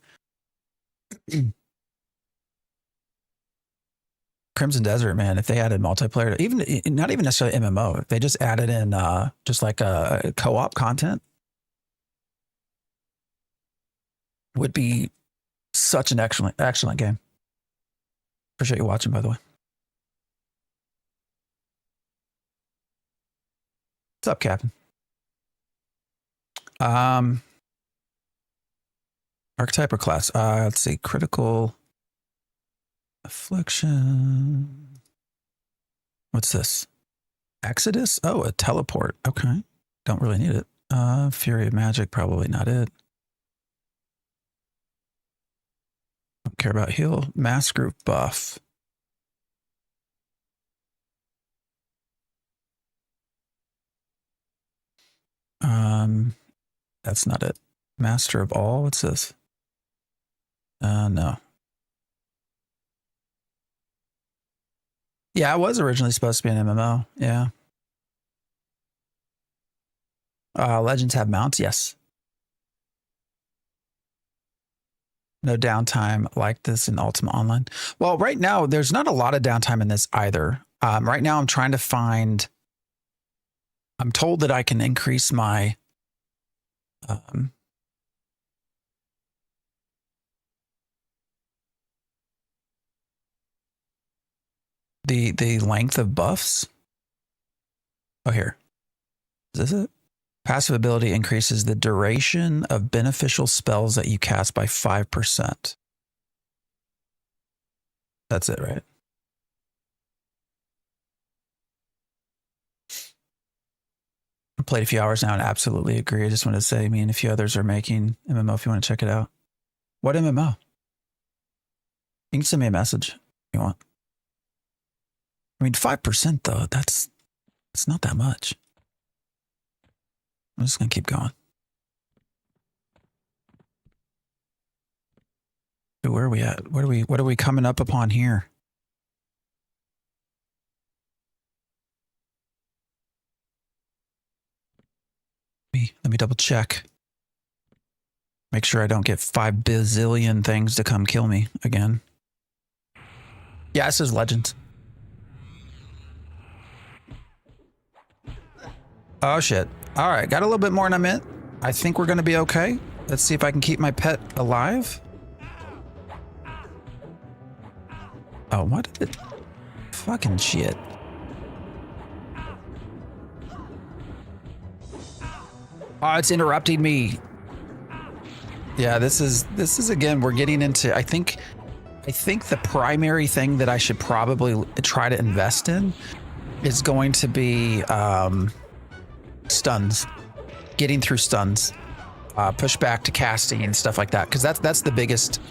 Crimson Desert, man, if they added multiplayer, even not even necessarily MMO, if they just added in just like a co-op content, would be such an excellent game. Appreciate you watching, by the way. What's up, Captain? Archetype or class? Let's see, critical affliction. What's this? Exodus? Oh, a teleport. Okay. Don't really need it. Fury of Magic, probably not it. Don't care about heal. Mass group buff. That's not it. Master of all. What's this? No. Yeah, it was originally supposed to be an MMO. Yeah. Legends have mounts. Yes. No downtime like this in Ultima Online. Well, right now, there's not a lot of downtime in this either. Right now, I'm trying to find... I'm told that I can increase my... the length of buffs. Oh, here. Is this it? Passive ability increases the duration of beneficial spells that you cast by 5%. That's it, right? I played a few hours now and absolutely agree. I just want to say, me and a few others are making MMO if you want to check it out. What MMO? You can send me a message if you want. I mean, 5% though, it's not that much. I'm just going to keep going. So where are we at? What are we coming up upon here? Let me double check. Make sure I don't get 5 bazillion things to come kill me again. Yeah, this is Legends. Oh shit. All right, got a little bit more than I meant. I think we're gonna be okay. Let's see if I can keep my pet alive. Oh, what did it? Fucking shit. Oh, it's interrupting me. Yeah, this is again, we're getting into, I think the primary thing that I should probably try to invest in is going to be stuns, getting through stuns, push back to casting and stuff like that. Cause that's the biggest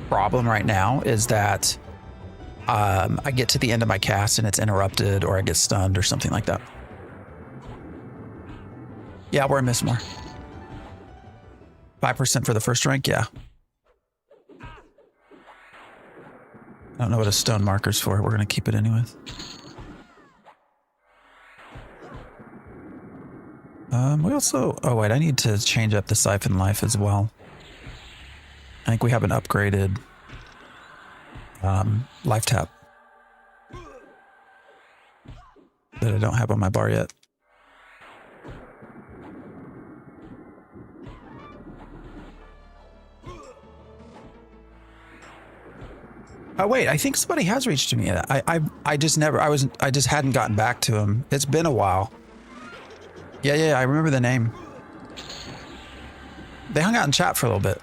problem right now is that I get to the end of my cast and it's interrupted or I get stunned or something like that. Yeah, we're in Miss More. 5% for the first rank, yeah. I don't know what a stone marker's for. We're gonna keep it anyways. We also, oh wait, I need to change up the siphon life as well. I think we have an upgraded life tap that I don't have on my bar yet. Oh wait, I think somebody has reached to me. I just hadn't gotten back to him. It's been a while. Yeah, I remember the name. They hung out in chat for a little bit.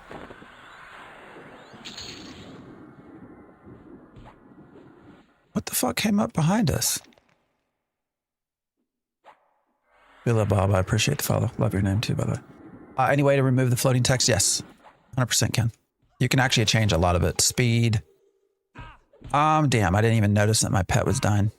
What the fuck came up behind us? Villa Bob, I appreciate the follow. Love your name too, by the way. Any way to remove the floating text? Yes, 100% can. You can actually change a lot of it. Speed. Damn, I didn't even notice that my pet was dying.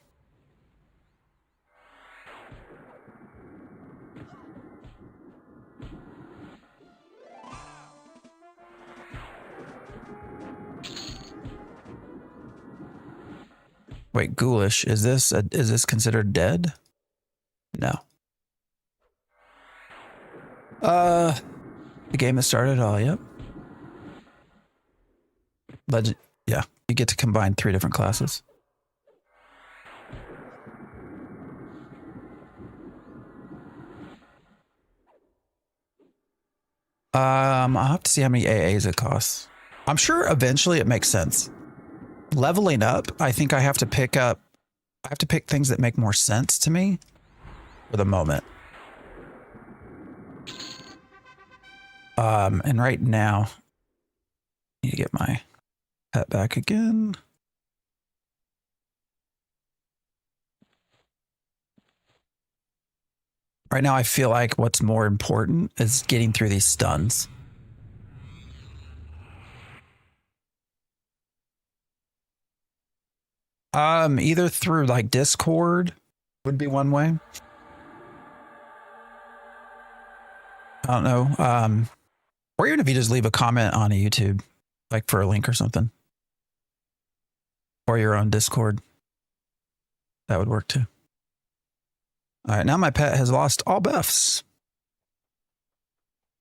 Wait, ghoulish. Is this considered dead? No. The game has started. Oh, yep. Legend. Yeah, you get to combine 3 different classes. I'll have to see how many AAs it costs. I'm sure eventually it makes sense. Leveling up, I think I have to pick things that make more sense to me for the moment. And right now, I need to get my pet back again. Right now, I feel like what's more important is getting through these stuns. Either through like Discord would be one way. I don't know. Or even if you just leave a comment on a YouTube, like for a link or something. Or your own Discord. That would work too. All right, now my pet has lost all buffs.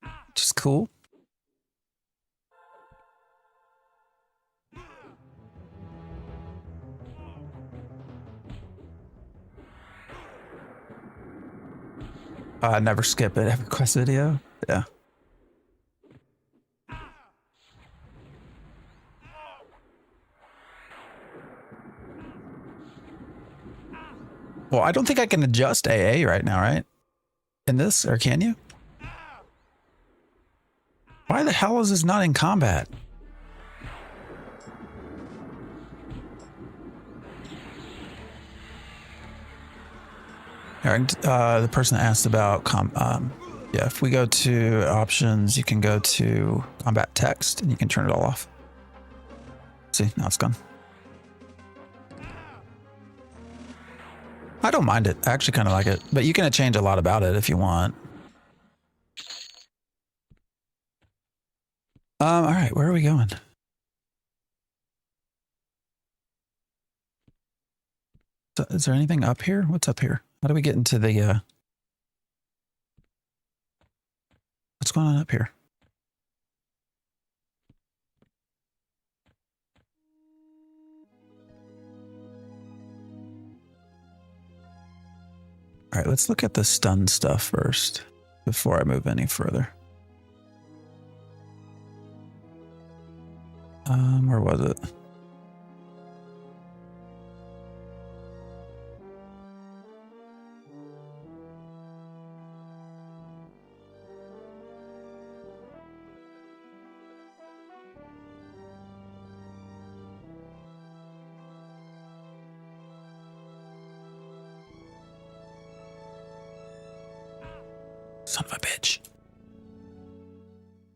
Which is cool. Never skip it. EverQuest video. Yeah. Well, I don't think I can adjust AA right now, right? In this, or can you? Why the hell is this not in combat? The person asked about yeah, if we go to options, you can go to combat text and you can turn it all off. See, now it's gone. I don't mind it. I actually kind of like it, but you can change a lot about it if you want. All right, where are we going? So, is there anything up here? What's up here? How do we get into the, what's going on up here? All right, let's look at the stun stuff first before I move any further. Where was it? Son of a bitch.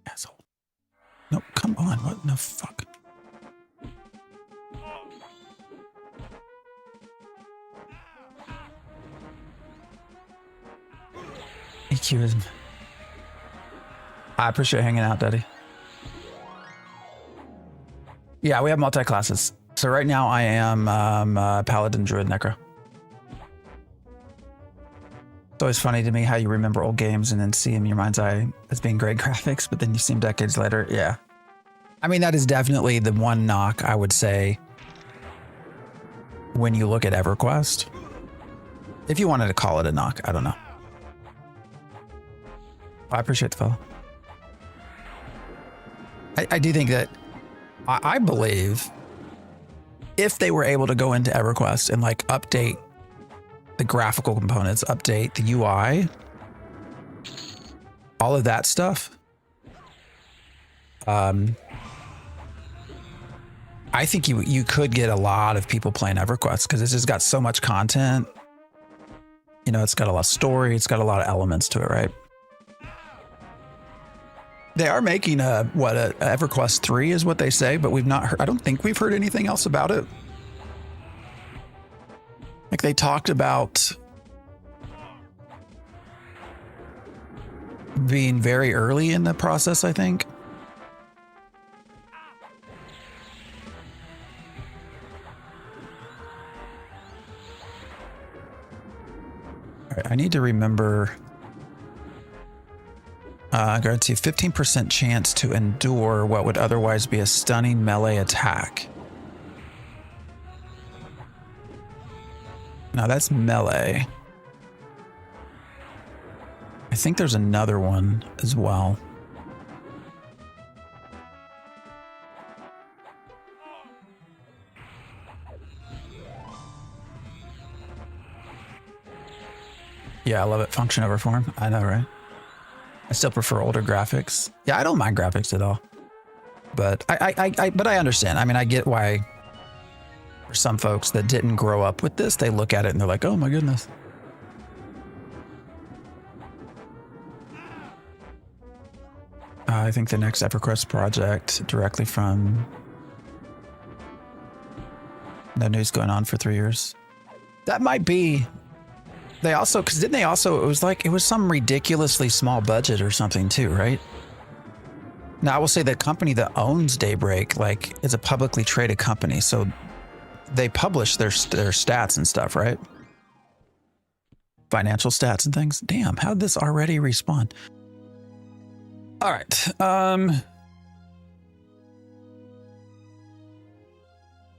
Asshole. Nope, come on. What in the fuck? EQ is... I appreciate hanging out, Daddy. Yeah, we have multi-classes. So right now I am Paladin, Druid, Necro. It's always funny to me how you remember old games and then see them in your mind's eye as being great graphics, but then you see them decades later. Yeah. I mean, that is definitely the one knock I would say when you look at EverQuest. If you wanted to call it a knock, I don't know. I appreciate the follow. I do think that, I believe if they were able to go into EverQuest and like update the graphical components, update the UI, all of that stuff, I think you could get a lot of people playing EverQuest because it's just got so much content. You know, it's got a lot of story, it's got a lot of elements to it, right? They are making a EverQuest 3 is what they say, but we've not heard, I don't think we've heard anything else about it. Like they talked about being very early in the process, I think. All right, I need to remember. Grants you 15% chance to endure what would otherwise be a stunning melee attack. Now that's melee. I think there's another one as well. Yeah, I love it. Function over form. I know, right? I still prefer older graphics. Yeah, I don't mind graphics at all. But I understand. I mean, I get why for some folks that didn't grow up with this, they look at it and they're like, oh my goodness. I think the next EverQuest project directly from no news going on for 3 years. That might be. They also, because didn't they also, it was some ridiculously small budget or something too, right? Now, I will say the company that owns Daybreak, like, is a publicly traded company. So they publish their stats and stuff, right? Financial stats and things. Damn, how did this already respawn? All right.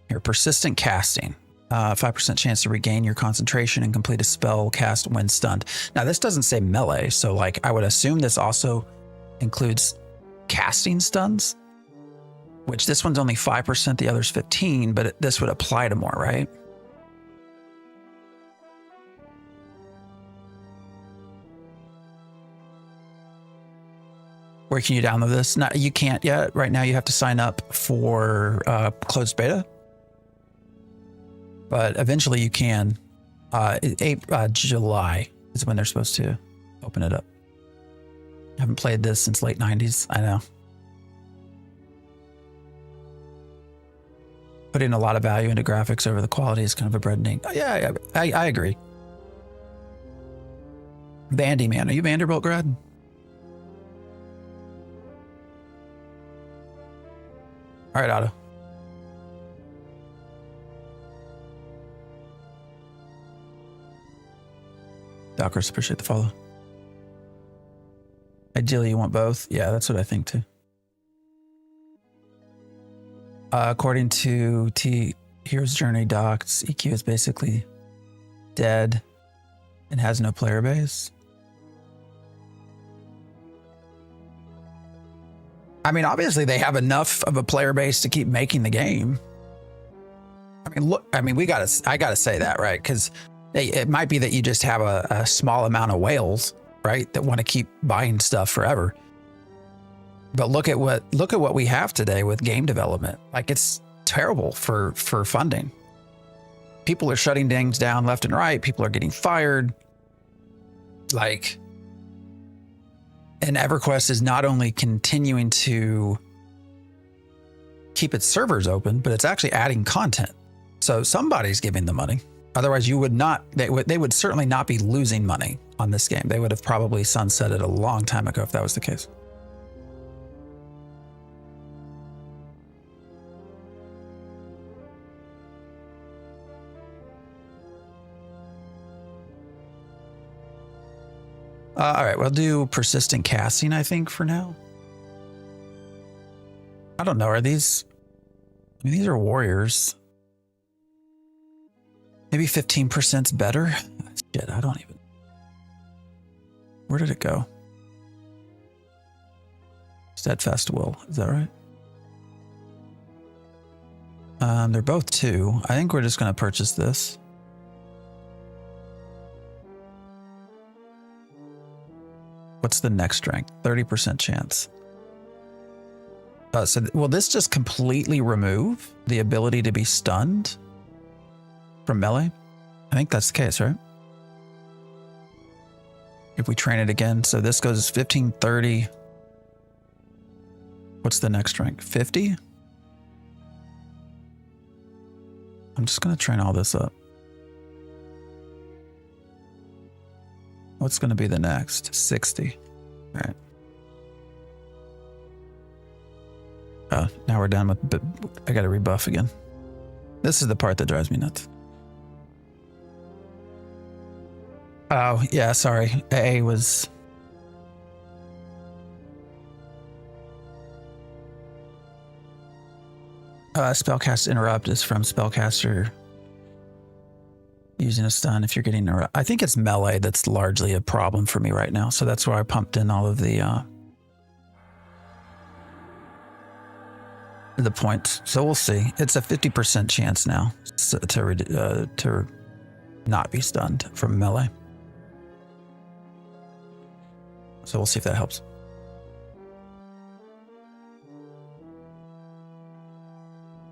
Here, persistent casting. 5% chance to regain your concentration and complete a spell cast when stunned. Now, this doesn't say melee, so like I would assume this also includes casting stuns, which this one's only 5%, the other's 15%, but this would apply to more, right? Where can you download this? No, you can't yet. Right now you have to sign up for closed beta. But eventually you can. July is when they're supposed to open it up. I haven't played this since late 90s. I know. Putting a lot of value into graphics over the quality is kind of a bread and egg. Yeah, I agree. Vandy, man. Are you Vanderbilt grad? All right, Otto. Dockers, appreciate the follow. Ideally, you want both. Yeah, that's what I think too. According to Hero's Journey docs, EQ is basically dead and has no player base. I mean, obviously they have enough of a player base to keep making the game. I mean, look, I mean, I gotta say that, right? Because it might be that you just have a small amount of whales, right, that want to keep buying stuff forever. But look at what we have today with game development. Like, it's terrible for funding. People are shutting things down left and right. People are getting fired. Like, and EverQuest is not only continuing to keep its servers open, but it's actually adding content. So somebody's giving the money. Otherwise, you would not. They would certainly not be losing money on this game. They would have probably sunsetted a long time ago if that was the case. All right, we'll do persistent casting, I think, for now. I don't know. Are these? I mean, these are warriors. Maybe 15%'s better. Shit, I don't even. Where did it go? Steadfast will. Is that right? They're both 2. I think we're just going to purchase this. What's the next strength? 30% chance. So will this just completely remove the ability to be stunned from melee? I think that's the case, right? If we train it again. So this goes 15, 30. What's the next rank? 50? I'm just going to train all this up. What's going to be the next? 60. All right. Now we're done with, I got to rebuff again. This is the part that drives me nuts. Oh, yeah, sorry. A was... spellcast interrupt is from spellcaster using a stun if you're getting interrupt. I think it's melee that's largely a problem for me right now. So that's why I pumped in all of the points. So we'll see. It's a 50% chance now to not be stunned from melee. So we'll see if that helps.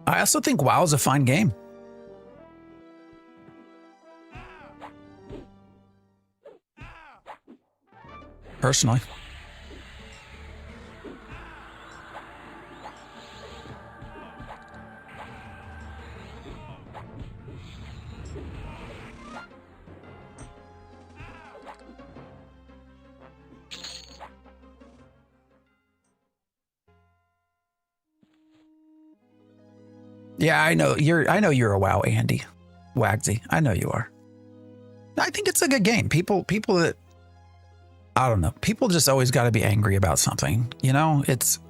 I also think WoW is a fine game. Personally. Yeah, I know you're a WoW Andy. Wagsy. I know you are. I think it's a good game. People that I don't know. People just always got to be angry about something. You know, it's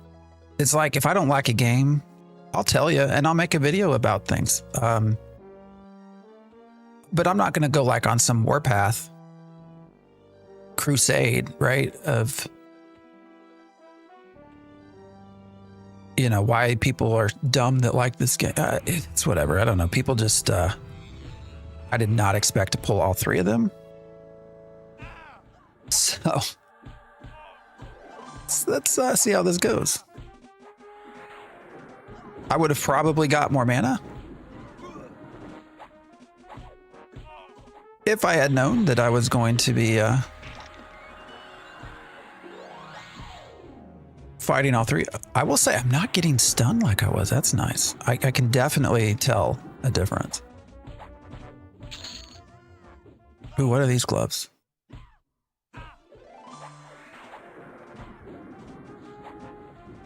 like if I don't like a game, I'll tell you and I'll make a video about things. But I'm not going to go like on some warpath crusade, right? Of, you know, why people are dumb that like this game. It's whatever. I don't know. People just, I did not expect to pull all three of them. So let's see how this goes. I would have probably got more mana if I had known that I was going to be fighting all three. I will say I'm not getting stunned like I was. That's nice. I can definitely tell a difference. Ooh, what are these gloves?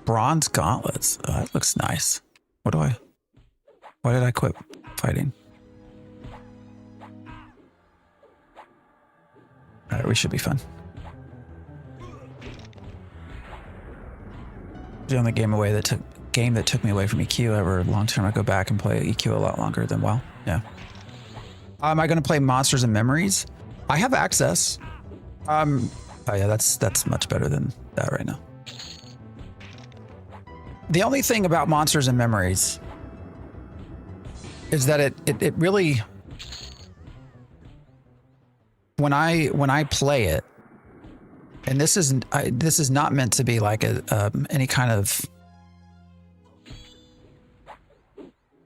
Bronze gauntlets. Oh, that looks nice. Why did I quit fighting? All right, we should be fine. The only game that took me away from EQ ever long term. I go back and play EQ a lot longer than WoW. Yeah. Am I going to play Monsters and Memories? I have access. Oh yeah, that's much better than that right now. The only thing about Monsters and Memories is that it really, when I play it, and this is not meant to be like any kind of,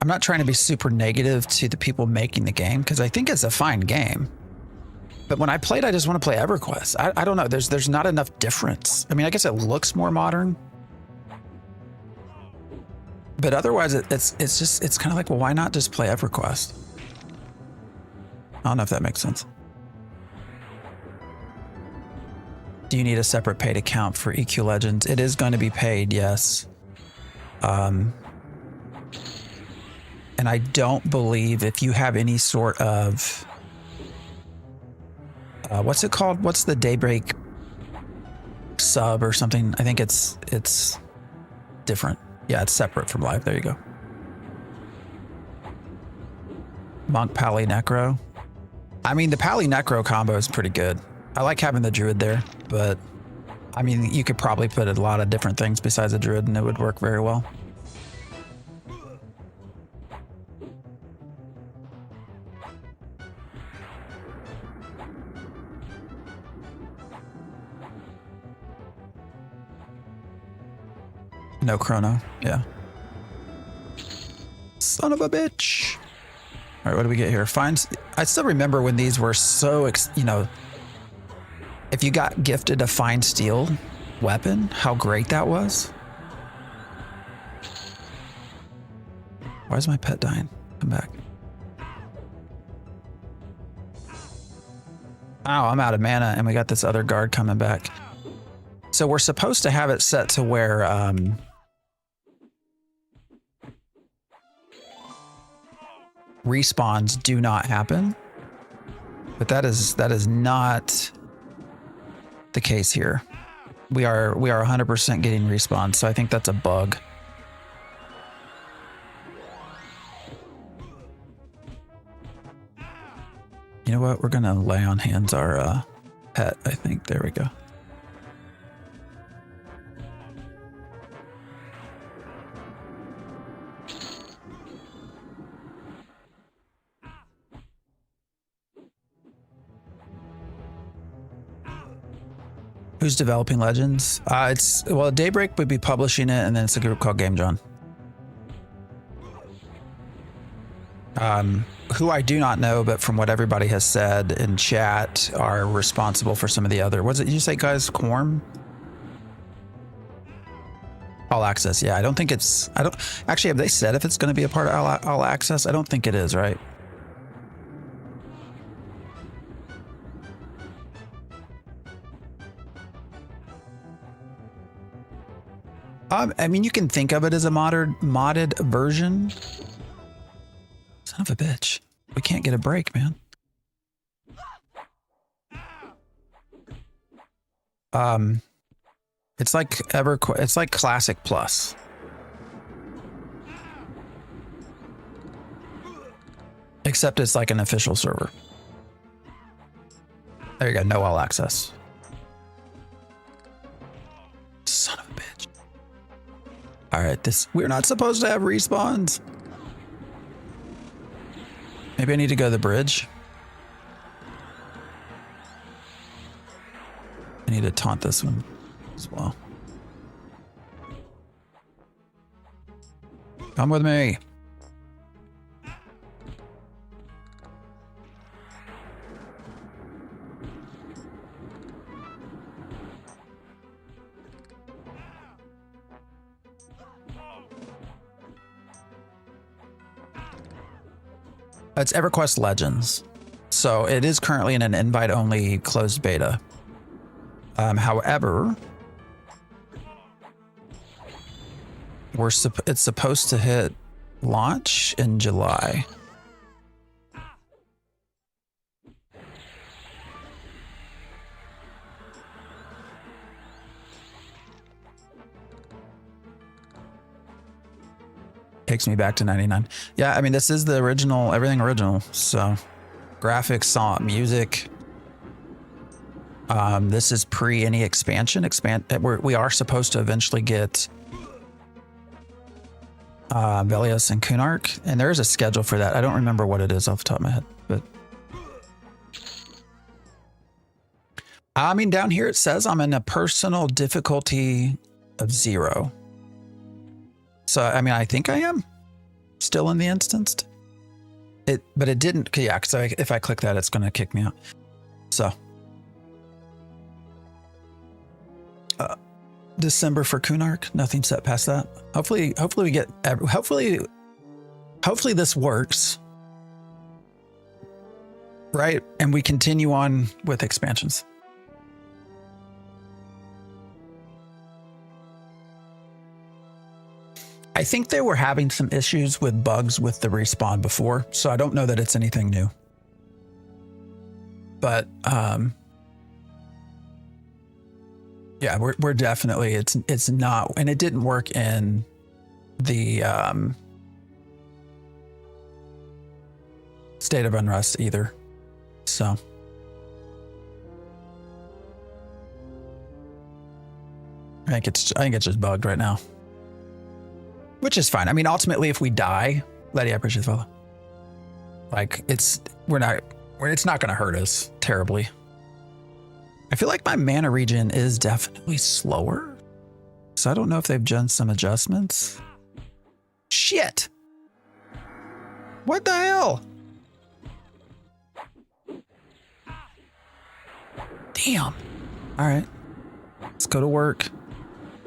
I'm not trying to be super negative to the people making the game because I think it's a fine game. But when I played, I just want to play EverQuest. I don't know. There's not enough difference. I mean, I guess it looks more modern. But otherwise, it's kind of like, well, why not just play EverQuest? I don't know if that makes sense. Do you need a separate paid account for EQ Legends? It is going to be paid, yes. And I don't believe if you have any sort of, what's it called? What's the Daybreak sub or something? I think it's different. Yeah, it's separate from live. There you go. Monk Pally Necro. I mean, the Pally Necro combo is pretty good. I like having the Druid there, but I mean, you could probably put a lot of different things besides a Druid and it would work very well. No chrono, yeah. Son of a bitch. All right, what do we get here? I still remember when these were so, you know, if you got gifted a fine steel weapon, how great that was. Why is my pet dying? Come back. Oh, I'm out of mana and we got this other guard coming back. So we're supposed to have it set to where, respawns do not happen. But that is not the case here. We are 100% getting respawns, so I think that's a bug. You know what? We're gonna lay on hands our pet, I think. There we go. Who's developing Legends? Well, Daybreak would be publishing it, and then it's a group called Game John. Who I do not know, but from what everybody has said in chat, are responsible for some of the other. What did you say, guys? Quorum? All Access. Yeah, I don't think it's. I don't actually. Have they said if it's going to be a part of All Access? I don't think it is. Right. I mean, you can think of it as a modded version. Son of a bitch. We can't get a break, man. It's like EverQuest. It's like Classic Plus. Except it's like an official server. There you go. No all access. Son of a bitch. All right, we're not supposed to have respawns. Maybe I need to go to the bridge. I need to taunt this one as well. Come with me. It's EverQuest Legends. So it is currently in an invite-only closed beta. However, it's supposed to hit launch in July. Takes me back to 99. Yeah, I mean, this is the original, everything original. So graphics, song, music. This is pre any expansion. We are supposed to eventually get Velios and Kunark, and there is a schedule for that. I don't remember what it is off the top of my head, but I mean, down here it says I'm in a personal difficulty of 0. So, I mean, I think I am still in the instanced. But it didn't, yeah, because if I click that, it's going to kick me out. So, December for Kunark, nothing set past that. Hopefully we get, hopefully this works, right? And we continue on with expansions. I think they were having some issues with bugs with the respawn before, so I don't know that it's anything new. But yeah, we're definitely it's not, and it didn't work in the State of Unrest either. So I think it's just bugged right now. Which is fine. I mean, ultimately, if we die, Letty, I appreciate the follow. Like, it's not going to hurt us terribly. I feel like my mana regen is definitely slower. So I don't know if they've done some adjustments. Shit. What the hell? Damn. All right. Let's go to work.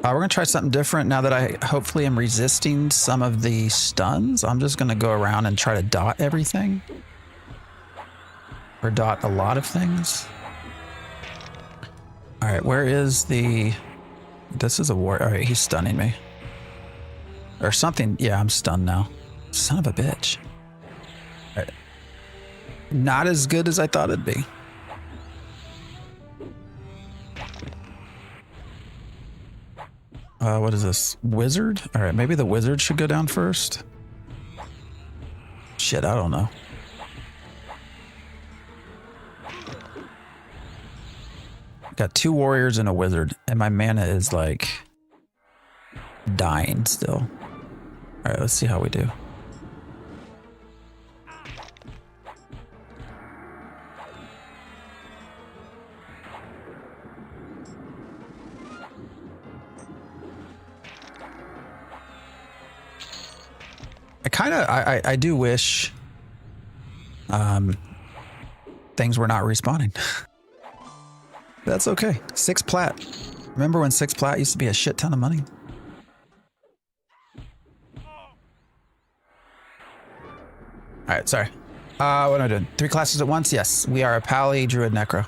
We're going to try something different now that I hopefully am resisting some of the stuns. I'm just going to go around and try to dot everything. Or dot a lot of things. All right, where is the... This is a war... All right, he's stunning me. Or something. Yeah, I'm stunned now. Son of a bitch. All right. not as good as I thought it'd be. What is this? Wizard? All right, maybe the wizard should go down first. Shit, I don't know. Got 2 warriors and a wizard, and my mana is like dying still. All right, let's see how we do. I do wish things were not respawning. That's okay. 6 plat. Remember when 6 plat used to be a shit ton of money? All right, sorry. What am I doing? 3 classes at once? Yes, we are a Pally, Druid, Necro.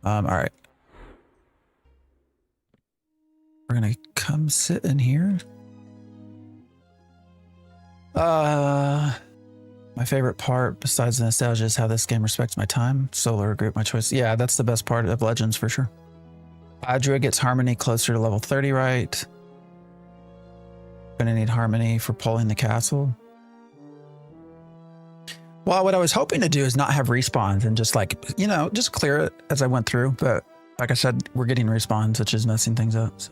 All right. We're gonna come sit in here. My favorite part, besides the nostalgia, is how this game respects my time. Solo or group, my choice. Yeah, that's the best part of Legends for sure. Druid gets Harmony closer to level 30, right? Gonna need Harmony for pulling the castle. Well, what I was hoping to do is not have respawns and just like, you know, just clear it as I went through. But like I said, we're getting respawns, which is messing things up. So.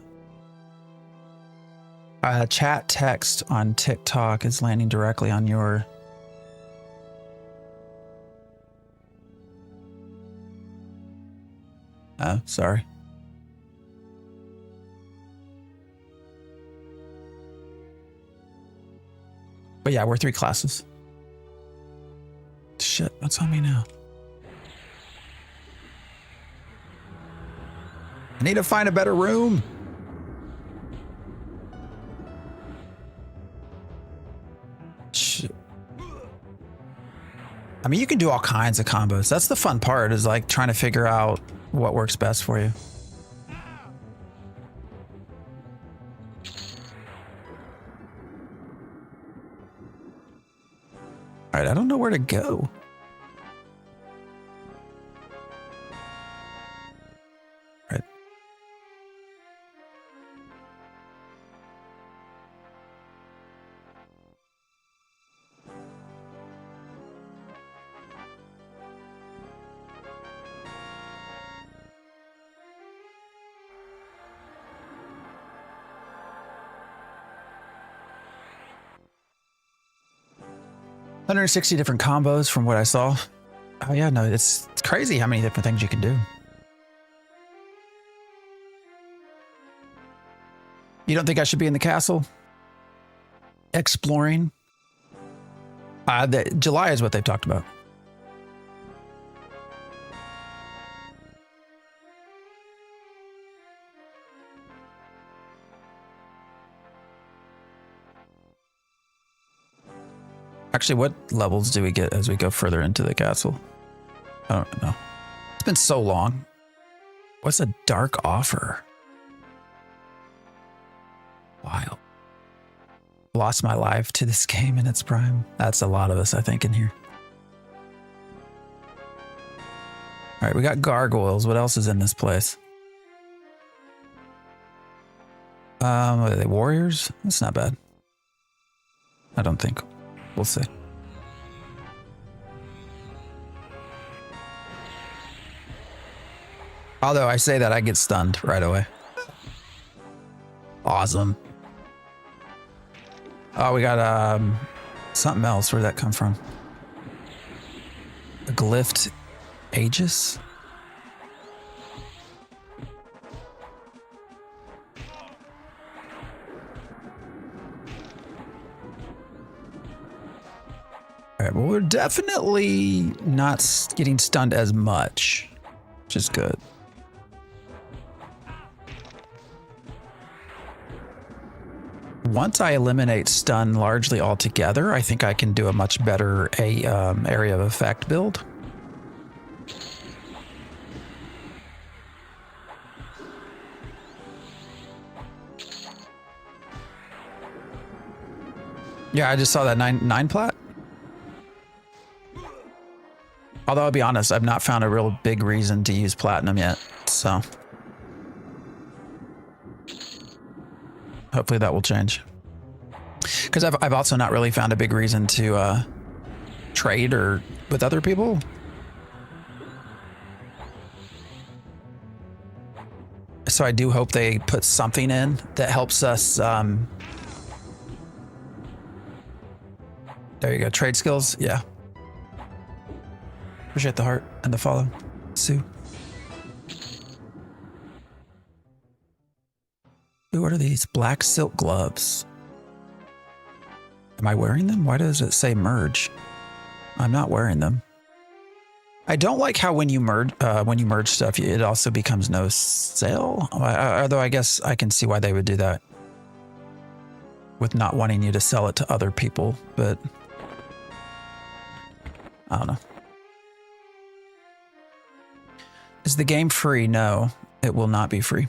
Chat text on TikTok is landing directly on your... Oh, sorry. But yeah, we're 3 classes. Shit, what's on me now? I need to find a better room. Shit. I mean, you can do all kinds of combos. That's the fun part, is like trying to figure out what works best for you. All right, I don't know where to go. All right. $160 different combos from what I saw. Oh yeah, no, it's crazy how many different things you can do. You don't think I should be in the castle? Exploring? July is what they've talked about. Actually, what levels do we get as we go further into the castle? I don't know. It's been so long. What's a dark offer? Wild. Lost my life to this game in its prime. That's a lot of us, I think, in here. All right, we got gargoyles. What else is in this place? Are they warriors? That's not bad. I don't think. We'll see. Although I say that, I get stunned right away. Awesome. Oh, we got something else. Where'd that come from? A glyphed Aegis? All right, well, we're definitely not getting stunned as much, which is good. Once I eliminate stun largely altogether, I think I can do a much better area of effect build. Yeah, I just saw that nine plat. Although I'll be honest, I've not found a real big reason to use platinum yet. So hopefully that will change. Because I've also not really found a big reason to trade or with other people. So I do hope they put something in that helps us. There you go. Trade skills. Yeah. Appreciate the heart and the follow, Sue. Ooh, what are these? Black silk gloves. Am I wearing them? Why does it say merge? I'm not wearing them. I don't like how when you merge stuff, it also becomes no sale. Although I guess I can see why they would do that with not wanting you to sell it to other people, but I don't know. Is the game free? No, it will not be free.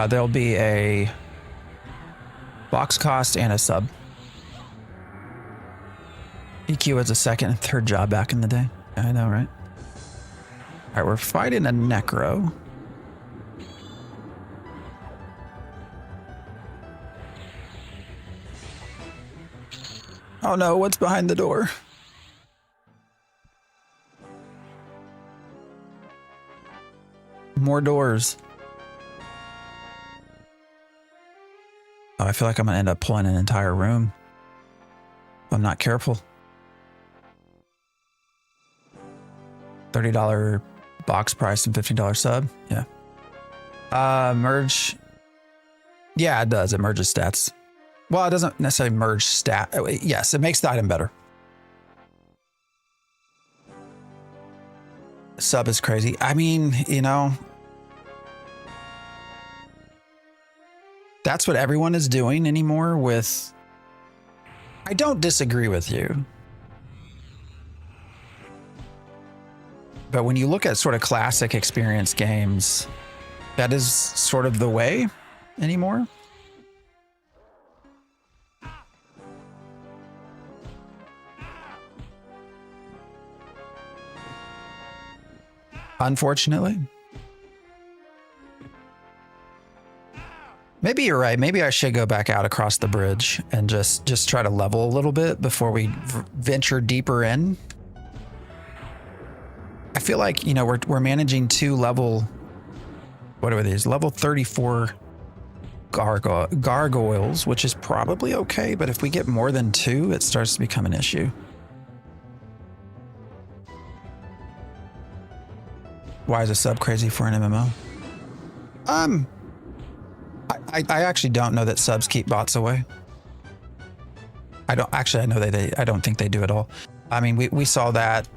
There'll be a box cost and a sub. EQ was a second and third job back in the day. I know, right? All right, we're fighting a necro. Oh no, what's behind the door? More doors. Oh, I feel like I'm gonna end up pulling an entire room if I'm not careful. $30 box price and $15 sub. Yeah. Merge. Yeah, it does. It merges stats. Well, it doesn't necessarily merge stat. Yes, it makes the item better. Sub is crazy. I mean, you know, that's what everyone is doing anymore with. I don't disagree with you. But when you look at sort of classic experience games, that is sort of the way anymore. Unfortunately. Maybe you're right. Maybe I should go back out across the bridge and just try to level a little bit before we venture deeper in. I feel like, you know, we're managing two level, what are these? Level 34 gargoyles, which is probably okay, but if we get more than two, it starts to become an issue. Why is a sub crazy for an MMO? I actually don't know that subs keep bots away. I know I don't think they do at all. I mean, we saw that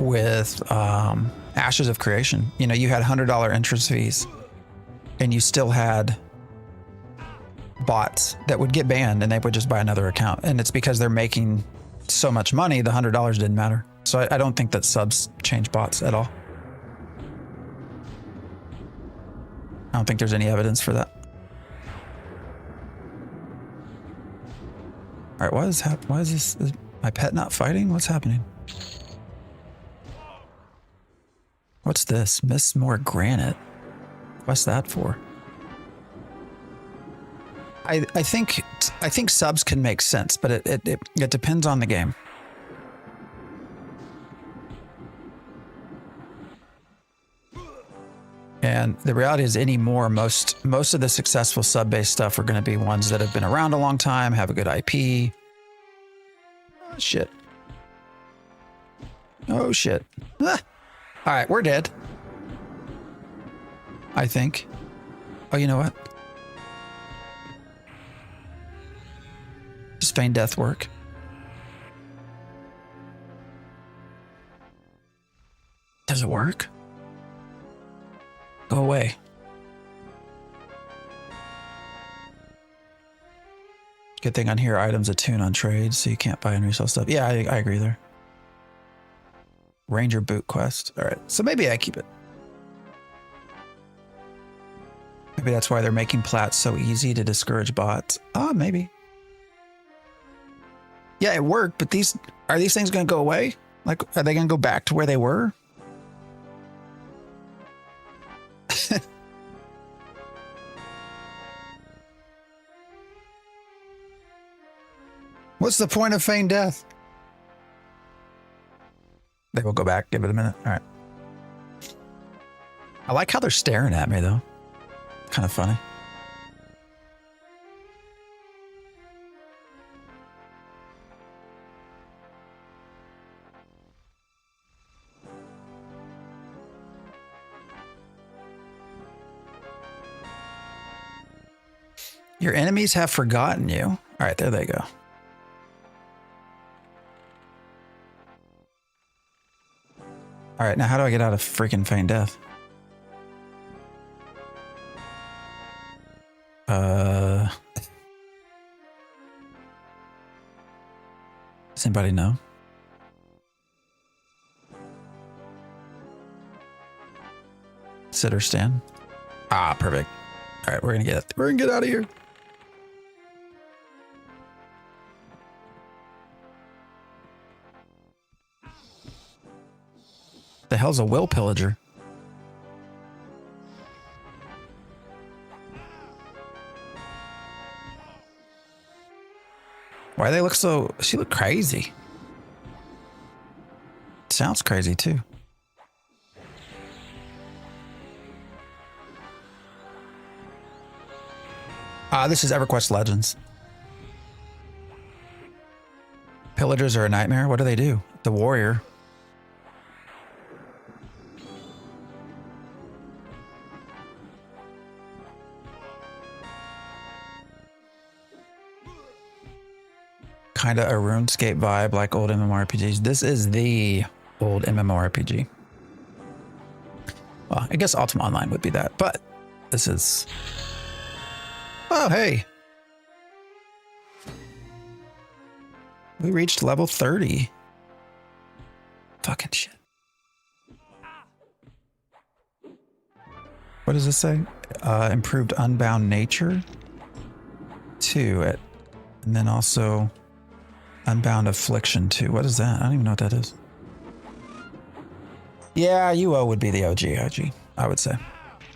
with Ashes of Creation. You know, you had $100 entrance fees and you still had bots that would get banned and they would just buy another account. And it's because they're making so much money, the $100 didn't matter. So I don't think that subs change bots at all. I don't think there's any evidence for that. All right, why is this? Is my pet not fighting? What's happening? What's this? Miss more granite. What's that for? I think subs can make sense, but it depends on the game. And the reality is anymore, most of the successful sub-based stuff are going to be ones that have been around a long time, have a good IP. Oh, shit. Oh, shit. Ah. All right, we're dead. I think. Oh, you know what? Just feign death work. Does it work? Go away. Good thing on here, items attune on trade, so you can't buy and resell stuff. Yeah, I agree there. Ranger boot quest. All right, so maybe I keep it. Maybe that's why they're making plats so easy to discourage bots. Ah, maybe. Yeah, it worked, but are these things going to go away? Like, are they going to go back to where they were? What's the point of feigned death? They will go back. Give it a minute. All right. I like how they're staring at me, though. Kind of funny. Your enemies have forgotten you. All right, there they go. All right, now how do I get out of freaking feigned death? Does anybody know? Sit or stand? Ah, perfect. All right, we're gonna get out of here. The hell's a will pillager? Why they look so... She looked crazy. Sounds crazy too. This is EverQuest Legends. Pillagers are a nightmare. What do they do? The warrior. Kind of a RuneScape vibe like old MMORPGs. This is the old MMORPG. Well, I guess Ultima Online would be that, but this is... Oh, hey. We reached level 30. Fucking shit. What does this say? Improved Unbound Nature 2. And then also Unbound Affliction 2. What is that? I don't even know what that is. Yeah, UO would be the OG, I would say.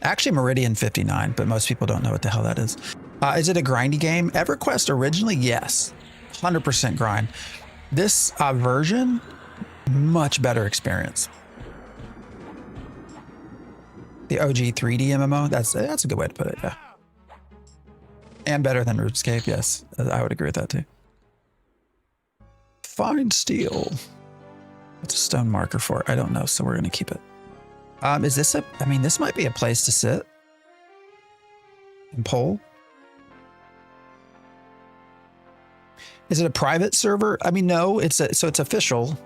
Actually, Meridian 59, but most people don't know what the hell that is. Is it a grindy game? EverQuest originally, yes. 100% grind. This version, much better experience. The OG 3D MMO, that's a good way to put it, yeah. And better than RuneScape, yes. I would agree with that too. Fine steel. What's a stone marker for? I don't know, so we're going to keep it. Is this I mean, this might be a place to sit and poll. Is it a private server? I mean, no, so it's official.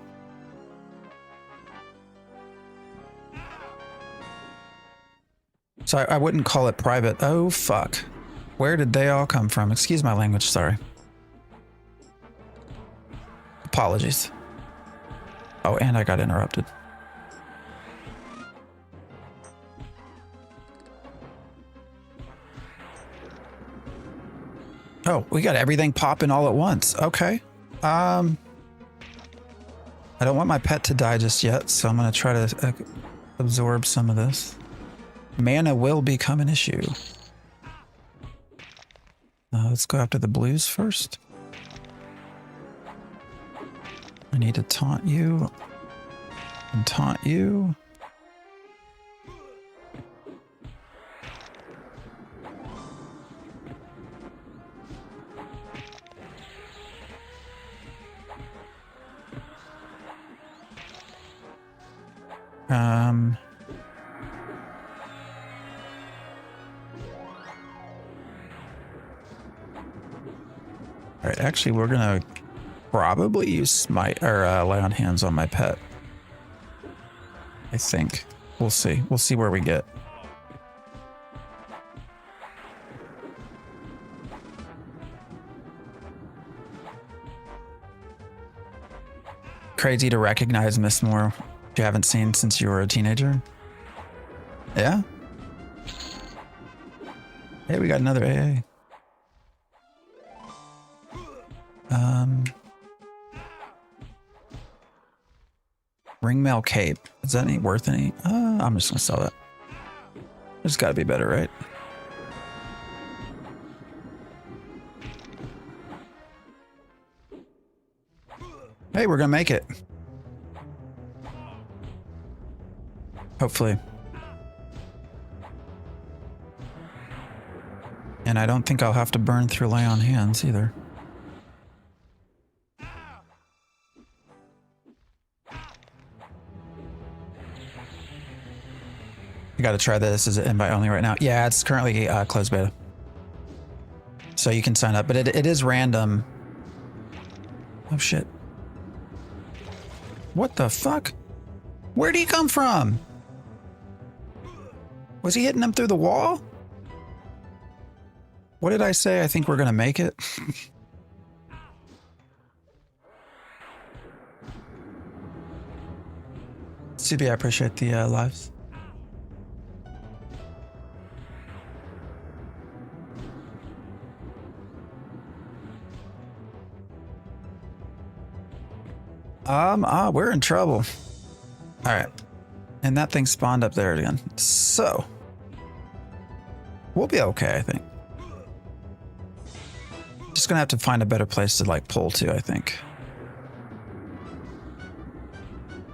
So I wouldn't call it private. Oh, fuck. Where did they all come from? Excuse my language, sorry. Apologies. Oh, and I got interrupted. Oh, we got everything popping all at once. Okay. I don't want my pet to die just yet, so I'm going to try to absorb some of this. Mana will become an issue. Let's go after the blues first. I need to taunt you and taunt you. All right, actually, we're gonna probably use Smite or Lay on Hands on my pet. I think. We'll see. We'll see where we get. crazy to recognize Miss Moore if you haven't seen since you were a teenager? Yeah? Hey, we got another AA. Ringmail cape. Is that any worth any? I'm just gonna sell that. There's gotta be better, right? Hey, we're gonna make it. Hopefully. And I don't think I'll have to burn through lay on hands either. I gotta try this as an invite only right now. Yeah, it's currently closed beta. So you can sign up, but it is random. Oh shit. What the fuck? Where'd he come from? Was he hitting him through the wall? What did I say? I think we're gonna make it. CB, I appreciate the lives. We're in trouble. All right. And that thing spawned up there again. So we'll be okay, I think. Just gonna have to find a better place to like pull to, I think.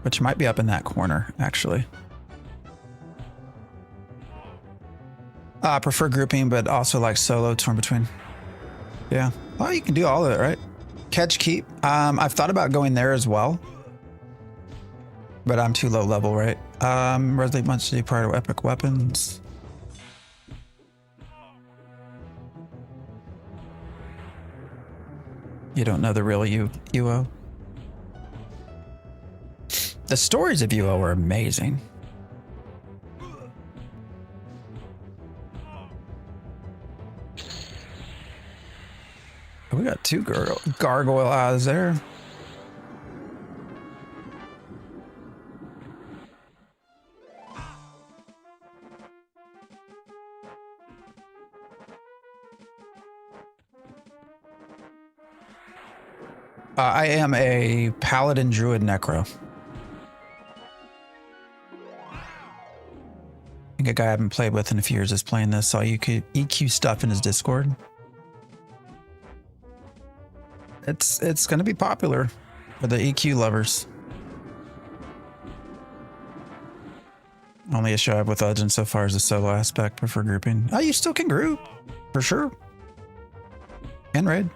Which might be up in that corner, actually. I prefer grouping, but also like solo, torn between. Yeah. Well, you can do all of it, right? Catch keep. I've thought about going there as well, but I'm too low level, right? Resident Munchie part of epic weapons. You don't know the real UO. The stories of UO are amazing. We got two gargoyle eyes there. I am a paladin druid necro. I think a guy I haven't played with in a few years is playing this. Saw you could EQ stuff in his Discord. It's going to be popular for the EQ lovers. Only issue I have with Legends so far is the solo aspect. Prefer grouping. Oh, you still can group for sure. And raid.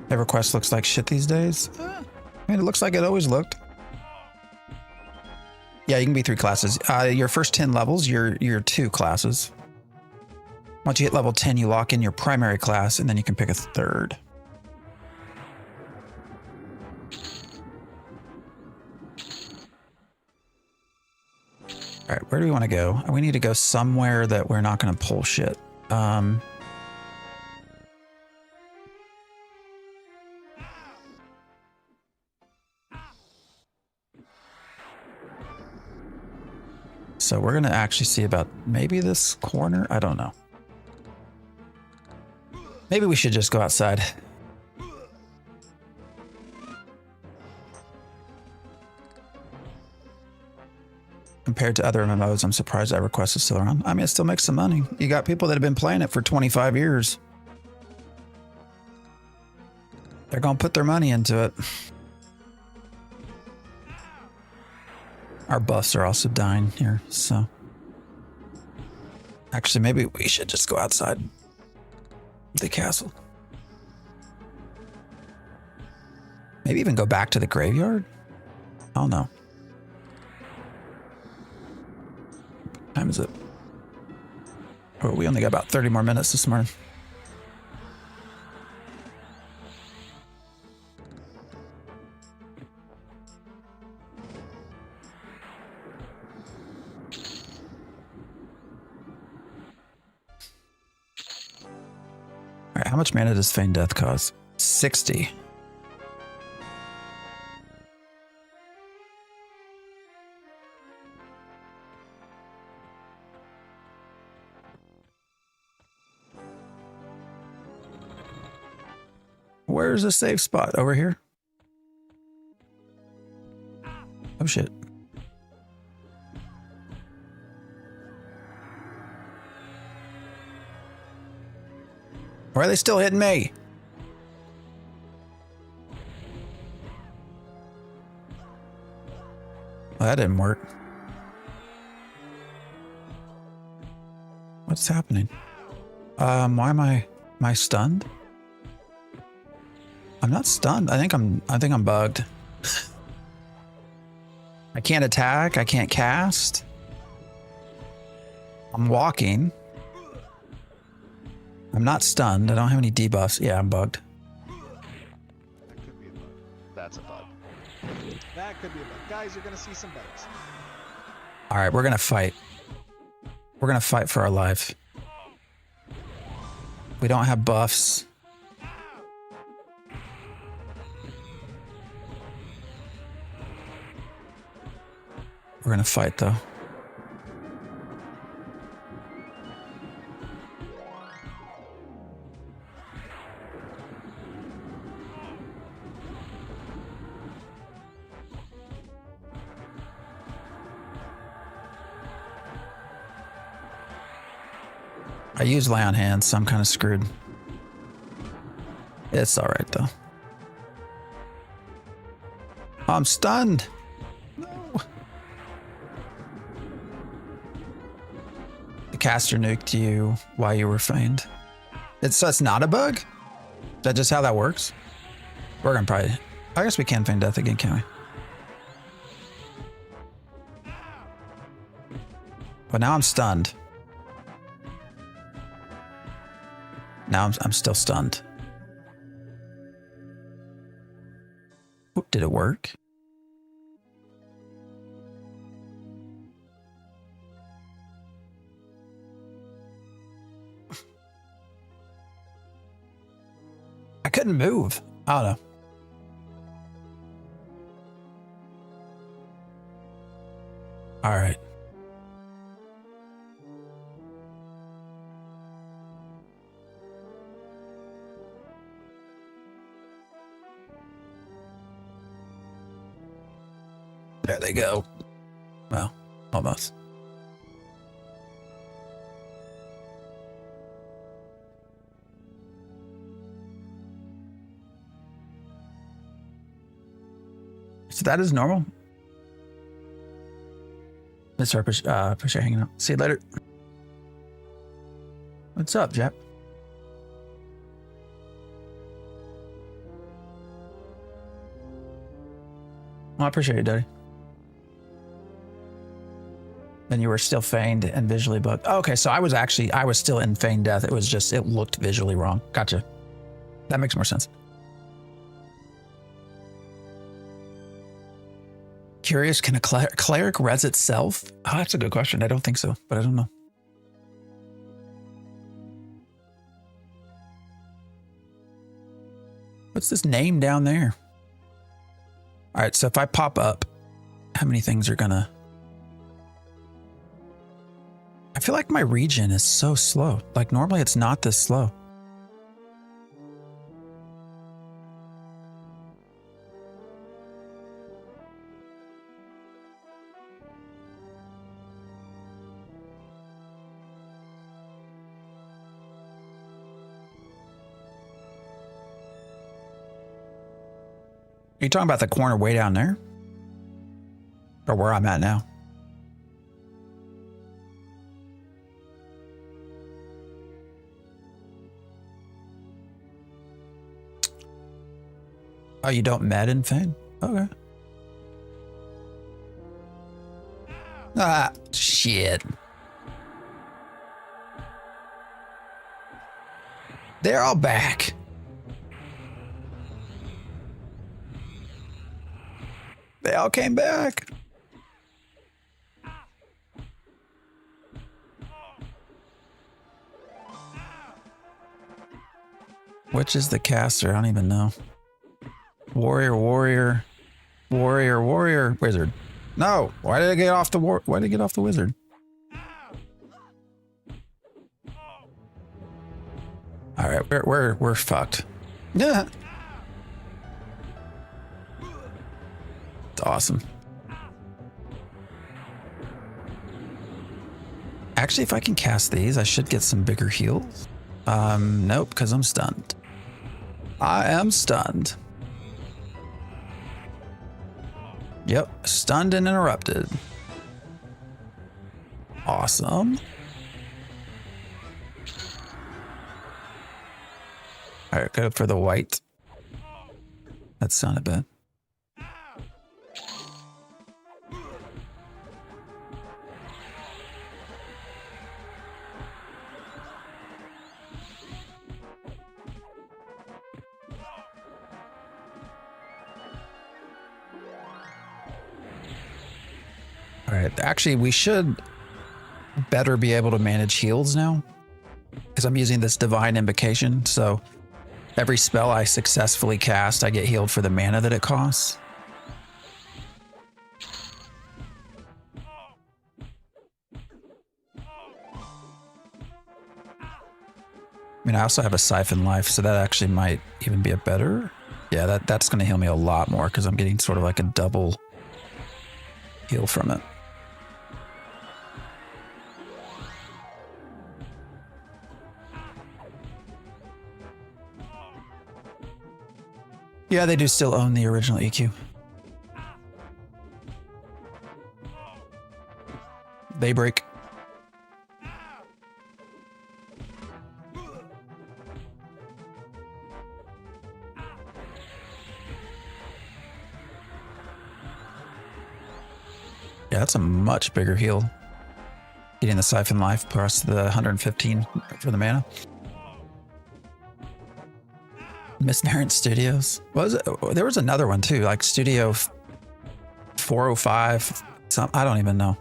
EverQuest looks like shit these days. I mean, it looks like it always looked. Yeah, you can be 3 classes. Your first 10 levels, you're 2 classes. Once you hit level 10, you lock in your primary class, and then you can pick a 3rd. All right, where do we want to go? We need to go somewhere that we're not going to pull shit. So we're going to actually see about maybe this corner. I don't know. Maybe we should just go outside. Compared to other MMOs, I'm surprised EverQuest is still around. I mean, it still makes some money. You got people that have been playing it for 25 years. They're going to put their money into it. Our buffs are also dying here, so. Actually, maybe we should just go outside the castle. Maybe even go back to the graveyard? I don't know. What time is it? Oh, we only got about 30 more minutes this morning. All right, how much mana does Feign Death cost? 60. Where's the safe spot? Over here? Oh shit. Why are they still hitting me? Well, that didn't work. What's happening? Why am I stunned? I'm not stunned. I think I'm bugged. I can't attack. I can't cast. I'm walking. I'm not stunned. I don't have any debuffs. Yeah, I'm bugged. That could be a bug. That's a bug. That could be a bug. Guys, you're gonna see some bugs. All right, we're gonna fight. We're gonna fight for our life. We don't have buffs. We're gonna fight though. I use lay on hands, so I'm kind of screwed. It's all right though. I'm stunned. No. The caster nuked you while you were feigned. So it's not a bug? Is that just how that works? We're gonna probably, I guess we can feign death again, can't we? But now I'm stunned. Now I'm still stunned. Oop, did it work? I couldn't move. I don't know. All right. There they go. Well, almost. So that is normal. Mr. appreciate hanging out. See you later. What's up, Jep? Well, I appreciate it, Daddy. Then you were still feigned and visually bugged. Oh, okay, so I was still in feigned death. It was just, it looked visually wrong. Gotcha. That makes more sense. Curious, can a cleric res itself? Oh, that's a good question. I don't think so, but I don't know. What's this name down there? All right, so if I pop up, how many things are gonna... I feel like my regen is so slow. Like normally it's not this slow. Are you talking about the corner way down there? Or where I'm at now? Oh, you don't med in Fane? Okay. Ah, shit. They're all back. They all came back. Which is the caster? I don't even know. Warrior, warrior, warrior, warrior, wizard. No, why did I get off the why did I get off the wizard? All right, we're fucked. Yeah. It's awesome. Actually, if I can cast these, I should get some bigger heals. Nope, because I'm stunned. I am stunned. Yep, stunned and interrupted. Awesome. All right, go for the white. That sounded bad. All right, actually, we should better be able to manage heals now because I'm using this divine invocation. So every spell I successfully cast, I get healed for the mana that it costs. I mean, I also have a siphon life, so that actually might even be a better. Yeah, that's going to heal me a lot more because I'm getting sort of like a double heal from it. Yeah, they do still own the original EQ. They break. Yeah, that's a much bigger heal. Getting the siphon life plus the 115 for the mana. Misnarrant Studios. What was it? There was another one too, like Studio 405. I don't even know.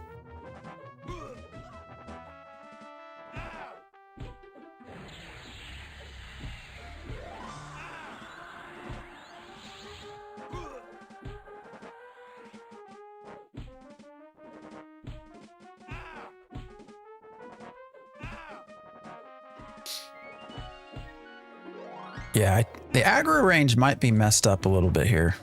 Yeah, the aggro range might be messed up a little bit here.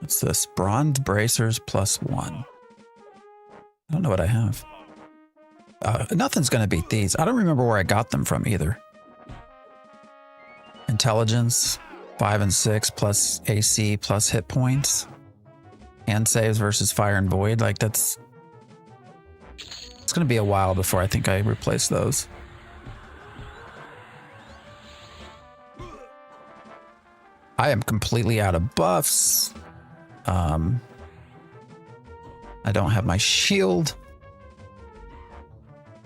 What's this? Bronze bracers +1. I don't know what I have. Nothing's going to beat these. I don't remember where I got them from either. Intelligence, 5 and 6 plus AC plus hit points. Hand saves versus fire and void. Like it's going to be a while before I think I replace those. I am completely out of buffs. I don't have my shield.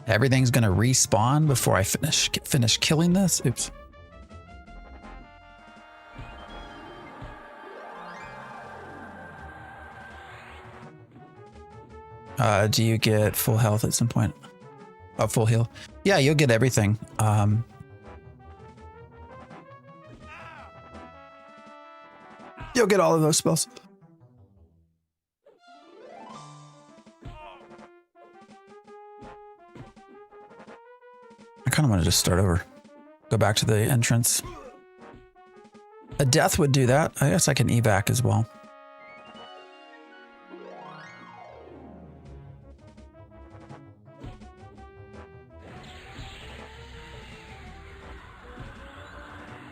Everything's going to respawn before I finish killing this. Oops. Do you get full health at some point? Oh, full heal. Yeah, you'll get everything. You'll get all of those spells. I kind of want to just start over. Go back to the entrance. A death would do that. I guess I can evac as well.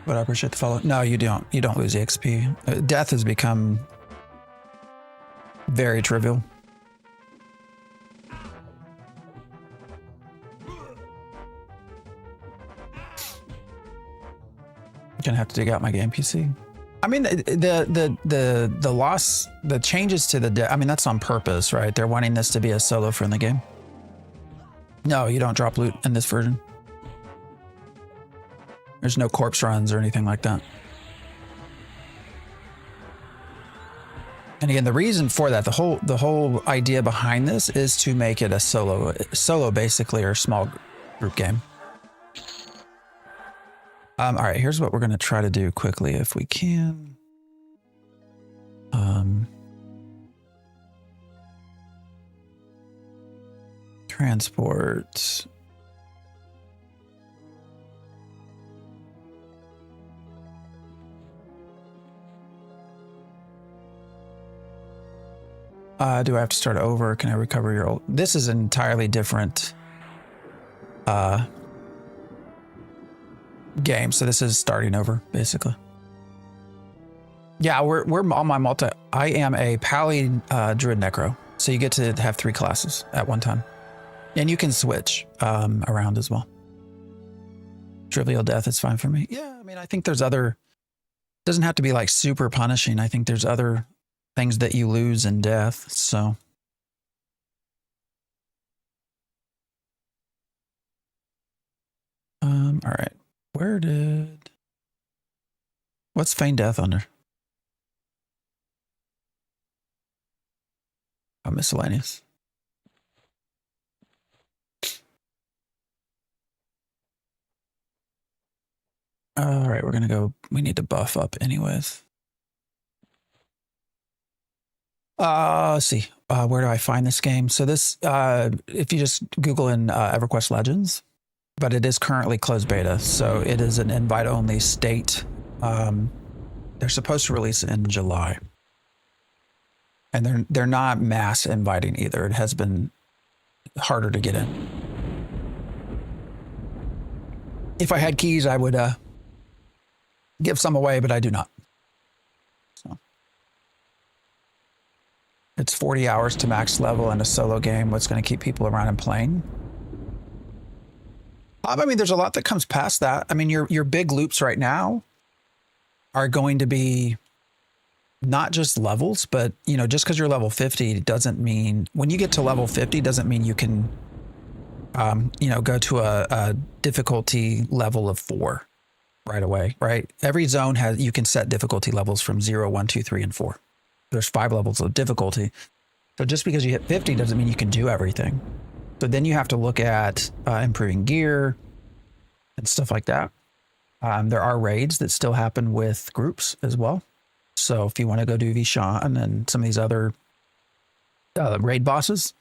But I appreciate the follow. No, you don't. You don't lose EXP. Death has become very trivial. I'm gonna have to dig out my game PC. I mean, the loss, the changes to the I mean, that's on purpose, right? They're wanting this to be a solo friendly game. No, you don't drop loot in this version. There's no corpse runs or anything like that. And again, the reason for that, the whole idea behind this is to make it a solo basically, or small group game. All right, here's what we're going to try to do quickly if we can. Transport. Do I have to start over? Can I recover your old? This is an entirely different game. So this is starting over, basically. Yeah, we're on my multi. I am a Pally Druid Necro. So you get to have 3 classes at one time. And you can switch around as well. Trivial death is fine for me. Yeah, I mean, I think there's other, doesn't have to be like super punishing. I think there's other things that you lose in death, so. All right, what's Feign Death under? Oh, miscellaneous. All right, we're gonna go, we need to buff up anyways. Let's see, where do I find this game? So this, if you just Google in EverQuest Legends, but it is currently closed beta. So it is an invite only state. They're supposed to release in July. And they're not mass inviting either. It has been harder to get in. If I had keys, I would give some away, but I do not. So it's 40 hours to max level in a solo game. What's going to keep people around and playing? I mean, there's a lot that comes past that. I mean, your big loops right now are going to be not just levels, but you know, just because you're level 50 doesn't mean, when you get to level 50 doesn't mean you can, you know, go to a difficulty level of 4 right away, right? Every zone has, you can set difficulty levels from 0, 1, 2, 3, and 4. There's 5 levels of difficulty. So just because you hit 50 doesn't mean you can do everything. So then you have to look at improving gear and stuff like that. There are raids that still happen with groups as well. So if you want to go do Vishan and some of these other raid bosses.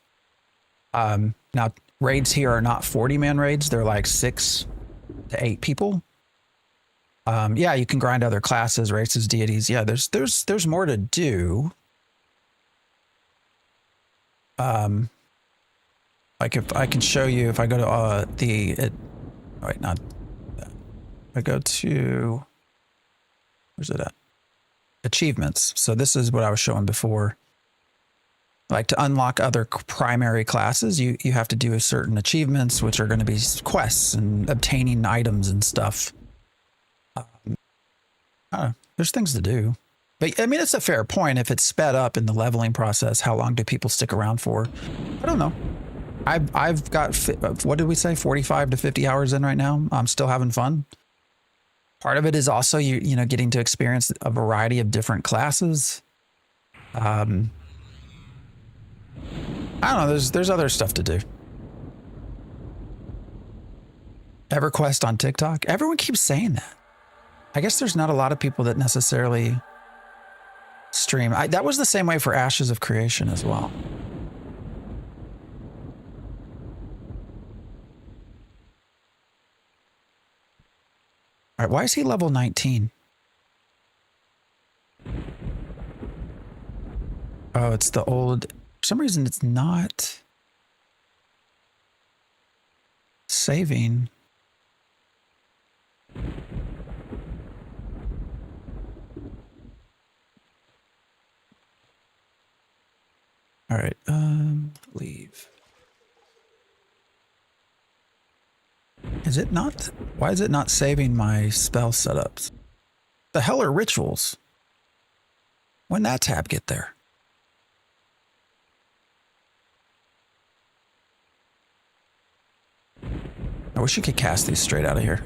Now, raids here are not 40-man raids. They're like 6 to 8 people. Yeah, you can grind other classes, races, deities. Yeah, there's more to do. Like if I can show you, if I go to not that. I go to, where's it at? Achievements. So this is what I was showing before. Like to unlock other primary classes, you have to do certain achievements, which are going to be quests and obtaining items and stuff. I don't know. There's things to do. But I mean, it's a fair point. If it's sped up in the leveling process, how long do people stick around for? I don't know. I've got, what did we say? 45 to 50 hours in right now. I'm still having fun. Part of it is also, you know, getting to experience a variety of different classes. I don't know. There's other stuff to do. EverQuest on TikTok. Everyone keeps saying that. I guess there's not a lot of people that necessarily stream. That was the same way for Ashes of Creation as well. All right, why is he level 19? Oh, it's the old... For some reason, it's not saving. All right, leave. Is it not? Why is it not saving my spell setups? The hell are rituals? When that tab get there? I wish you could cast these straight out of here.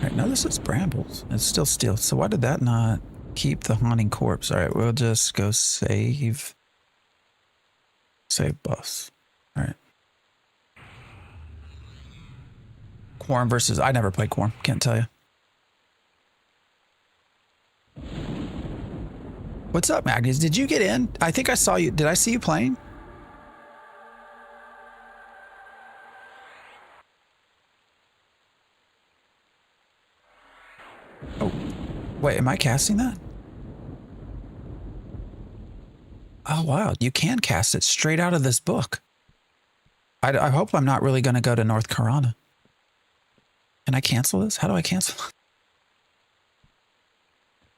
Right, no, this is brambles. It's still steel. So why did that not keep the haunting corpse? All right, we'll just go save. Save buffs. All right. Quorum versus, I never played Quorum. Can't tell you. What's up, Magnus? Did you get in? I think I saw you. Did I see you playing? Oh, wait, am I casting that? Oh, wow. You can cast it straight out of this book. I hope I'm not really going to go to North Carolina. Can I cancel this? How do I cancel?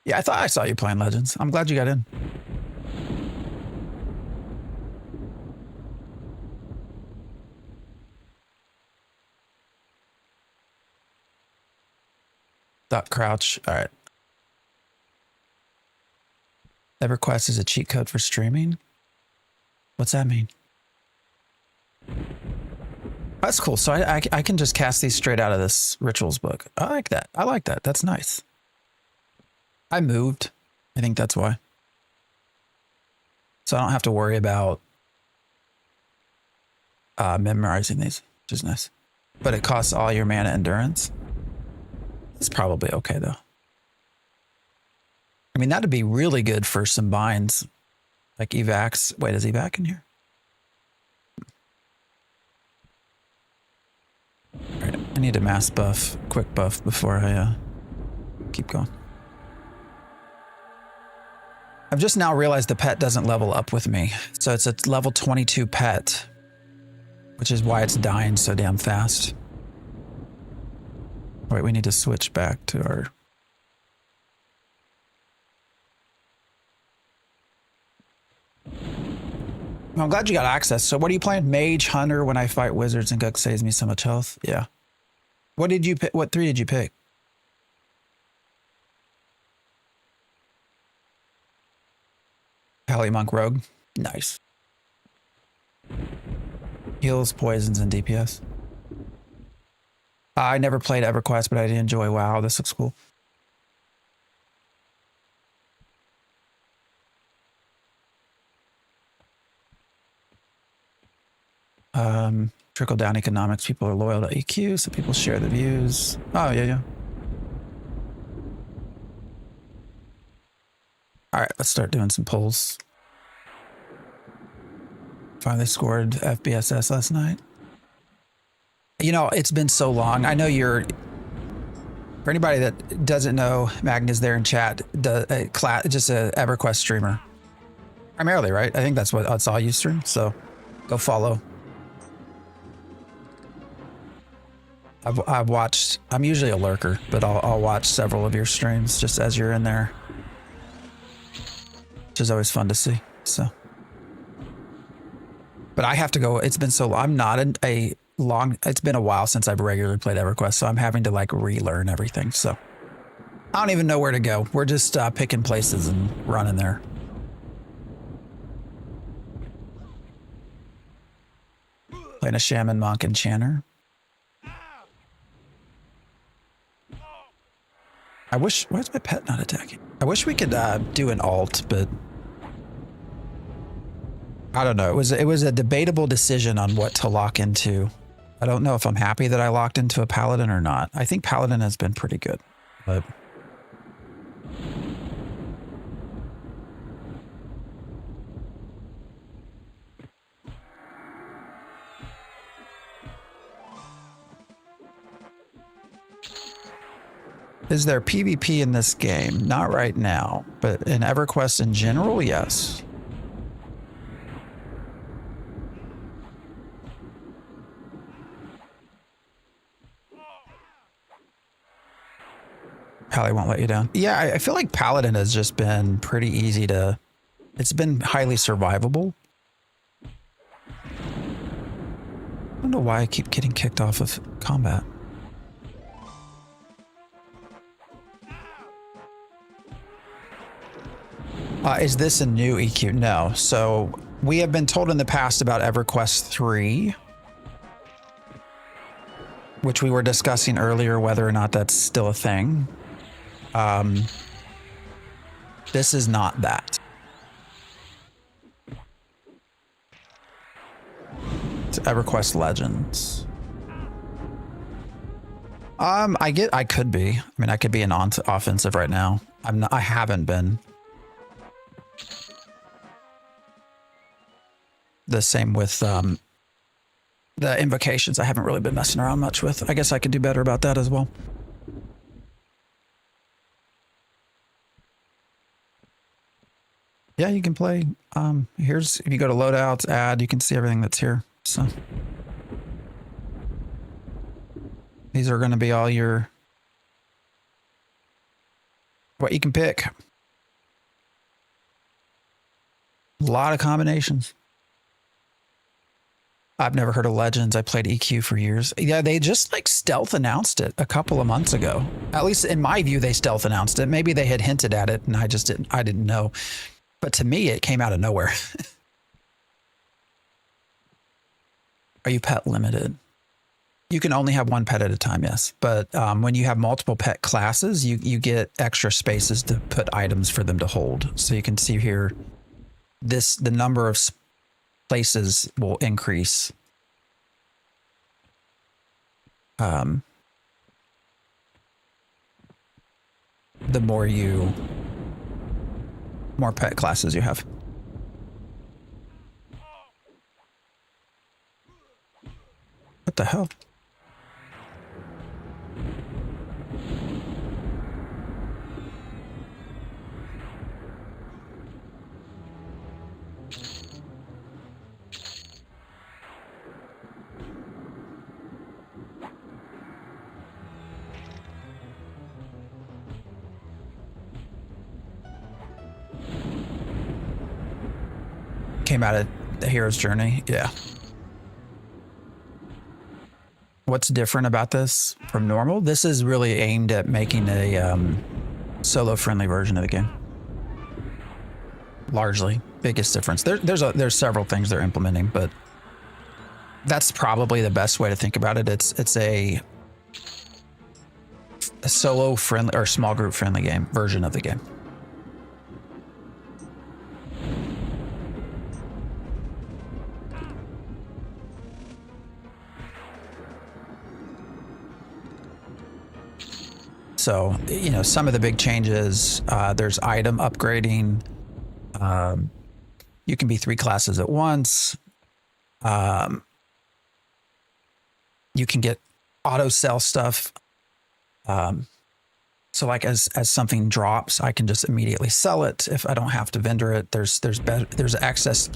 Yeah, I thought I saw you playing Legends. I'm glad you got in. Stop crouch. All right. EverQuest is a cheat code for streaming. What's that mean? That's cool. So I can just cast these straight out of this rituals book. I like that. I like that. That's nice. I moved. I think that's why. So I don't have to worry about memorizing these, which is nice. But it costs all your mana endurance. It's probably okay though. I mean, that'd be really good for some binds. Like evacs. Wait, is evac in here? All right, I need a mass buff, quick buff before I keep going. I've just now realized the pet doesn't level up with me. So it's a level 22 pet, which is why it's dying so damn fast. Wait, we need to switch back to our... I'm glad you got access. So what are you playing? Mage, Hunter, when I fight wizards and Guk saves me so much health. Yeah. What did you pick? What 3 did you pick? Pally Monk Rogue. Nice. Heals, poisons, and DPS. I never played EverQuest, but I did enjoy. Wow, this looks cool. Trickle down economics. People are loyal to EQ, so people share the views. Oh, yeah. All right, let's start doing some polls. Finally scored FBSS last night. You know, it's been so long. I know you're... For anybody that doesn't know, Magnus there in chat, just a EverQuest streamer. Primarily, right? I think that's what I saw you stream, so go follow. I've watched... I'm usually a lurker, but I'll watch several of your streams just as you're in there. Which is always fun to see, so... But I have to go. It's been so long. I'm not a long... It's been a while since I've regularly played EverQuest, so I'm having to like relearn everything. So I don't even know where to go. We're just picking places and running there. Playing a shaman, monk, and chanter. I wish... Why is my pet not attacking? I wish we could do an alt, but... I don't know. It was a debatable decision on what to lock into. I don't know if I'm happy that I locked into a paladin or not. I think paladin has been pretty good, but... Is there PvP in this game? Not right now, but in EverQuest in general, yes. Pally won't let you down. Yeah, I feel like Paladin has just been pretty easy to... It's been highly survivable. I don't know why I keep getting kicked off of combat. Is this a new EQ? No. So we have been told in the past about EverQuest 3, which we were discussing earlier, whether or not that's still a thing. This is not that. It's EverQuest Legends. I could be. I mean, I could be an offensive right now. I haven't been. The same with the invocations. I haven't really been messing around much with. I guess I could do better about that as well. Yeah, you can play. Here's, if you go to loadouts, add, you can see everything that's here. So these are going to be all your, what you can pick. A lot of combinations. I've never heard of Legends. I played EQ for years. Yeah, they just like stealth announced it a couple of months ago. At least in my view, they stealth announced it. Maybe they had hinted at it and I didn't know. But to me, it came out of nowhere. Are you pet limited? You can only have one pet at a time, yes. But when you have multiple pet classes, you get extra spaces to put items for them to hold. So you can see here, the number of places will increase. The more pet classes you have. What the hell? Came out of the hero's journey. Yeah. What's different about this from normal? This is really aimed at making a solo friendly version of the game. Largely. Biggest difference. There's several things they're implementing, but that's probably the best way to think about it. It's a solo friendly or small group friendly game version of the game. So, you know, some of the big changes, there's item upgrading. You can be 3 classes at once. You can get auto sell stuff. So like as something drops, I can just immediately sell it if I don't have to vendor it. There's access.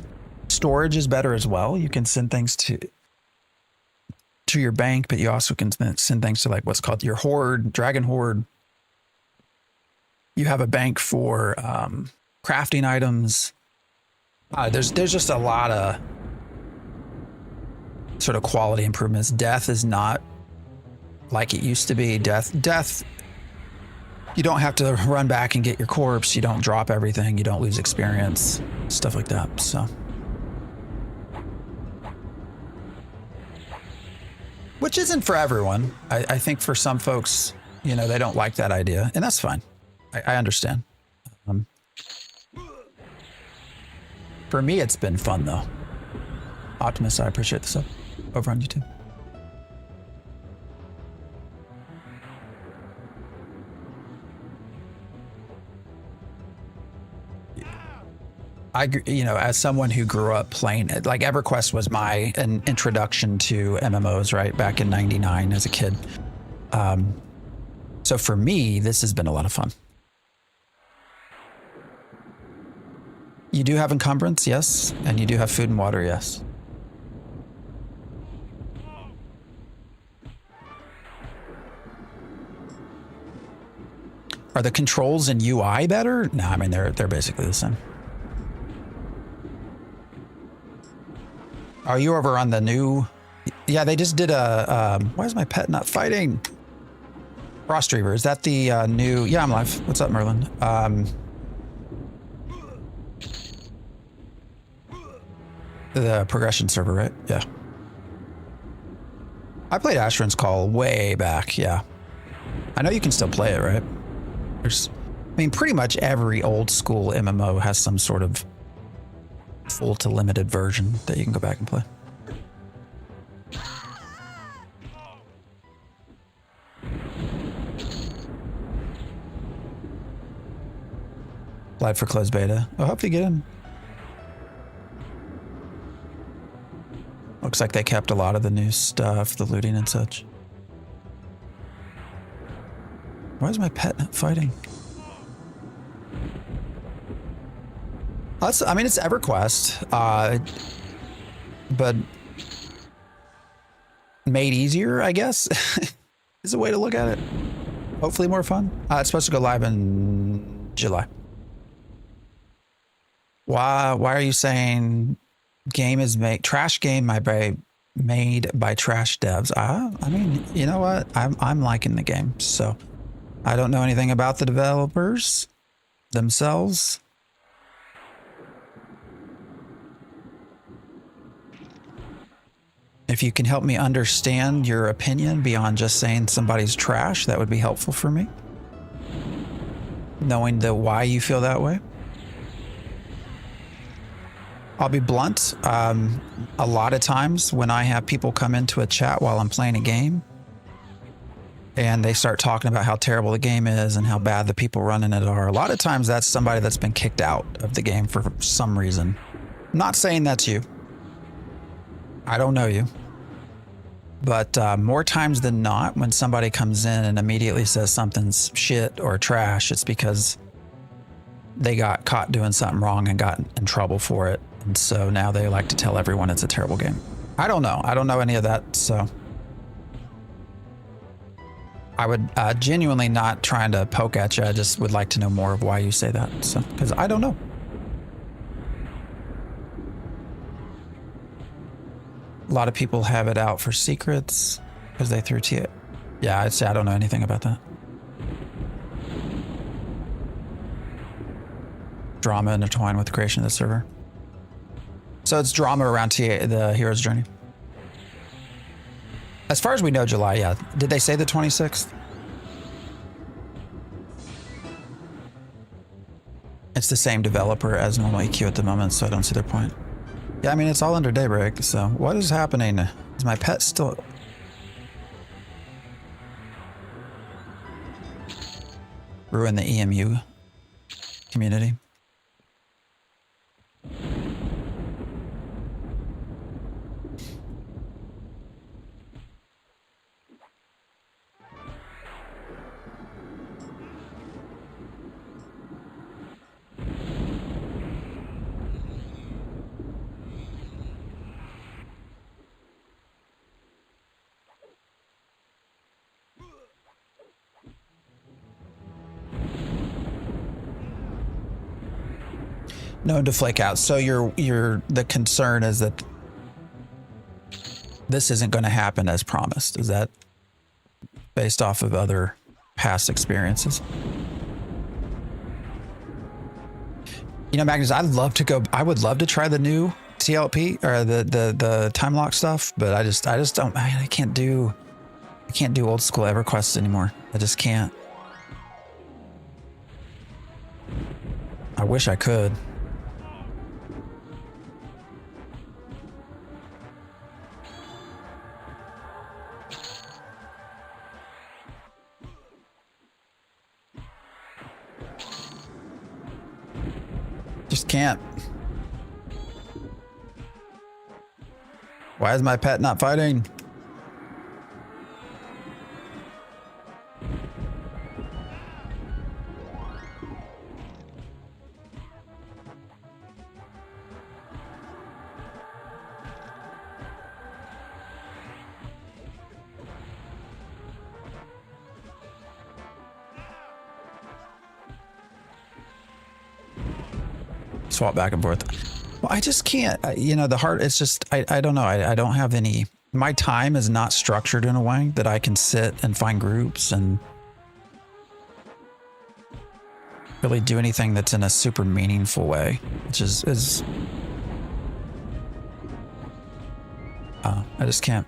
Storage is better as well. You can send things to your bank, but you also can send things to like what's called your horde, dragon horde. You have a bank for crafting items. There's just a lot of sort of quality improvements. Death is not like it used to be. Death, you don't have to run back and get your corpse. You don't drop everything. You don't lose experience, stuff like that. So. Which isn't for everyone. I think for some folks, you know, they don't like that idea, and that's fine. I understand. For me, it's been fun though. Optimus, I appreciate the sub over on YouTube. You know, as someone who grew up playing it, like EverQuest was my introduction to MMOs, right? Back in '99 as a kid. So for me, this has been a lot of fun. You do have encumbrance, yes. And you do have food and water, yes. Are the controls in UI better? No, I mean, they're basically the same. Are you over on the new? Yeah, they just did a, why is my pet not fighting? Frost Reaver, is that the new? Yeah, I'm live. What's up, Merlin? The progression server, right? Yeah. I played Asheron's Call way back, yeah. I know you can still play it, right? I mean, pretty much every old school MMO has some sort of full to limited version that you can go back and play. Applied for closed beta. I hope you get in. looks like they kept a lot of the new stuff, the looting and such. Why is my pet not fighting? I mean, it's EverQuest, but made easier, I guess, is a way to look at it. Hopefully more fun. It's supposed to go live in July. Why are you saying game is trash game made by trash devs? I mean, you know what? I'm liking the game, so I don't know anything about the developers themselves. If you can help me understand your opinion beyond just saying somebody's trash, that would be helpful for me. Knowing the why you feel that way. I'll be blunt. A lot of times when I have people come into a chat while I'm playing a game and they start talking about how terrible the game is and how bad the people running it are, a lot of times that's somebody that's been kicked out of the game for some reason. I'm not saying that's you. I don't know you. But more times than not, when somebody comes in and immediately says something's shit or trash, it's because they got caught doing something wrong and got in trouble for it. And so now they like to tell everyone it's a terrible game. I don't know. I don't know any of that. So I would genuinely not trying to poke at you. I just would like to know more of why you say that. So, because I don't know. A lot of people have it out for secrets because they threw T. Yeah, I'd say I don't know anything about that. Drama intertwined with the creation of the server. So it's drama around the hero's journey. As far as we know, July, yeah. Did they say the 26th? It's the same developer as normal EQ at the moment, so I don't see their point. Yeah, I mean, it's all under Daybreak, so what is happening? Is my pet still... Ruin the EMU community? Known to flake out. So the concern is that this isn't going to happen as promised. Is that based off of other past experiences? You know, Magnus, I would love to try the new TLP or the time lock stuff, but I just don't, I can't do old school EverQuest anymore. I just can't. I wish I could. Just can't. Why is my pet not fighting? Swap back and forth. Well, I just can't, you know, the heart, it's just, I don't know. I don't have any, my time is not structured in a way that I can sit and find groups and really do anything that's in a super meaningful way, which is I just can't.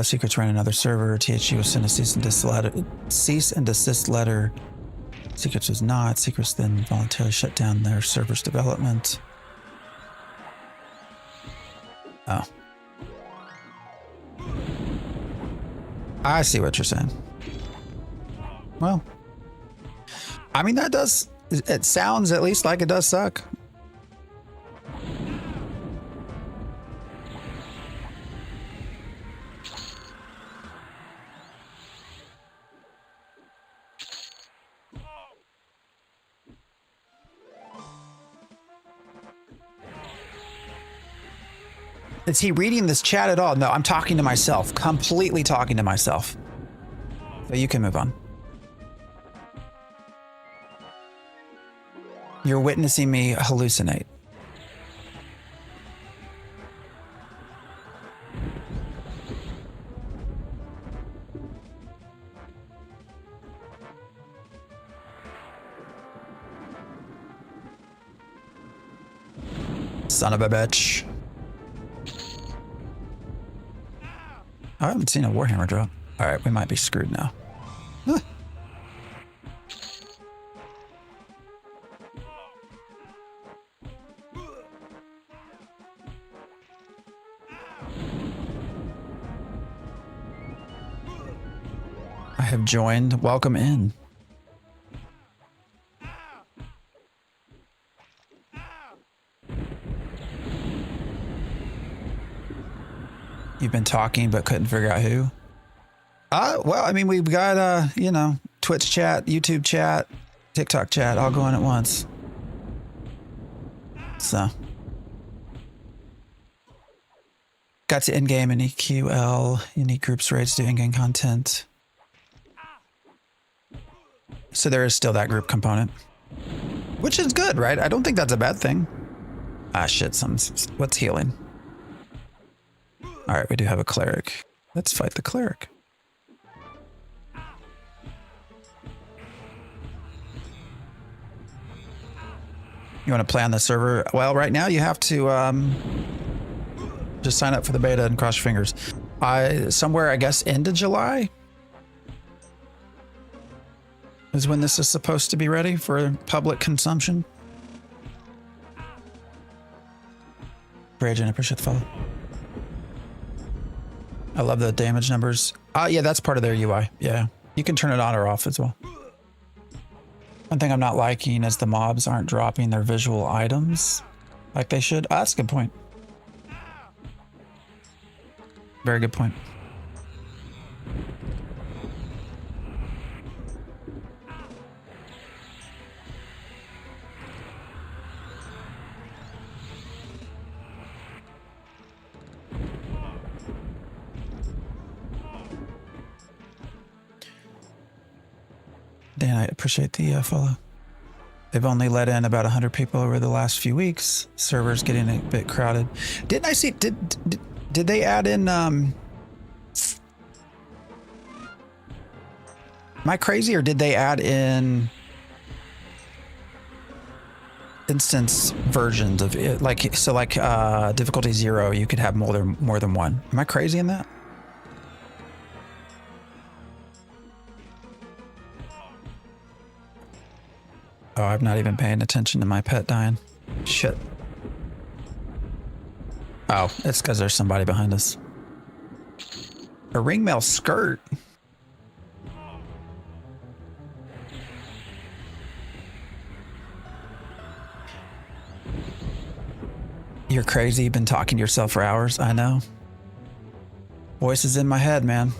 Secrets ran another server. THG was sent a cease and desist letter. Secrets was not. Secrets then voluntarily shut down their server's development. Oh. I see what you're saying. Well, I mean, that does, it sounds at least like it does suck. Is he reading this chat at all? No, I'm talking to myself, completely talking to myself. So you can move on. You're witnessing me hallucinate. Son of a bitch. I haven't seen a Warhammer drop. All right, we might be screwed now. Huh. I have joined. Welcome in. You've been talking but couldn't figure out who? Well, I mean, we've got, you know, Twitch chat, YouTube chat, TikTok chat, all going at once. So. Got to in-game and EQL, unique groups rates to in-game content. So there is still that group component. Which is good, right? I don't think that's a bad thing. Ah, shit, what's healing? All right, we do have a cleric. Let's fight the cleric. You want to play on the server? Well, right now you have to just sign up for the beta and cross your fingers. Somewhere, I guess, end of July is when this is supposed to be ready for public consumption. Brad, I appreciate the follow. I love the damage numbers. Yeah, that's part of their UI. Yeah, you can turn it on or off as well. One thing I'm not liking is the mobs aren't dropping their visual items like they should. Oh, that's a good point. Very good point. Dan, I appreciate the follow. They've only let in about 100 people over the last few weeks. Servers getting a bit crowded. Didn't I see? Did they add in? Am I crazy, or did they add in instance versions of it? Like so, like difficulty 0, you could have more than one. Am I crazy in that? Oh, I'm not even paying attention to my pet dying. Shit. Oh, it's because there's somebody behind us. A ringmail skirt. You're crazy. You've been talking to yourself for hours. I know. Voices in my head, man.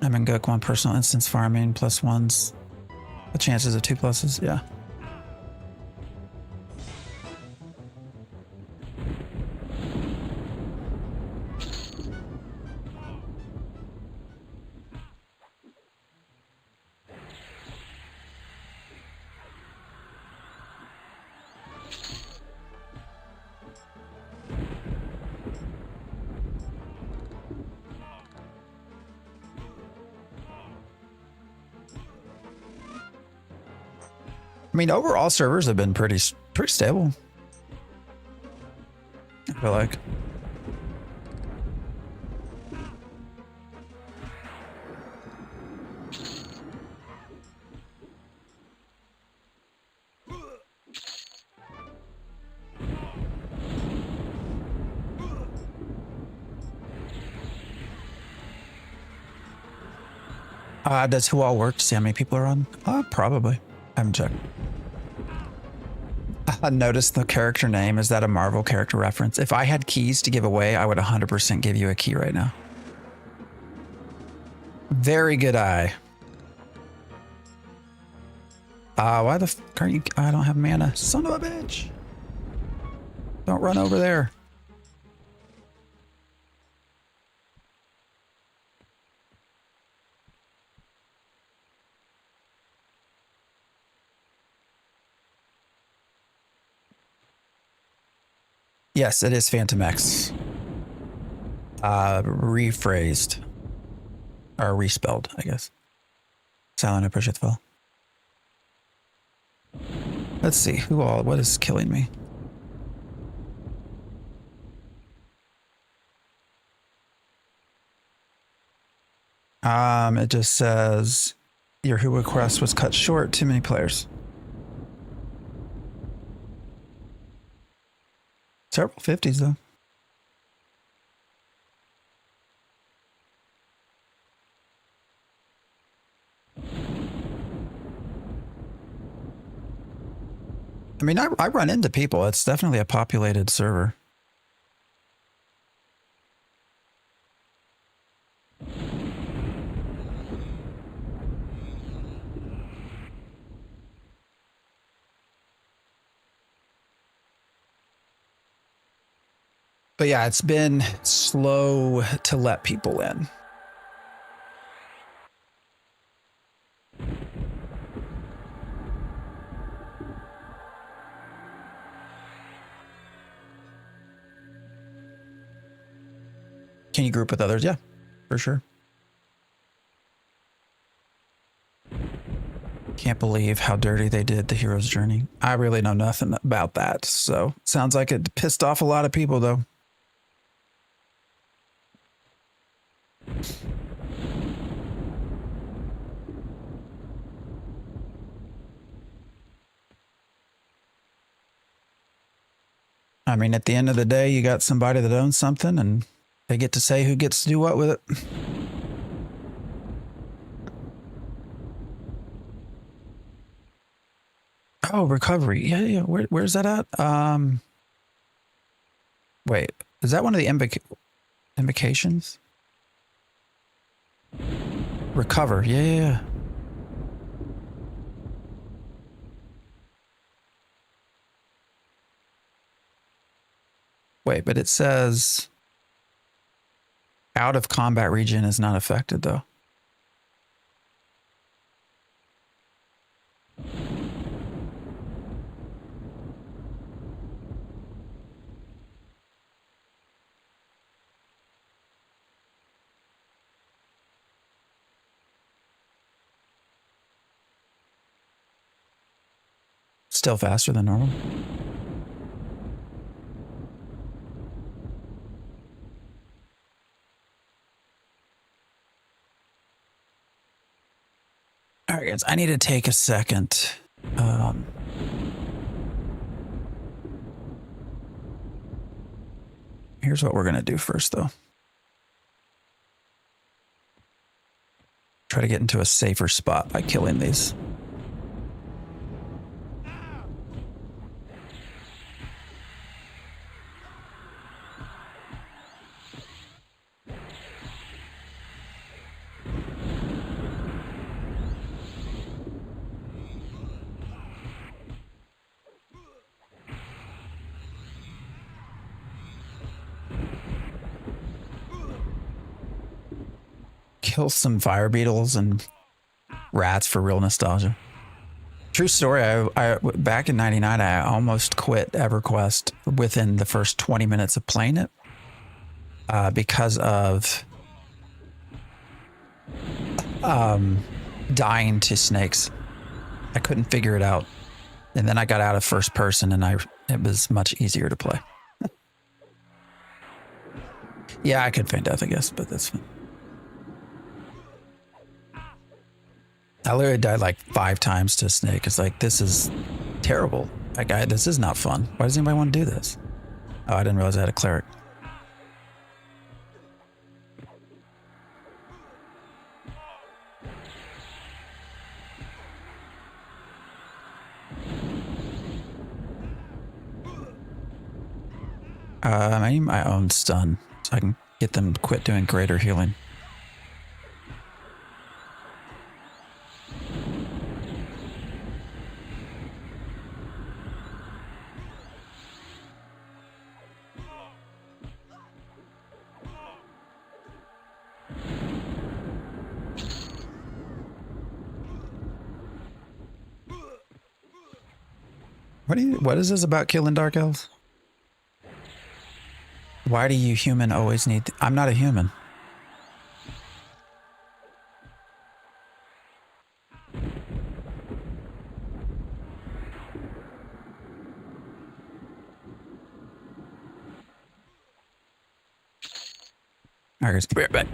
I'm in Gook, 1 personal instance farming, +1s. The chances of 2 pluses, yeah. I mean, overall servers have been pretty stable. I feel like. Does who all work to see how many people are on? Probably. I haven't checked. I noticed the character name. Is that a Marvel character reference? If I had keys to give away, I would 100% give you a key right now. Very good eye. Why the fuck are you? I don't have mana. Son of a bitch. Don't run over there. Yes, it is Phantom X. Rephrased. Or respelled, I guess. Silent, I appreciate the follow. Let's see, what is killing me? It just says, your Who request was cut short, too many players. Several 50s though. I mean, I run into people. It's definitely a populated server. But yeah, it's been slow to let people in. Can you group with others? Yeah, for sure. Can't believe how dirty they did the hero's journey. I really know nothing about that, so sounds like it pissed off a lot of people though. I mean, at the end of the day, you got somebody that owns something and they get to say who gets to do what with it. Oh, recovery. Yeah. Where's that at? Wait, is that one of the invocations? Recover. Yeah. Wait, but it says out of combat region is not affected though. Still faster than normal. All right, guys, I need to take a second. Here's what we're going to do first, though. Try to get into a safer spot by killing these. Kill some fire beetles and rats for real nostalgia. True story. I back in '99, I almost quit EverQuest within the first 20 minutes of playing it because of dying to snakes. I couldn't figure it out, and then I got out of first person, and it was much easier to play. Yeah, I could feign death, I guess, but that's fine. I literally died like 5 times to a snake. It's like, this is terrible. This is not fun. Why does anybody want to do this? Oh, I didn't realize I had a cleric. I need my own stun so I can get them to quit doing greater healing. What is this about killing dark elves? Why do you human always need... I'm not a human. All right, guys, be right back.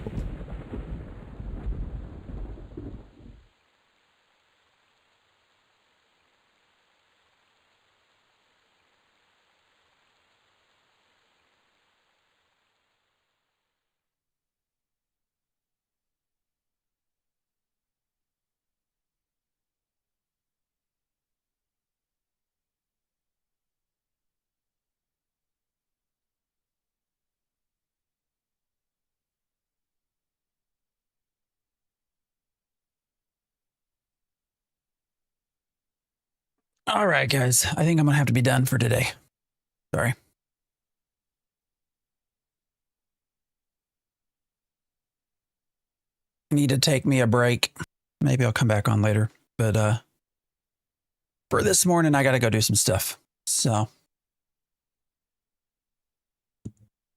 All right, guys. I think I'm going to have to be done for today. Sorry. Need to take me a break. Maybe I'll come back on later. But for this morning, I got to go do some stuff. So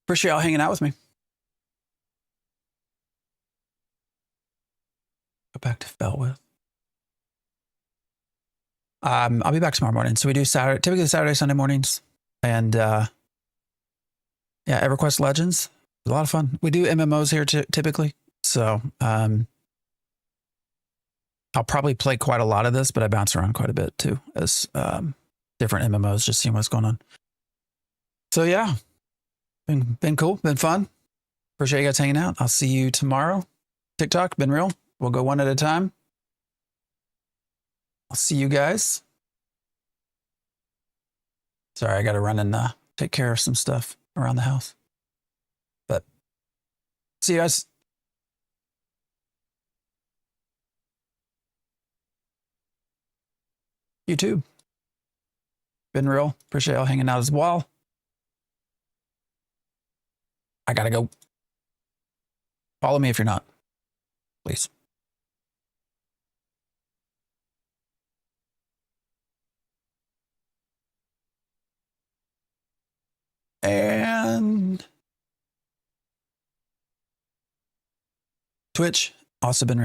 appreciate y'all hanging out with me. Go back to Feltwith. I'll be back tomorrow morning. So we do typically Saturday, Sunday mornings. And yeah, EverQuest Legends. A lot of fun. We do MMOs here typically. So I'll probably play quite a lot of this, but I bounce around quite a bit too as different MMOs, just seeing what's going on. So yeah, been cool, been fun. Appreciate you guys hanging out. I'll see you tomorrow. TikTok, been real. We'll go one at a time. I'll see you guys. Sorry, I got to run and take care of some stuff around the house. But see you guys. YouTube. Been real. Appreciate y'all hanging out as well. I got to go. Follow me if you're not, please. And Twitch, also been real.